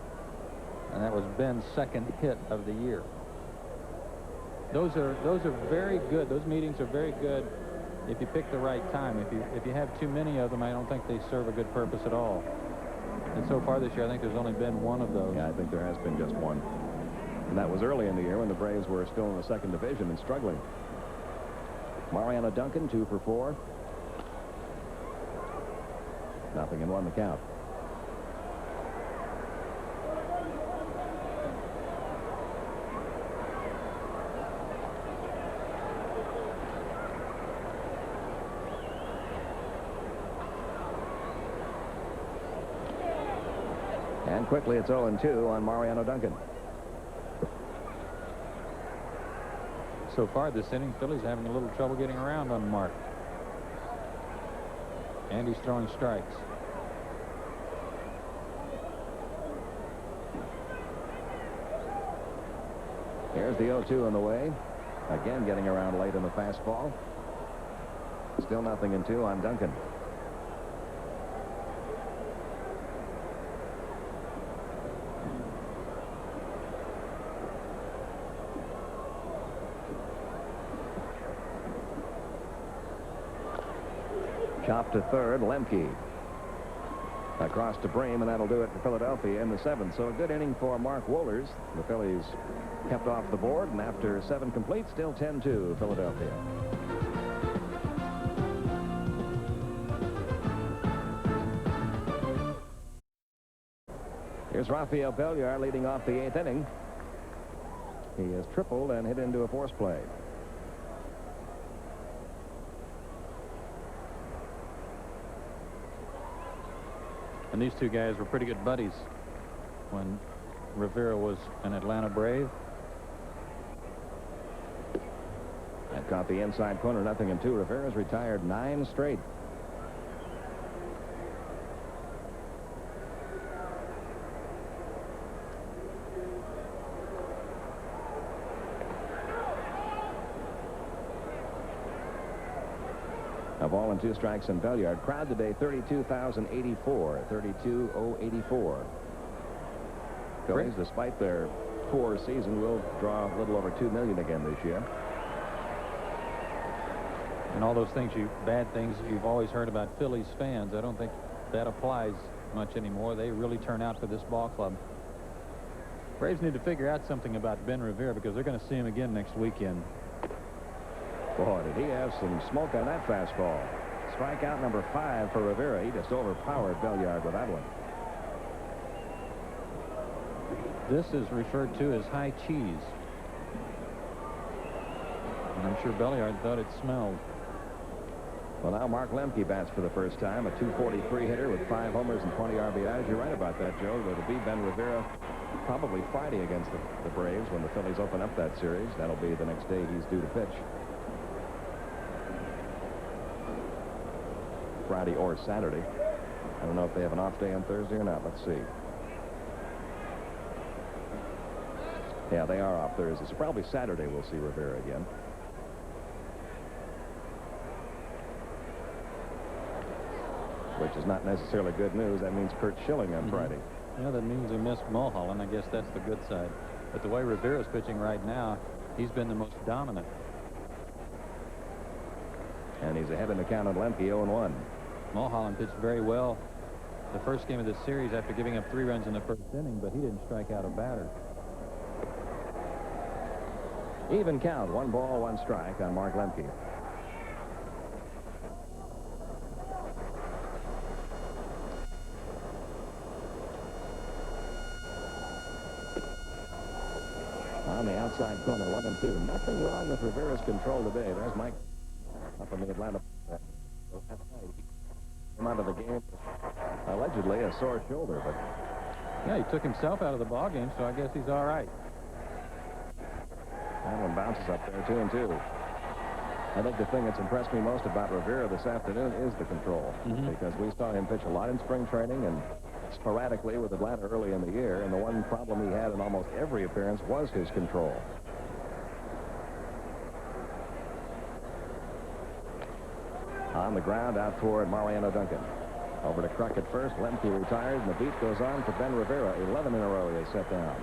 And that was Ben's second hit of the year. Those are very good. Those meetings are very good if you pick the right time. If you have too many of them, I don't think they serve a good purpose at all. And so far this year, I think there's only been one of those. Yeah, I think there has been just one. And that was early in the year when the Braves were still in the second division and struggling. Mariano Duncan, 2 for 4. 0-1 the count. quickly it's 0-2 on Mariano Duncan. So far this inning, Phillies having a little trouble getting around on Mark. And he's throwing strikes. Here's the 0-2 on the way. Again getting around late in the fastball. Still 0-2 on Duncan. Chop to third, Lemke. Across to Bream, and that'll do it for Philadelphia in the 7th. So a good inning for Mark Wohlers. The Phillies kept off the board, and after 7 complete, still 10-2 Philadelphia. Here's Rafael Belliard leading off the 8th inning. He has tripled and hit into a force play. And these two guys were pretty good buddies when Rivera was an Atlanta Brave. That caught the inside corner, 0-2. Rivera's retired 9 straight. A ball and 2 strikes in Belliard. Crowd today 32,084. 32,084. Phillies, despite their poor season, will draw a little over 2 million again this year. And all those things, bad things you've always heard about Phillies fans, I don't think that applies much anymore. They really turn out for this ball club. Braves need to figure out something about Ben Rivera, because they're going to see him again next weekend. Boy, did he have some smoke on that fastball. Strikeout number 5 for Rivera. He just overpowered Belliard with that one. This is referred to as high cheese. And I'm sure Belliard thought it smelled. Well, now Mark Lemke bats for the first time, a .243 hitter with 5 homers and 20 RBIs. You're right about that, Joe. It'll be Ben Rivera probably Friday against the Braves when the Phillies open up that series. That'll be the next day he's due to pitch. Friday or Saturday. I don't know if they have an off day on Thursday or not. Let's see. Yeah, they are off Thursday, so probably Saturday we'll see Rivera again. Which is not necessarily good news. That means Kurt Schilling on Friday. Yeah, that means he missed Mulholland. I guess that's the good side. But the way Rivera's pitching right now, he's been the most dominant. And he's ahead in the count on Lemke, 0-1. Mulholland pitched very well the first game of this series after giving up 3 runs in the first inning, but he didn't strike out a batter. Even count, 1 ball, 1 strike on Mark Lemke. On the outside corner, 1-2. Nothing wrong with Rivera's control today. There's Mike up in the Atlanta. Came out of the game, allegedly a sore shoulder, but yeah, he took himself out of the ball game, so I guess he's all right. that one bounces up there, 2-2. I think the thing that's impressed me most about Rivera this afternoon is the control, because we saw him pitch a lot in spring training and sporadically with Atlanta early in the year, and the one problem he had in almost every appearance was his control. On the ground out toward Mariano Duncan. Over to Kruk at first. Lemke retired, and the beat goes on for Ben Rivera. 11 in a row he has set down.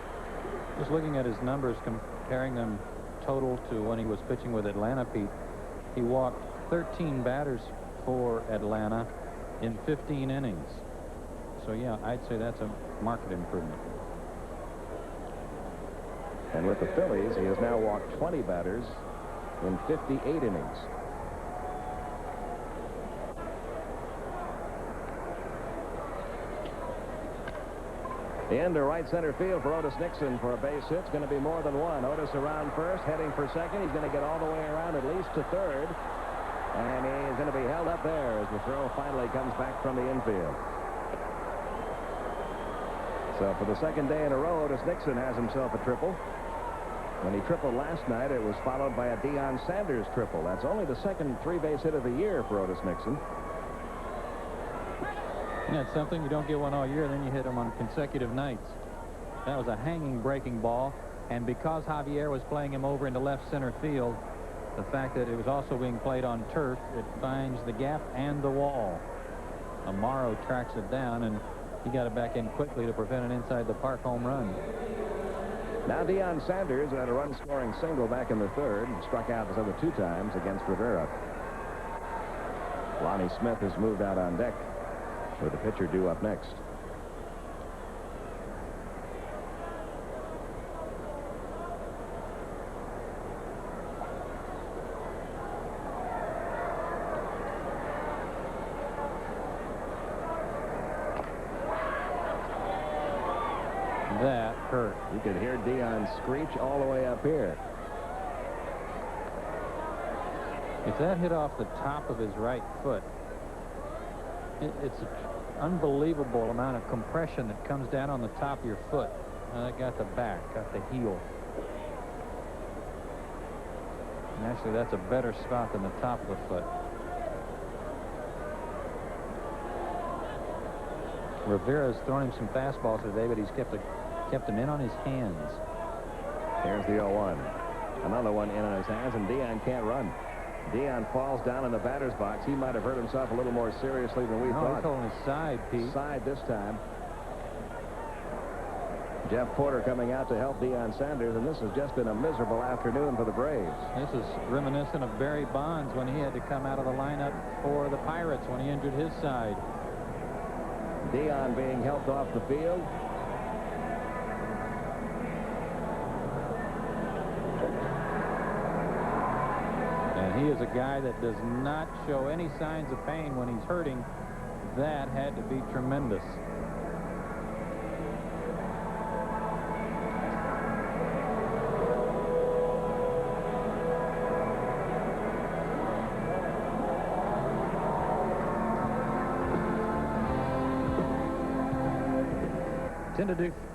Just looking at his numbers, comparing them total to when he was pitching with Atlanta, Pete, he walked 13 batters for Atlanta in 15 innings. So, yeah, I'd say that's a marked improvement. And with the Phillies, he has now walked 20 batters in 58 innings. Into right center field for Otis Nixon for a base hit. It's going to be more than one. Otis around first, heading for second. He's going to get all the way around at least to third. And he's going to be held up there as the throw finally comes back from the infield. So for the second day in a row, Otis Nixon has himself a triple. When he tripled last night, it was followed by a Deion Sanders triple. That's only the second three-base hit of the year for Otis Nixon. That's something. You don't get one all year, then you hit them on consecutive nights. That was a hanging breaking ball, and because Javier was playing him over into left center field, the fact that it was also being played on turf, it finds the gap and the wall. Amaro tracks it down, and he got it back in quickly to prevent an inside the park home run. Now Deion Sanders had a run-scoring single back in the third and struck out his other two times against Rivera. Lonnie Smith has moved out on deck with the pitcher due up next. That hurt. You could hear Deion screech all the way up here. If that hit off the top of his right foot, it's an unbelievable amount of compression that comes down on the top of your foot. That got the back, got the heel. And actually, that's a better spot than the top of the foot. Rivera's thrown him some fastballs today, but he's kept him in on his hands. Here's the 0-1. Another one in on his hands, and Deion can't run. Deion falls down in the batter's box. He might have hurt himself a little more seriously than we thought. He's holding his side, Pete. Side this time. Jeff Porter coming out to help Deion Sanders, and this has just been a miserable afternoon for the Braves. This is reminiscent of Barry Bonds when he had to come out of the lineup for the Pirates when he injured his side. Deion being helped off the field. And he is a guy that does not show any signs of pain when he's hurting. That had to be tremendous.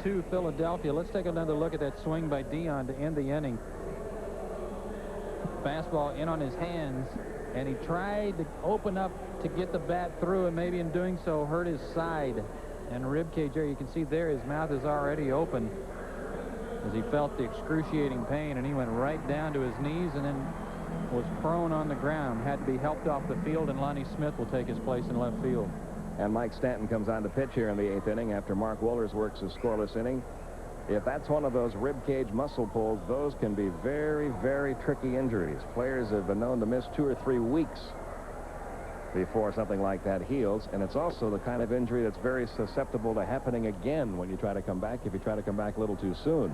To Philadelphia. Let's take another look at that swing by Deion to end the inning. Fastball in on his hands, and he tried to open up to get the bat through, and maybe in doing so hurt his side and rib cage area. You can see there his mouth is already open as he felt the excruciating pain, and he went right down to his knees and then was prone on the ground. Had to be helped off the field, and Lonnie Smith will take his place in left field. And Mike Stanton comes on to pitch here in the 8th inning after Mark Wohlers works a scoreless inning. If that's one of those rib cage muscle pulls, those can be very, very tricky injuries. Players have been known to miss 2 or 3 weeks before something like that heals. And it's also the kind of injury that's very susceptible to happening again when you try to come back, if you try to come back a little too soon.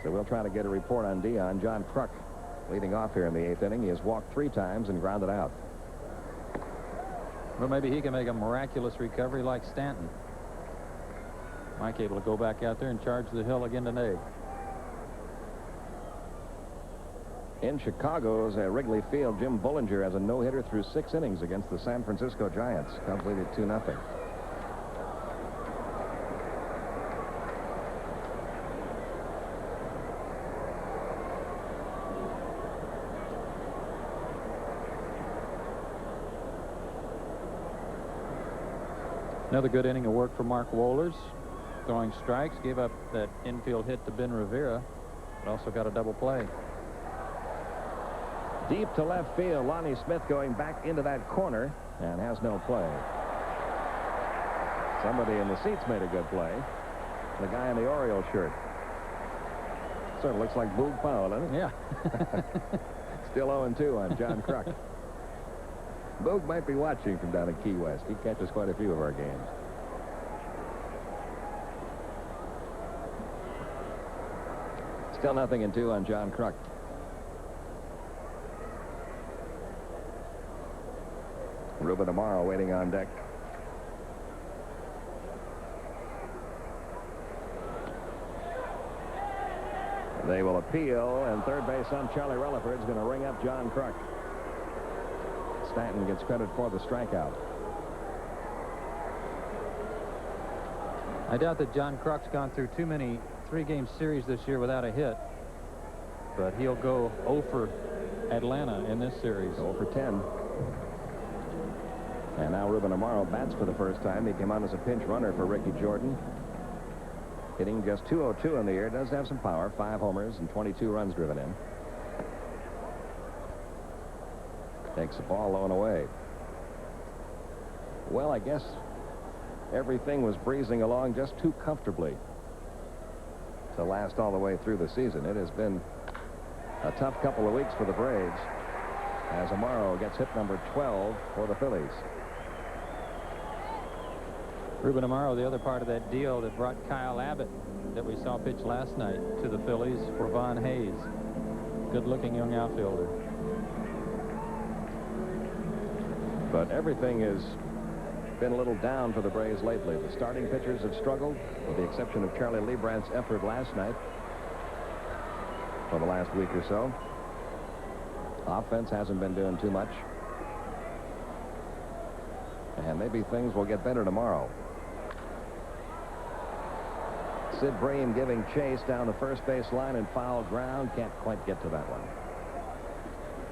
So we'll try to get a report on Deion. John Kruk leading off here in the 8th inning. He has walked 3 times and grounded out. Well, maybe he can make a miraculous recovery like Stanton. Mike able to go back out there and charge the hill again today. In Chicago's Wrigley Field, Jim Bullinger has a no-hitter through 6 innings against the San Francisco Giants. Completed 2-0. Another good inning of work for Mark Wohlers. Throwing strikes, gave up that infield hit to Ben Rivera, but also got a double play. Deep to left field, Lonnie Smith going back into that corner and has no play. Somebody in the seats made a good play. The guy in the Oriole shirt. Sort of looks like Boog Powell, doesn't it? Yeah. Still 0-2 on John Kruk. Boog might be watching from down in Key West. He catches quite a few of our games. Still 0-2 on John Kruk. Ruben Amaro waiting on deck. They will appeal, and third base on Charlie Relaford is going to ring up John Kruk. Stanton gets credit for the strikeout. I doubt that John Kruk's gone through too many 3-game series this year without a hit. But he'll go 0 for Atlanta in this series. 0 for 10. And now Ruben Amaro bats for the first time. He came on as a pinch runner for Ricky Jordan. Hitting just .202 in the year. Does have some power. 5 homers and 22 runs driven in. Takes the ball low and away. Well, I guess everything was breezing along just too comfortably to last all the way through the season. It has been a tough couple of weeks for the Braves as Amaro gets hit number 12 for the Phillies. Ruben Amaro, the other part of that deal that brought Kyle Abbott, that we saw pitch last night, to the Phillies for Von Hayes. Good-looking young outfielder. But everything has been a little down for the Braves lately. The starting pitchers have struggled, with the exception of Charlie Lebrandt's effort last night. For the last week or so, offense hasn't been doing too much. And maybe things will get better tomorrow. Sid Bream giving chase down the first base line and foul ground. Can't quite get to that one.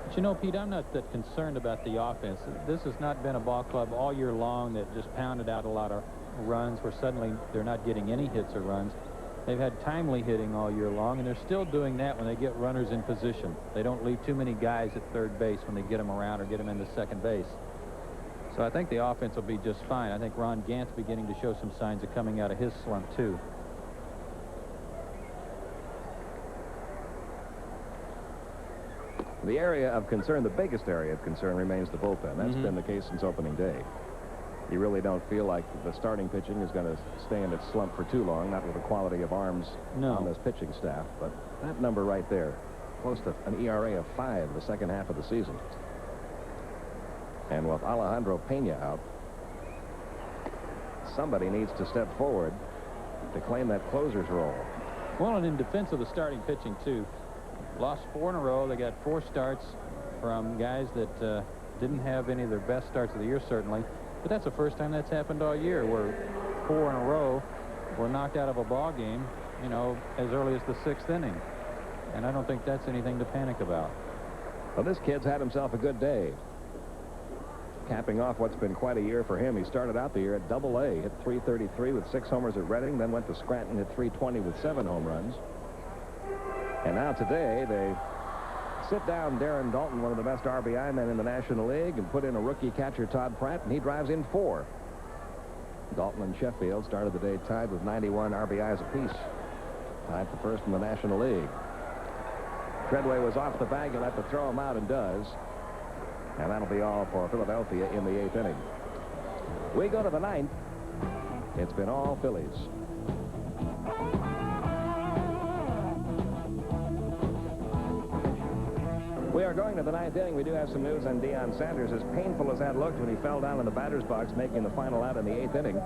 But you know, Pete, I'm not that concerned about the offense. This has not been a ball club all year long that just pounded out a lot of runs where suddenly they're not getting any hits or runs. They've had timely hitting all year long, and they're still doing that when they get runners in position. They don't leave too many guys at third base when they get them around or get them into second base. So I think the offense will be just fine. I think Ron Gant's beginning to show some signs of coming out of his slump, too. The area of concern, the biggest area of concern, remains the bullpen. That's been the case since opening day. You really don't feel like the starting pitching is going to stay in its slump for too long, not with the quality of arms on this pitching staff. But that number right there, close to an ERA of 5 the second half of the season. And with Alejandro Pena out, somebody needs to step forward to claim that closer's role. Well, and in defense of the starting pitching, too, lost 4 in a row. They got 4 starts from guys that didn't have any of their best starts of the year, certainly. But that's the first time that's happened all year, where 4 in a row were knocked out of a ball game, you know, as early as the 6th inning. And I don't think that's anything to panic about. Well, this kid's had himself a good day. Capping off what's been quite a year for him. He started out the year at Double-A, hit .333 with 6 homers at Reading, then went to Scranton, hit .320 with 7 home runs. And now today, they sit down Darren Dalton, one of the best RBI men in the National League, and put in a rookie catcher, Todd Pratt, and he drives in 4. Dalton and Sheffield started the day tied with 91 RBIs apiece. Tied for first in the National League. Treadway was off the bag. He'll have to throw him out, and does. And that'll be all for Philadelphia in the 8th inning. We go to the 9th. It's been all Phillies. We are going to the 9th inning. We do have some news on Deion Sanders. As painful as that looked when he fell down in the batter's box making the final out in the 8th inning,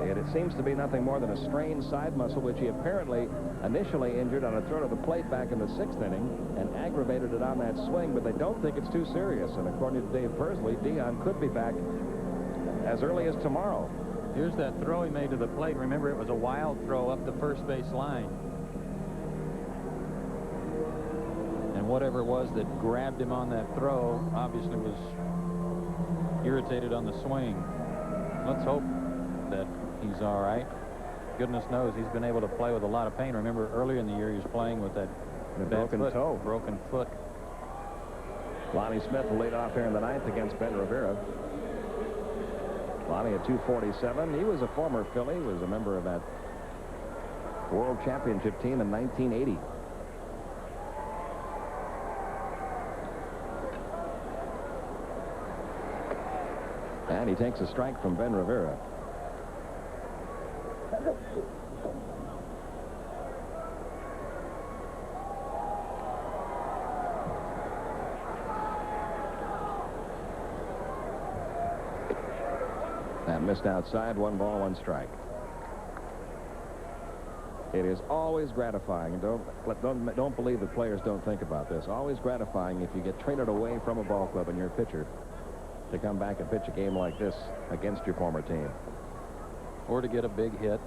it seems to be nothing more than a strained side muscle, which he apparently initially injured on a throw to the plate back in the 6th inning and aggravated it on that swing, but they don't think it's too serious. And according to Dave Persley, Deion could be back as early as tomorrow. Here's that throw he made to the plate. Remember, it was a wild throw up the first base line. And whatever it was that grabbed him on that throw obviously was irritated on the swing. Let's hope that he's all right. Goodness knows he's been able to play with a lot of pain. Remember, earlier in the year he was playing with that broken foot. Lonnie Smith will lead off here in the 9th against Ben Rivera. Lonnie at .247. He was a former Philly. He was a member of that World Championship team in 1980. And he takes a strike from Ben Rivera. That missed outside. 1 ball, 1 strike. It is always gratifying. Don't believe that players don't think about this. Always gratifying if you get traded away from a ball club and you're a pitcher to come back and pitch a game like this against your former team. Or to get a big hit.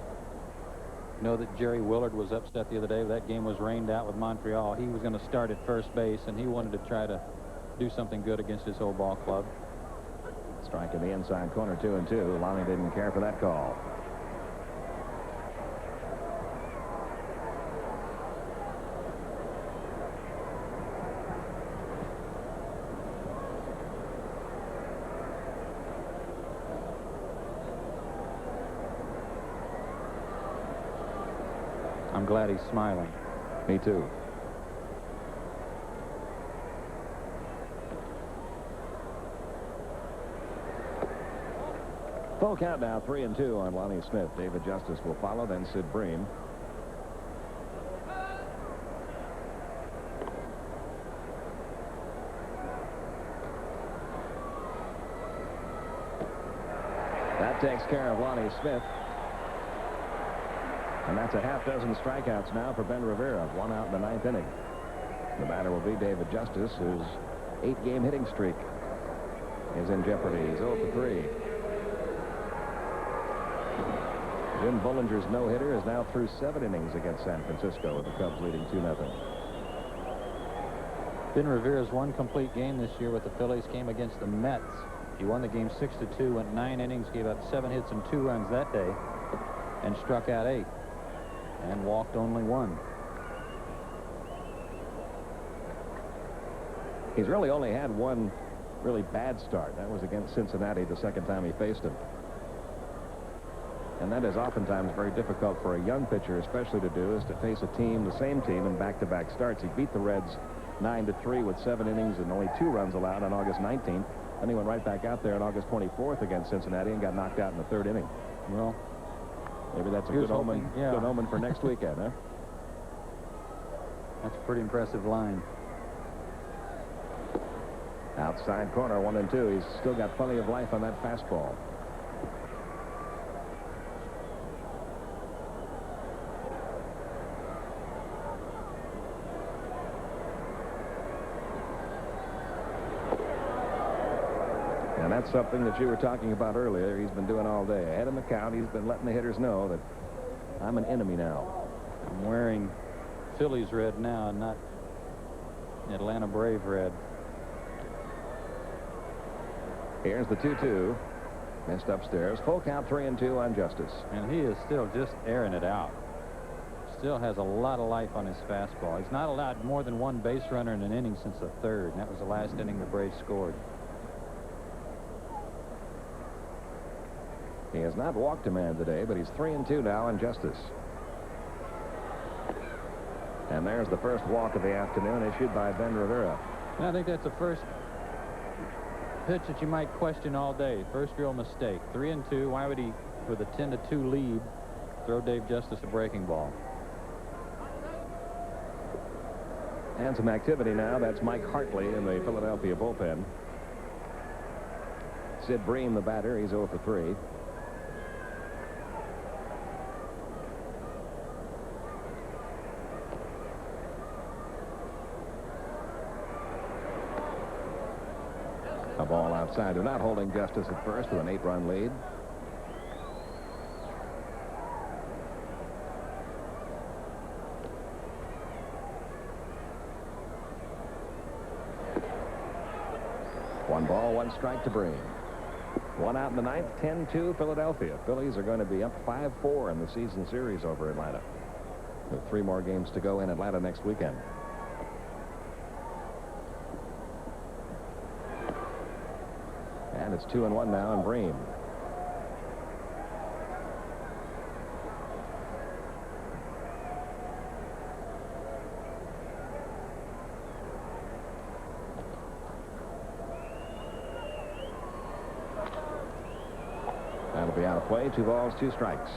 You know that Jerry Willard was upset the other day. That game was rained out with Montreal. He was going to start at first base, and he wanted to try to do something good against his old ball club. Strike in the inside corner, 2-2. Lonnie didn't care for that call. I'm glad he's smiling. Me too. Full count now, 3-2 on Lonnie Smith. David Justice will follow, then Sid Bream. That takes care of Lonnie Smith. And that's a half dozen strikeouts now for Ben Rivera. 1 out in the 9th inning. The batter will be David Justice, whose 8-game hitting streak is in jeopardy. He's 0 for 3. Jim Bullinger's no-hitter is now through 7 innings against San Francisco, with the Cubs leading 2-0. Ben Rivera's one complete game this year with the Phillies came against the Mets. He won the game 6-2, went 9 innings, gave up 7 hits and 2 runs that day, and struck out 8. And walked only 1. He's really only had one really bad start. That was against Cincinnati the second time he faced him. And that is oftentimes very difficult for a young pitcher, especially to do, is to face a team, the same team, in back-to-back starts. He beat the Reds 9-3 with 7 innings and only 2 runs allowed on August 19th. Then he went right back out there on August 24th against Cincinnati and got knocked out in the 3rd inning. Well, maybe that's a good omen, yeah. Good omen for next weekend, huh? That's a pretty impressive line. Outside corner, 1-2. He's still got plenty of life on that fastball. And that's something that you were talking about earlier. He's been doing all day. Ahead in the count, he's been letting the hitters know that I'm an enemy now. I'm wearing Phillies red now, not Atlanta Brave red. Here's the 2-2. Missed upstairs. Full count, 3-2 on Justice. And he is still just airing it out. Still has a lot of life on his fastball. He's not allowed more than 1 base runner in an inning since the 3rd, and that was the last inning the Braves scored. He has not walked a man today, but he's 3-2 now on Justice. And there's the first walk of the afternoon issued by Ben Rivera. And I think that's the first pitch that you might question all day. First real mistake. 3-2. Why would he, with a 10-2 lead, throw Dave Justice a breaking ball? And some activity now. That's Mike Hartley in the Philadelphia bullpen. Sid Bream, the batter. He's 0 for 3. A ball outside. They're not holding Justice at first with an 8-run lead. One ball, 1 strike to Bream. 1 out in the 9th, 10-2 Philadelphia. Phillies are going to be up 5-4 in the season series over Atlanta, with 3 more games to go in Atlanta next weekend. And it's 2-1 now on Bream. That'll be out of play. 2 balls, 2 strikes.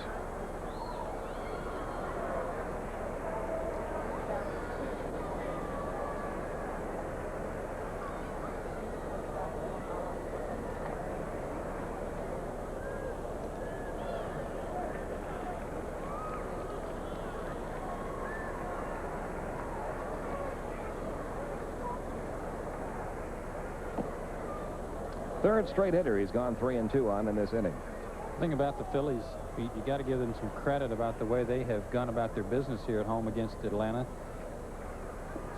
Third straight hitter he's gone 3-2 on in this inning. thing about the Phillies, Pete, you got to give them some credit about the way they have gone about their business here at home against Atlanta.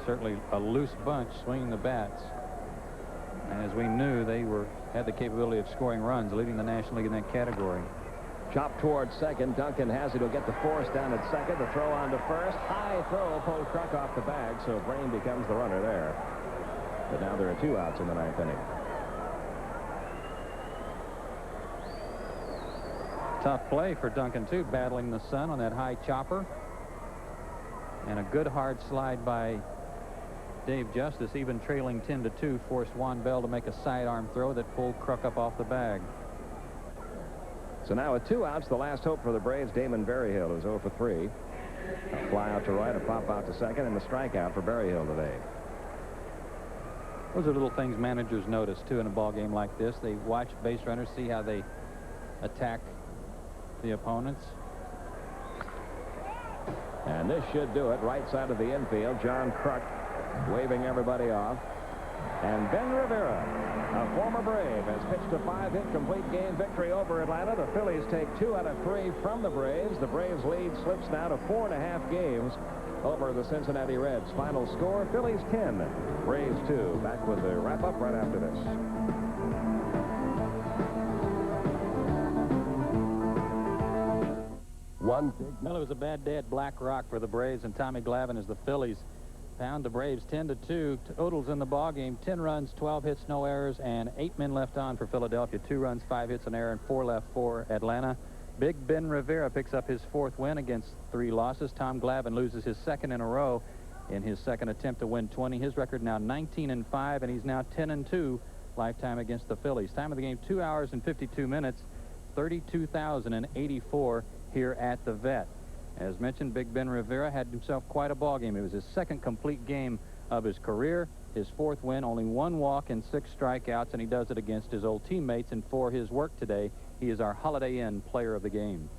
Certainly a loose bunch swinging the bats. And as we knew, they had the capability of scoring runs, leading the National League in that category. Chop towards second. Duncan has it. He'll get the force down at second. The throw on to first. High throw. Pulls Kruk off the bag, so Brain becomes the runner there. But now there are 2 outs in the 9th inning. Tough play for Duncan, too, battling the sun on that high chopper. And a good hard slide by Dave Justice, even trailing 10-2, forced Juan Bell to make a sidearm throw that pulled Kruk up off the bag. So now with 2 outs, the last hope for the Braves, Damon Berryhill, is 0 for 3. A fly out to right, a pop out to second, and the strikeout for Berryhill today. Those are little things managers notice, too, in a ball game like this. They watch base runners, see how they attack the opponents. And this should do it. Right side of the infield. John Kruk waving everybody off. And Ben Rivera, a former Brave, has pitched a 5-hit complete game victory over Atlanta. The Phillies take 2 out of 3 from the Braves. The Braves lead slips now to 4.5 games over the Cincinnati Reds. Final score, Phillies 10, Braves 2. Back with the wrap-up right after this. Well, it was a bad day at Black Rock for the Braves, and Tommy Glavine as the Phillies pound the Braves 10-2. Totals in the ball game: 10 runs, 12 hits, no errors, and 8 men left on for Philadelphia. 2 runs, 5 hits, an error, and 4 left for Atlanta. Big Ben Rivera picks up his 4th win against 3 losses. Tom Glavine loses his 2nd in a row in his 2nd attempt to win 20. His record now 19-5, and he's now 10-2 lifetime against the Phillies. Time of the game, 2 hours and 52 minutes, 32,084 here at the Vet. As mentioned, Big Ben Rivera had himself quite a ball game. It was his 2nd complete game of his career, his 4th win, only 1 walk and 6 strikeouts, and he does it against his old teammates. And for his work today, he is our Holiday Inn player of the game.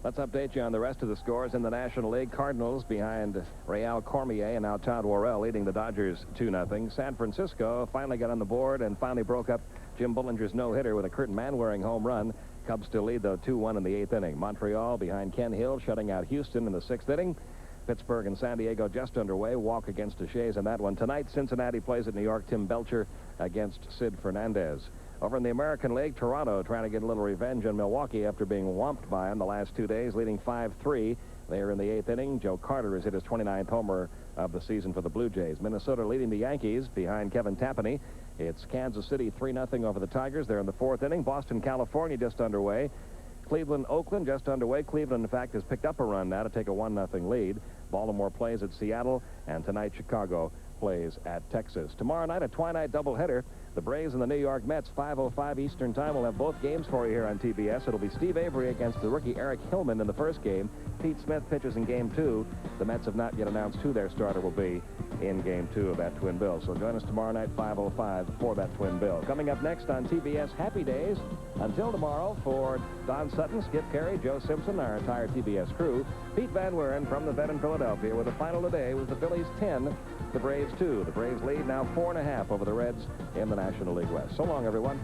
Let's update you on the rest of the scores in the National League. Cardinals behind Real Cormier, and now Todd Worrell leading the Dodgers 2-0. San Francisco finally got on the board and finally broke up Jim Bullinger's no-hitter with a Kurt Manwaring home run. Cubs still lead, though, 2-1 in the 8th inning. Montreal behind Ken Hill, shutting out Houston in the 6th inning. Pittsburgh and San Diego just underway. Walk against Deshaies in that one. Tonight, Cincinnati plays at New York. Tim Belcher against Sid Fernandez. Over in the American League, Toronto trying to get a little revenge on Milwaukee after being whomped by them the last 2 days, leading 5-3. They are in the 8th inning. Joe Carter has hit his 29th homer of the season for the Blue Jays. Minnesota leading the Yankees behind Kevin Tapani. It's Kansas City 3-0 over the Tigers. They're in the 4th inning. Boston, California just underway. Cleveland, Oakland just underway. Cleveland, in fact, has picked up a run now to take a 1-0 lead. Baltimore plays at Seattle, and tonight Chicago plays at Texas. Tomorrow night, a twilight doubleheader. The Braves and the New York Mets, 5:05 Eastern Time. We'll have both games for you here on TBS. It'll be Steve Avery against the rookie Eric Hillman in the first game. Pete Smith pitches in Game 2. The Mets have not yet announced who their starter will be in Game 2 of that twin bill. So join us tomorrow night, 5:05, for that twin bill. Coming up next on TBS, Happy Days. Until tomorrow, for Don Sutton, Skip Carey, Joe Simpson, our entire TBS crew, Pete Van Wieren from the Vet in Philadelphia, with the final today was the Phillies 10, the Braves 2. The Braves lead now 4.5 over the Reds in the National League West. So long, everyone.